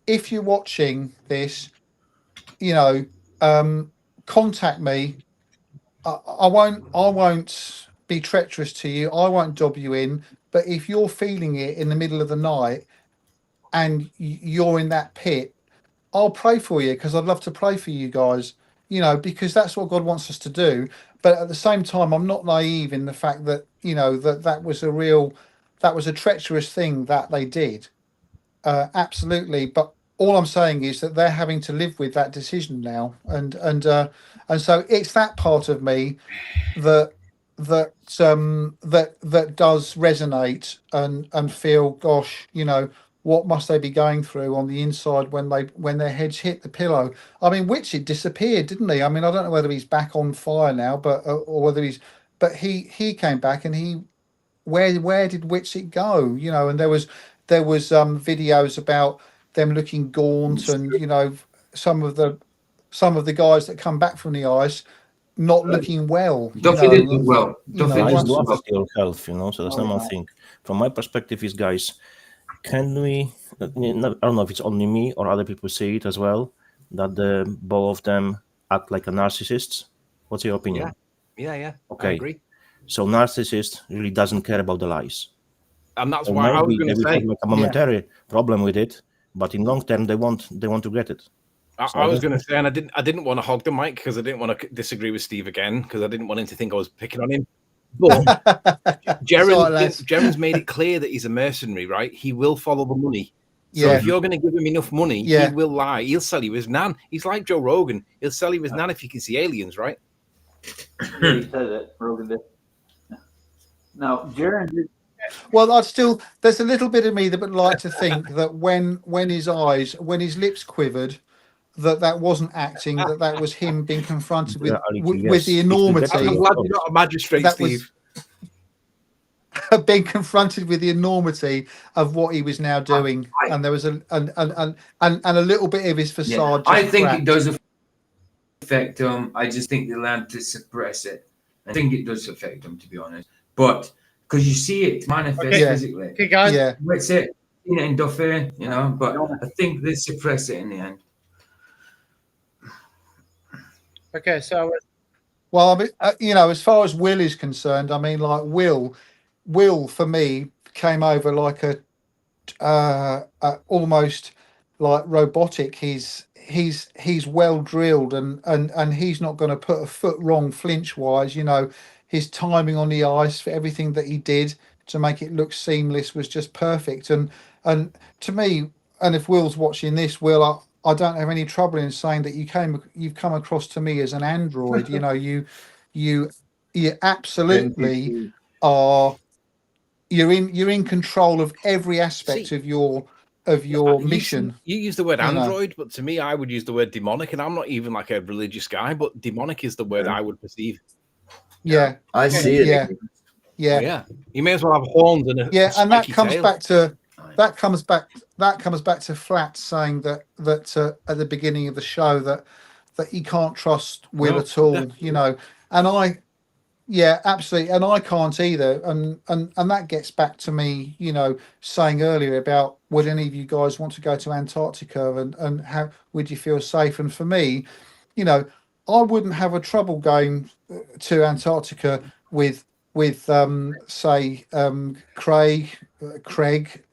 if you're watching this, contact me. I won't be treacherous to you. I won't dob you in. But if you're feeling it in the middle of the night and you're in that pit, I'll pray for you, because I'd love to pray for you guys, because that's what God wants us to do. But at the same time, I'm not naive in the fact that, that was a treacherous thing that they did. Absolutely. But all I'm saying is that they're having to live with that decision now. And so it's that part of me that does resonate and feel, gosh, what must they be going through on the inside when their heads hit the pillow? I mean, Whitsitt disappeared, didn't he? I mean, I don't know whether he's back on fire now, but or whether he came back, and where did Whitsitt go? And there was videos about them looking gaunt, and some of the guys that come back from the ice not looking well. Duffy didn't look well. Duffy do affect your health, so that's not one thing. From my perspective is, guys, can we, I don't know if it's only me or other people see it as well, that both of them act like a narcissist? What's your opinion? Yeah. Okay. I agree. So narcissist really doesn't care about the lies. And that's why I was going to say. Have like a momentary problem with it, but in long term they want to get it. I was going to say, and I didn't want to hog the mic because I didn't want to disagree with Steve again, because I didn't want him to think I was picking on him. But Jaron's made it clear that he's a mercenary, right? He will follow the money. So if you're going to give him enough money, he will lie. He'll sell you his nan. He's like Joe Rogan. He'll sell you his nan if he can see aliens, right? He said it. Rogan did. No, Jaron did. Well, there's a little bit of me that would like to think that when his lips quivered, that wasn't acting, that was him being confronted with the enormity. I'm glad you're not a magistrate, Steve. Being confronted with the enormity of what he was now doing, and there was a little bit of his facade. I think it does affect him. I just think they learned to suppress it. I think it does affect him, to be honest. But because you see it manifest physically. Okay, guys. Yeah. What's it? In Duffy, but I think they suppress it in the end. Okay, so well, I mean, as far as Will is concerned, I mean, like Will for me came over like a almost like robotic. He's well drilled, and he's not going to put a foot wrong flinch wise. His timing on the ice for everything that he did to make it look seamless was just perfect. And to me, and if Will's watching this, Will, I don't have any trouble in saying that you've come across to me as an android. You know, you absolutely are. You're in control of every aspect of your mission. You use the word you know. android, but to me, I would use the word demonic, and I'm not even like a religious guy, but demonic is the word I would perceive. Yeah, I see it. Yeah, Oh, yeah. You may as well have horns and a and that spiky comes tail. back to Flat saying that at the beginning of the show that he can't trust Will No, at all. definitely. You know, and yeah, absolutely, and I can't either. And that gets back to me, you know, saying earlier about would any of you guys want to go to Antarctica and how would you feel safe? And for me, you know, I wouldn't have a trouble going to Antarctica with say Craig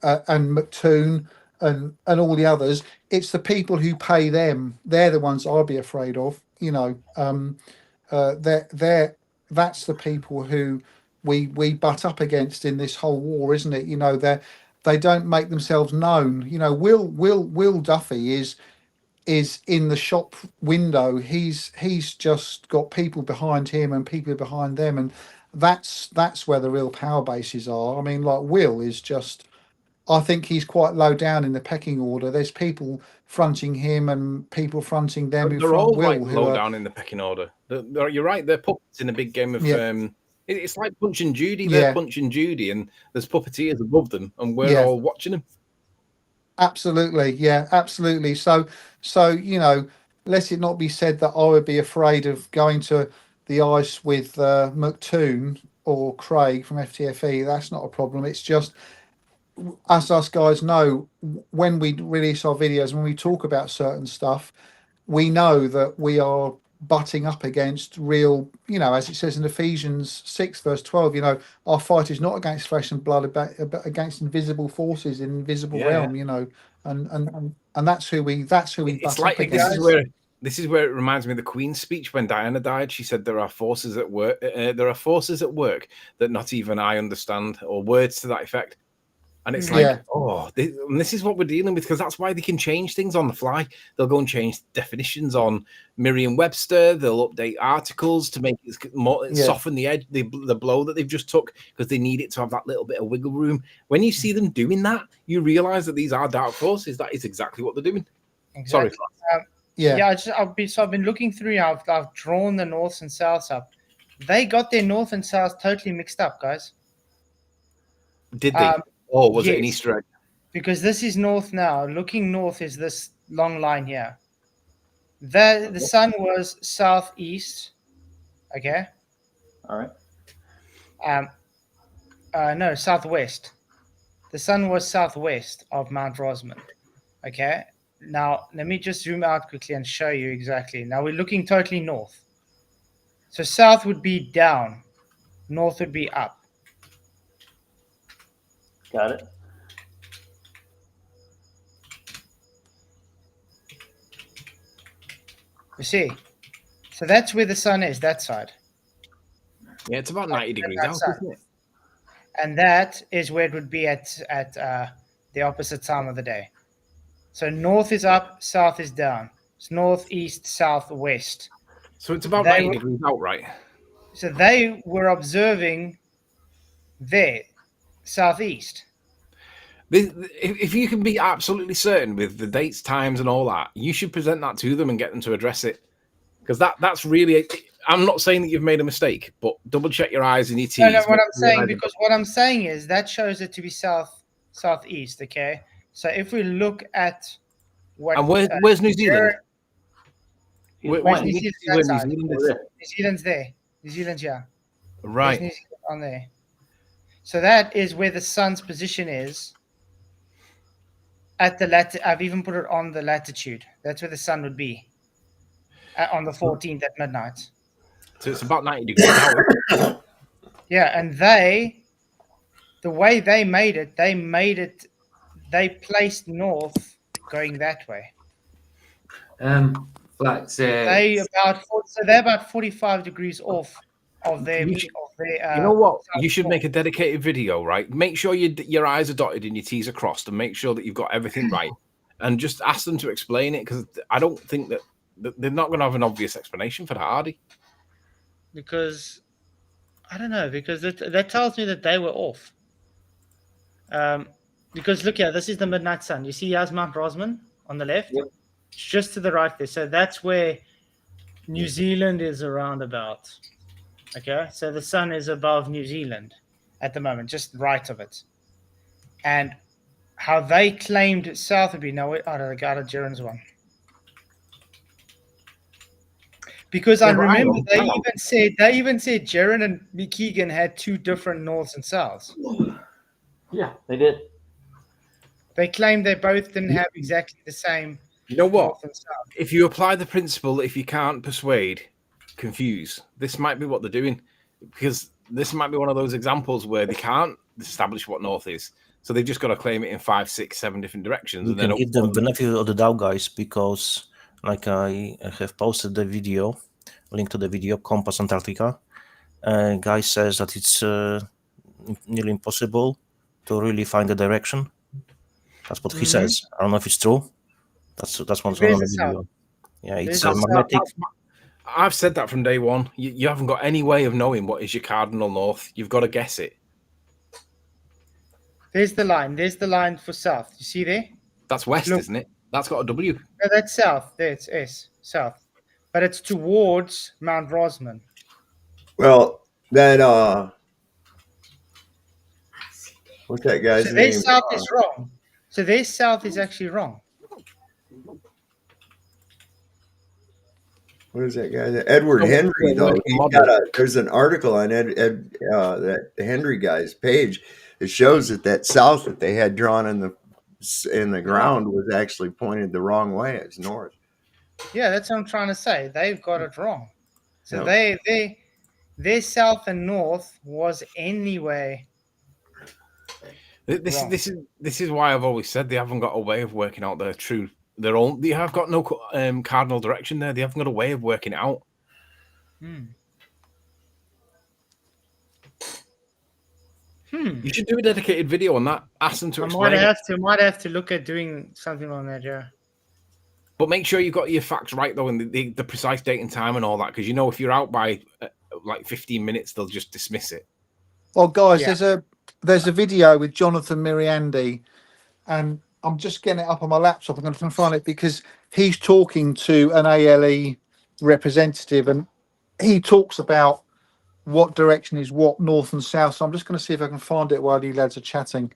and McToon and all the others. It's the people who pay them. They're the ones I'd be afraid of. You know, that's the people who we butt up against in this whole war, isn't it? You know, they don't make themselves known. You know, Will Duffy is in the shop window. He's just got people behind him and people behind them, and that's where the real power bases are. I mean, like Will is just, I think he's quite low down in the pecking order. There's people fronting him and people fronting them who They're front all Will. like low down in the pecking order. You're right. They're puppets in a big game of. It's like Punch and Judy. They're Punch and Judy, and there's puppeteers above them, and we're all watching them. Absolutely, yeah, absolutely. So you know, let it not be said that I would be afraid of going to the ice with McToon or Craig from FTFE. That's not a problem. It's just, as us guys know, when we release our videos, when we talk about certain stuff, we know that we are butting up against real, you know, as it says in Ephesians 6 verse 12, you know, our fight is not against flesh and blood, but against invisible forces in invisible realm, you know, and that's who we It's like this is where it reminds me of the Queen's speech when Diana died. She said there are forces at work. There are forces at work that not even I understand, or words to that effect. And it's like, this is what we're dealing with, because that's why they can change things on the fly. They'll go and change definitions on Merriam-Webster. They'll update articles to make it more soften the edge, the blow that they've just took, because they need it to have that little bit of wiggle room. When you see them doing that, you realize that these are dark forces. That is exactly what they're doing. Exactly. Sorry. I've been looking through. I've drawn the norths and souths up. They got their north and south totally mixed up, guys. Did they? Or was it an Easter egg? Because this is north now. Looking north is this long line here. The sun was southeast. Okay. All right. No, southwest. The sun was southwest of Mount Rosamond. Okay. Now let me just zoom out quickly and show you exactly. Now we're looking totally north. So south would be down, north would be up. Got it. You see? So that's where the sun is, that side. Yeah, it's about 90 degrees out, isn't it? And that is where it would be at the opposite time of the day. So north is up, south is down. It's north, east, south, west. So it's about 90 degrees out, right? So they were observing there, southeast. If you can be absolutely certain with the dates, times, and all that, you should present that to them and get them to address it. Because that's really, I'm not saying that you've made a mistake, but double check your Eyes and your T's. No, what I'm saying is that shows it to be southeast. Okay, so if we look at what and where's New Zealand? Where's New Zealand? New Zealand's there. New Zealand's right. New Zealand on there. So that is where the sun's position is. At the I've even put it on the latitude. That's where the sun would be on the 14th at midnight. So it's about 90 degrees out. Yeah, and the way they made it, they placed north going that way. They're about 45 degrees off of their. You know what? You should make a dedicated video, right? Make sure your I's are dotted and your T's are crossed, and make sure that you've got everything right. and just ask them to explain it, because I don't think that they're not going to have an obvious explanation for that, are they? Because I don't know, because that tells me that they were off. Because look here, this is the midnight sun. You see here's Mount Rosman on the left? Yep. It's just to the right there. So that's where New Zealand is around about. Okay, so the sun is above New Zealand at the moment, just right of it. And how they claimed south would be, no, I got Jaren's one. Because I remember they even said Jaren and McKeegan had two different norths and souths. Yeah, they did. They claimed they both didn't have exactly the same. You know what? North and south. If you apply the principle, if you can't persuade, confuse. This might be what they're doing, because this might be one of those examples where they can't establish what north is, so they've just got to claim it in 5, 6, 7 different directions. You And can then give them benefit of the doubt, guys, because like I have posted the video, link to the video, Compass Antarctica. Guy says that it's nearly impossible to really find the direction. That's what he says. I don't know if it's true. That's what's on the video. Yeah, it's magnetic. I've said that from day one. You haven't got any way of knowing what is your cardinal north. You've got to guess it. There's the line. There's the line for south. You see there? That's west, isn't it? That's got a W. No, that's south. There it's S, south. But it's towards Mount Rosman. Well, that what's that guy's so name? Their south is wrong. So their south is actually wrong. What is that guy? Edward Henry, though. There's an article on that Henry guy's page. It shows that south that they had drawn in the ground was actually pointed the wrong way. It's north. Yeah, that's what I'm trying to say. They've got it wrong. So their south and north was anyway. This is why I've always said they haven't got a way of working out their true. They have got no cardinal direction there. They haven't got a way of working it out. You should do a dedicated video on that. Ask them to explain. Might have to look at doing something on that, yeah. But make sure you've got your facts right, though, and the precise date and time and all that, because if you're out by like 15 minutes, they'll just dismiss it. Well, guys, there's a video with Jonathan Miriandi, and I'm just getting it up on my laptop. I'm going to try and find it because he's talking to an ALE representative, and he talks about what direction is what, north and south. So I'm just going to see if I can find it while you lads are chatting.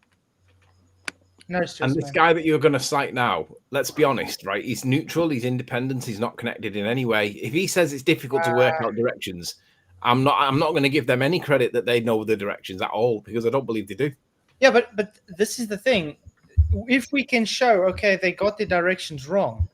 No stress, and this guy that you're going to cite now, let's be honest, right? He's neutral, he's independent, he's not connected in any way. If he says it's difficult to work out directions, I'm not going to give them any credit that they know the directions at all, because I don't believe they do. Yeah, but this is the thing. If we can show, okay, they got the directions wrong,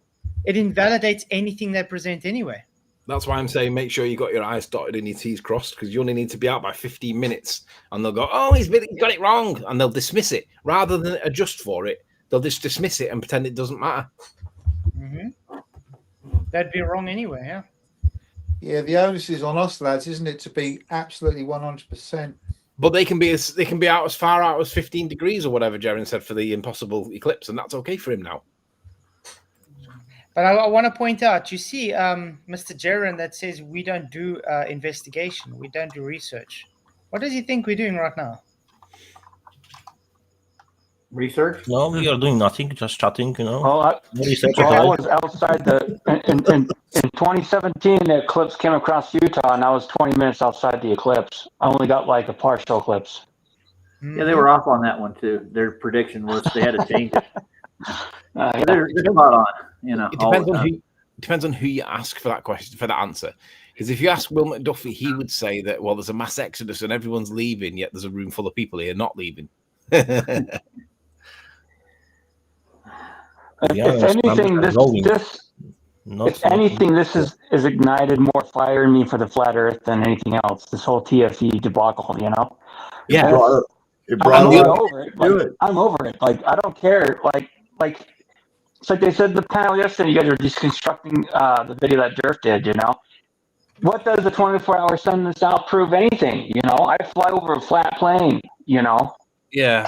it invalidates anything they present anyway. That's why I'm saying make sure you got your I's dotted and your T's crossed, because you only need to be out by 15 minutes and they'll go, oh, he's got it wrong, and they'll dismiss it. Rather than adjust for it, they'll just dismiss it and pretend it doesn't matter. That'd be wrong anyway, yeah. Yeah, the onus is on us, lads, isn't it, to be absolutely 100%. But they can be out as far out as 15 degrees or whatever Jaren said for the impossible eclipse, and that's okay for him now. But I want to point out, you see, Mr. Jaren that says we don't do investigation, we don't do research. What does he think we're doing right now? Research? No, we are doing nothing, just chatting, I was outside in 2017, the eclipse came across Utah, and I was 20 minutes outside the eclipse. I only got like a partial eclipse. Yeah, they were off on that one too. Their prediction was they had to change it. They're spot on. It depends on who you ask for that question, for that answer. Because if you ask Will Duffy, he would say that, well, there's a mass exodus and everyone's leaving, yet there's a room full of people here not leaving. If anything, this has ignited more fire in me for the flat Earth than anything else. This whole TFE debacle, Yeah, I'm over it. Like, I don't care. Like it's like they said in the panel yesterday. You guys are deconstructing the video that Durf did. What does the 24-hour sun in the south prove? Anything? I fly over a flat plane. Yeah. You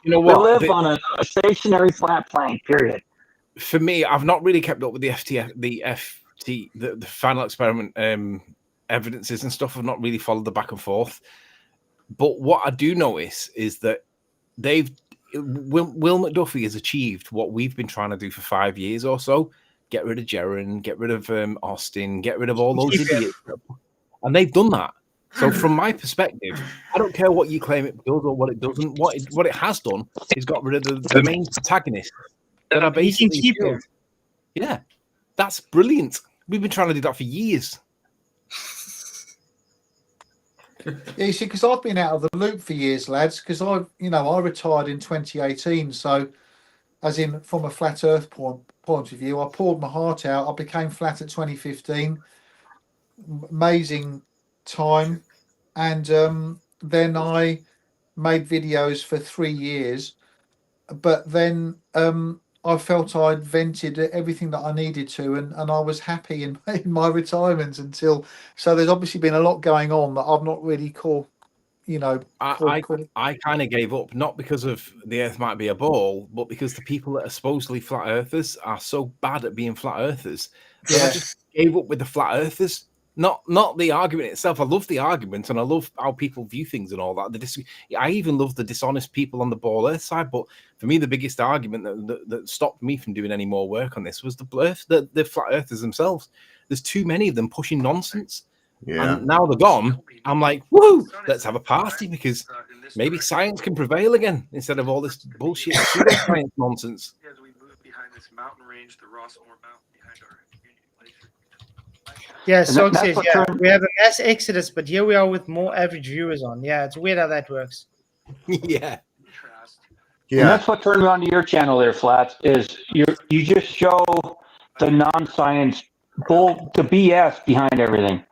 know what? We live on a stationary flat plane. Period. for me, I've not really kept up with the final experiment evidences and stuff. I've not really followed the back and forth. But what I do notice is that Will McDuffie has achieved what we've been trying to do for 5 years or so. Get rid of Jaron, get rid of Austin, get rid of all those idiots. And they've done that. So from my perspective, I don't care what you claim it does or what it doesn't. What it has done is got rid of the main protagonist that are basically killed. Yeah, that's brilliant. We've been trying to do that for years. Yeah, you see, because I've been out of the loop for years, lads. Because I retired in 2018. So, as in from a flat Earth point of view, I poured my heart out. I became flat at 2015. Amazing time, and then I made videos for 3 years. But then I felt I'd vented everything that I needed to, and I was happy in my retirement until. So there's obviously been a lot going on that I've not really caught. I kind of gave up, not because of the Earth might be a ball, but because the people that are supposedly flat earthers are so bad at being flat earthers that I just gave up with the flat earthers. Not the argument itself. I love the argument and I love how people view things and all that. I even love the dishonest people on the ball Earth side. But for me, the biggest argument that stopped me from doing any more work on this was the flat earthers themselves. There's too many of them pushing nonsense. Yeah. And now they're gone. I'm like, woo, let's have a party because maybe science can prevail again instead of all this bullshit pseudoscience nonsense. As we move behind this mountain range, the Rossmore Mountain behind our Yeah, so says, we have a mass exodus, but here we are with more average viewers on. Yeah, it's weird how that works. Yeah. And that's what turned me on to your channel there, Flats, is you just show the non-science bull, the BS behind everything.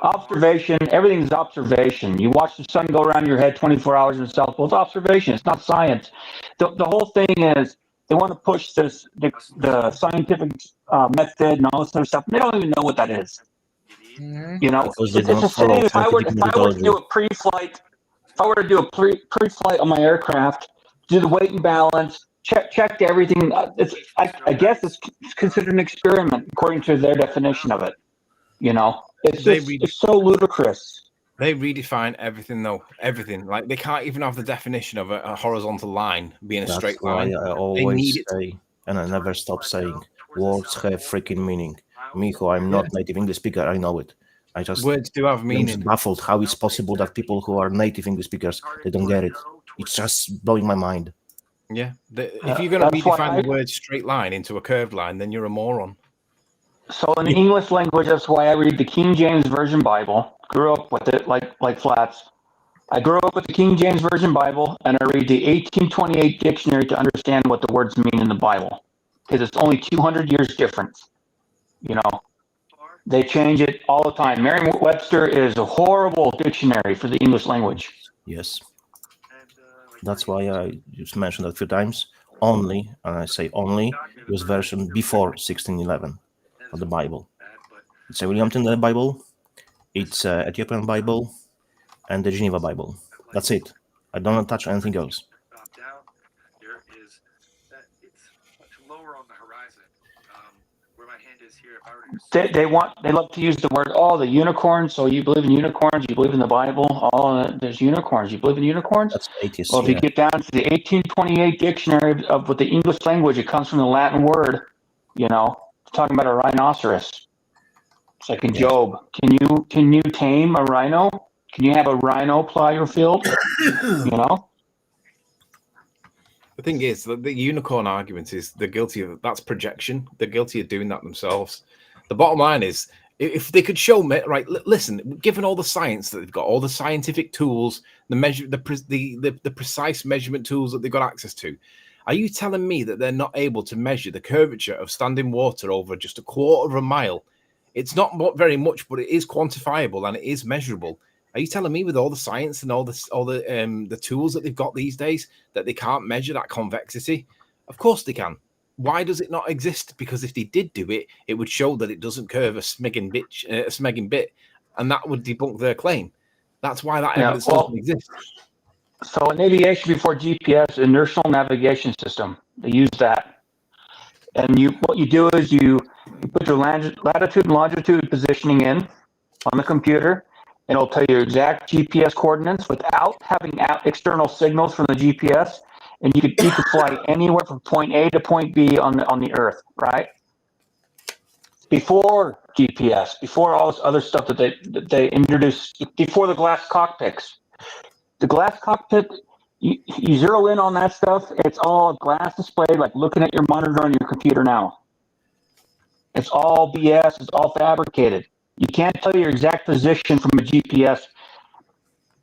Observation, everything's observation. You watch the sun go around your head 24 hours in the South Pole. It's observation. It's not science. The whole thing is they want to push the scientific method and all this other stuff. And they don't even know what that is. It's the same if I were to do a pre-flight. If I were to do a pre-flight on my aircraft, do the weight and balance, check everything. I guess it's considered an experiment according to their definition of it. It's so ludicrous. They redefine everything, though. Everything. Like they can't even have the definition of a horizontal line being a straight line. I always say, and I never stop saying, words have freaking meaning. Mijo, I'm not native English speaker. I know it. Words do have meaning. I'm baffled how it's possible that people who are native English speakers, they don't get it. It's just blowing my mind. Yeah. If you're going to redefine the word straight line into a curved line, then you're a moron. So in the English language, that's why I read the King James Version Bible. Grew up with it, like Flats. I grew up with the King James Version Bible, and I read the 1828 dictionary to understand what the words mean in the Bible, because it's only 200 years difference. They change it all the time. Merriam-Webster is a horrible dictionary for the English language. Yes. That's why I just mentioned that a few times. Only, and I say only, was version before 1611 of the Bible. It's a Williamton Bible, it's a Ethiopian Bible, and the Geneva Bible. That's it. I don't touch anything else. They love to use the word, the unicorns. So you believe in unicorns? You believe in the Bible? There's unicorns. You believe in unicorns? That's atheist. Well, if you get down to the 1828 dictionary of the English language, it comes from the Latin word. Talking about a rhinoceros. It's like in Job. Can you tame a rhino? Can you have a rhino plow your field? The thing is, the unicorn argument is they're guilty of that's projection. They're guilty of doing that themselves. The bottom line is, if they could show me, right? Listen, given all the science that they've got, all the scientific tools, the precise measurement tools that they've got access to, are you telling me that they're not able to measure the curvature of standing water over just a quarter of a mile? It's not very much, but it is quantifiable and it is measurable. Are you telling me with all the science and all the tools that they've got these days that they can't measure that convexity? Of course they can. Why does it not exist? Because if they did do it, it would show that it doesn't curve a smegging bit, and that would debunk their claim. That's why that evidence doesn't exist. So in aviation before GPS, inertial navigation system, they use that. And what you do is you put your latitude and longitude positioning in on the computer, and it'll tell you your exact GPS coordinates without having external signals from the GPS. And you could fly anywhere from point A to point B on the Earth, right? Before GPS, before all this other stuff that they introduced, before the glass cockpits. The glass cockpit, you zero in on that stuff, it's all glass display, like looking at your monitor on your computer now. It's all BS, it's all fabricated. You can't tell your exact position from a GPS.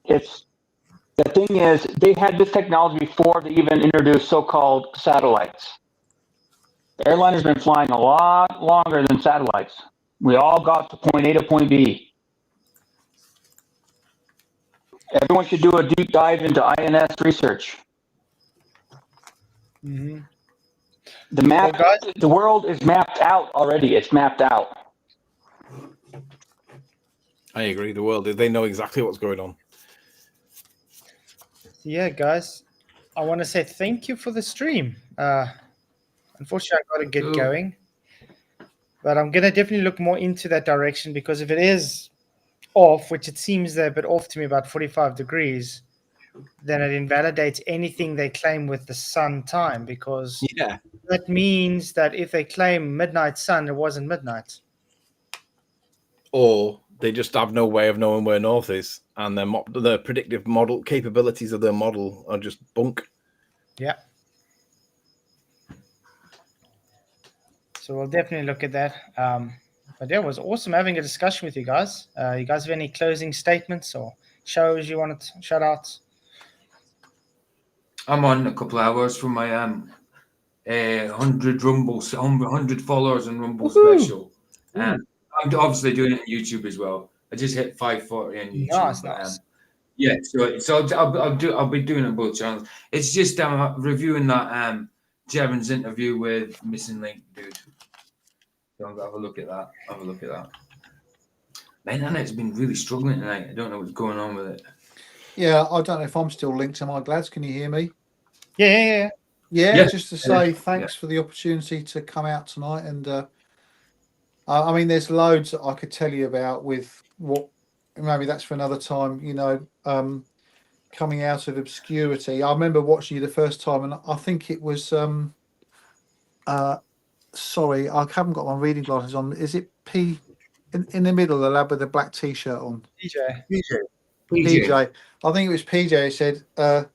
The thing is, they had this technology before they even introduced so-called satellites. The airline has been flying a lot longer than satellites. We all got to point A to point B. Everyone should do a deep dive into INS research. Mm-hmm. The map, the world is mapped out already. It's mapped out. I agree. The world, they know exactly what's going on. Yeah, guys, I want to say thank you for the stream. Unfortunately, I got to get going, but I'm going to definitely look more into that direction, because if it is off, which it seems they're a bit off to me, about 45 degrees, then it invalidates anything they claim with the sun time, because that means that if they claim midnight sun, it wasn't midnight. Or they just have no way of knowing where north is, and the predictive model capabilities of their model are just bunk. Yeah. So we'll definitely look at that. But yeah, it was awesome having a discussion with you guys. You guys have any closing statements or shows you want to shout out? I'm on a couple of hours for my 100 Rumbles, 100 followers on Rumble special. And I'm obviously doing it on YouTube as well. I just hit 540 on YouTube. Nice. Yeah, so I'll be doing it on both channels. It's just reviewing that Jevon's interview with Missing Link dude. So I'll have a look at that. Man, Annette's been really struggling tonight. I don't know what's going on with it. Yeah, I don't know if I'm still linked to my glads. Can you hear me? Yeah. Just to say thanks for the opportunity to come out tonight. And I mean, there's loads that I could tell you about with what, maybe that's for another time, coming out of obscurity. I remember watching you the first time, and I think it was, sorry, I haven't got my reading glasses on. Is it P in the middle, the lad with the black T-shirt on? PJ. I think it was PJ who said,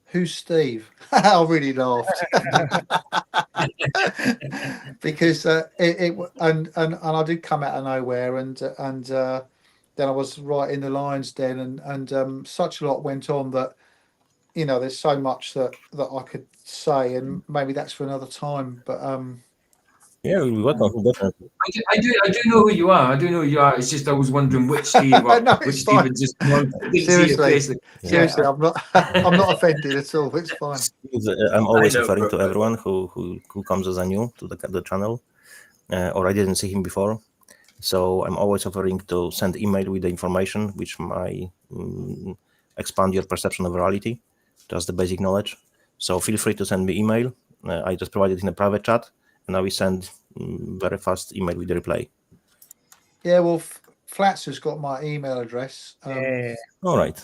who's Steve? I really laughed. Because and I did come out of nowhere, and then I was right in the lion's den, and such a lot went on that, there's so much that I could say, and maybe that's for another time. But yeah, we welcome, definitely. I do know who you are. It's just I was wondering which Steve or which Steve just seriously, I'm not offended at all. It's fine. I'm always referring to everyone who comes as a new to the channel, or I didn't see him before. So I'm always offering to send email with the information which might expand your perception of reality, just the basic knowledge. So feel free to send me email. I just provided in a private chat, and I will send very fast email with the reply. Yeah, well, Flats has got my email address. All right.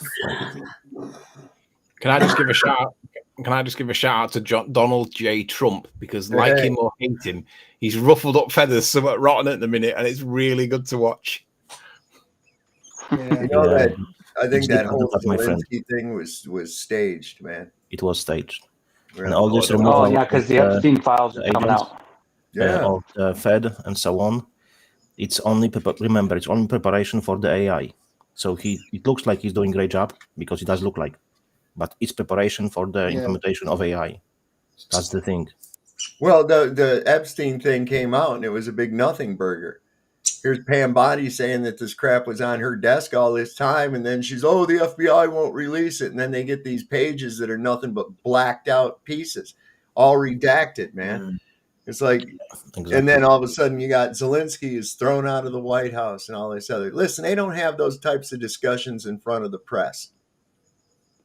Can I just give a shout out? Can I just give a shout out to Donald J. Trump, because like him or hate him, he's ruffled up feathers somewhat rotten at the minute, and it's really good to watch. Yeah, I think that whole Zelensky thing was staged, man. It was staged. Really? And all this removal. Oh yeah, because the Epstein files are coming out. Of the Fed and so on. It's only remember, it's only preparation for the AI. So it looks like he's doing a great job, because it does look like, but it's preparation for the implementation of AI. That's the thing. Well, the Epstein thing came out, and it was a big nothing burger. Here's Pam Bondi saying that this crap was on her desk all this time, and then she's, the FBI won't release it, and then they get these pages that are nothing but blacked out pieces, all redacted, man. It's like, and then all of a sudden you got Zelensky is thrown out of the White House and all this other. Listen, they don't have those types of discussions in front of the press.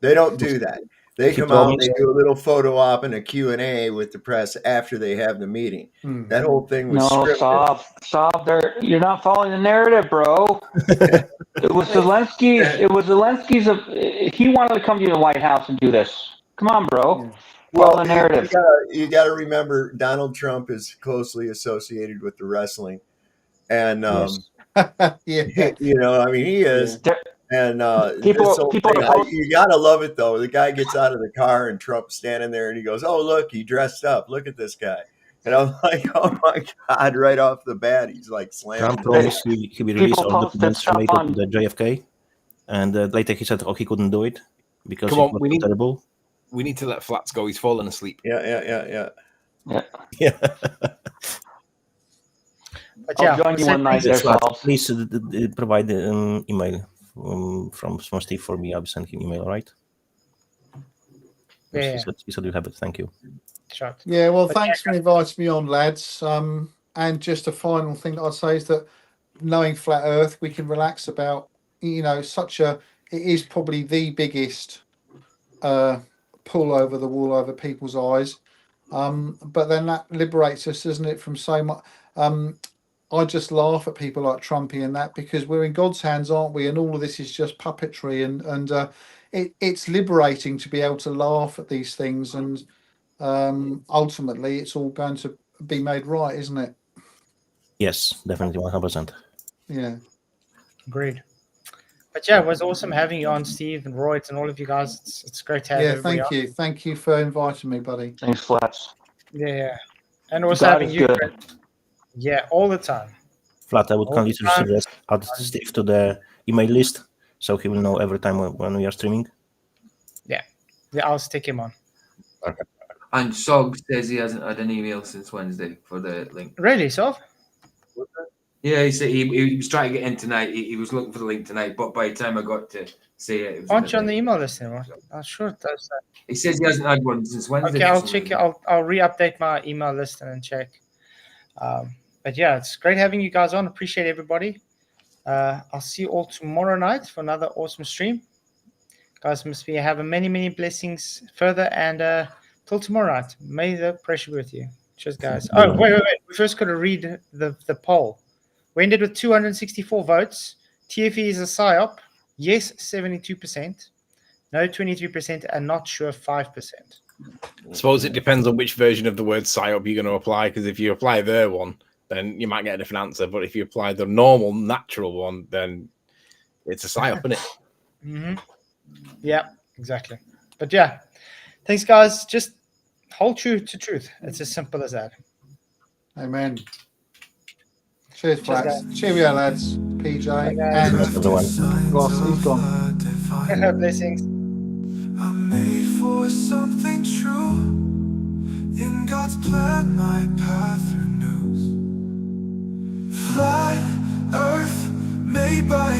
They don't do that. They come out and they do a little photo op and a Q&A with the press after they have the meeting. That whole thing was scripted. Stop there. You're not following the narrative, bro. It was Zelensky's. It was Zelensky's. He wanted to come to the White House and do this. Come on, bro. Follow the narrative. You got to remember, Donald Trump is closely associated with the wrestling, and you know, I mean, he is. And people you gotta love it though. The guy gets out of the car and Trump's standing there and he goes, "Oh, look, he dressed up. Look at this guy." And I'm like, "Oh my God!" Right off the bat, he's like slamming. Trump promised he will release all the documents related to the JFK, and later he said, "Oh, he couldn't do it because it was terrible." We need to let Flats go. He's fallen asleep. Yeah. But I'll join you one night there, please provide the email from Steve for me. I'll send him email, right? Yeah. He said you have it. Thank you. Sure. Yeah, well, thanks for inviting me on, lads. And just a final thing that I'd say is that knowing Flat Earth, we can relax about, you know, it is probably the biggest pull over the wall over people's eyes. But then that liberates us, doesn't it, from so much. I just laugh at people like Trumpy and that, because we're in God's hands, aren't we? And all of this is just puppetry, and it's liberating to be able to laugh at these things, and ultimately it's all going to be made right, isn't it? Yes, definitely 100%. Yeah. Agreed. But yeah, it was awesome having you on, Steve and Roy, and all of you guys. It's great to have everybody on. you. Thank you for inviting me, buddy. Thanks, Flats. Yeah. And also having you. Yeah, all the time. Flat, I would kindly suggest add Steve to the email list so he will know every time when we are streaming. Yeah, I'll stick him on. Okay. And Sog says he hasn't had an email since Wednesday for the link. Really, Sog? Yeah, he said he was trying to get in tonight. He was looking for the link tonight, but by the time I got to see it, Aren't you on the email list anymore? I'm sure it does that. He says he hasn't had one since Wednesday. Okay, I'll check it. I'll re-update my email list and check. But yeah, it's great having you guys on. Appreciate everybody. I'll see you all tomorrow night for another awesome stream. Guys, must be having many blessings further, and till tomorrow night. May the pressure be with you. Cheers, guys. Oh, wait. We first got to read the poll. We ended with 264 votes. TFE is a psyop. Yes, 72%. No, 23%. And not sure, 5%. I suppose it depends on which version of the word psyop you're going to apply, because if you apply their one, then you might get a different answer. But if you apply the normal, natural one, then it's a psyop, isn't it? Mm-hmm. Yeah, exactly. But yeah, thanks, guys. Just hold true to truth. It's as simple as that. Amen. Cheers, Flats. Cheerio, lads. PJ and Ross. He's gone. Blessings. I'm made for something true. In God's plan, my path renews. Flat Earth made by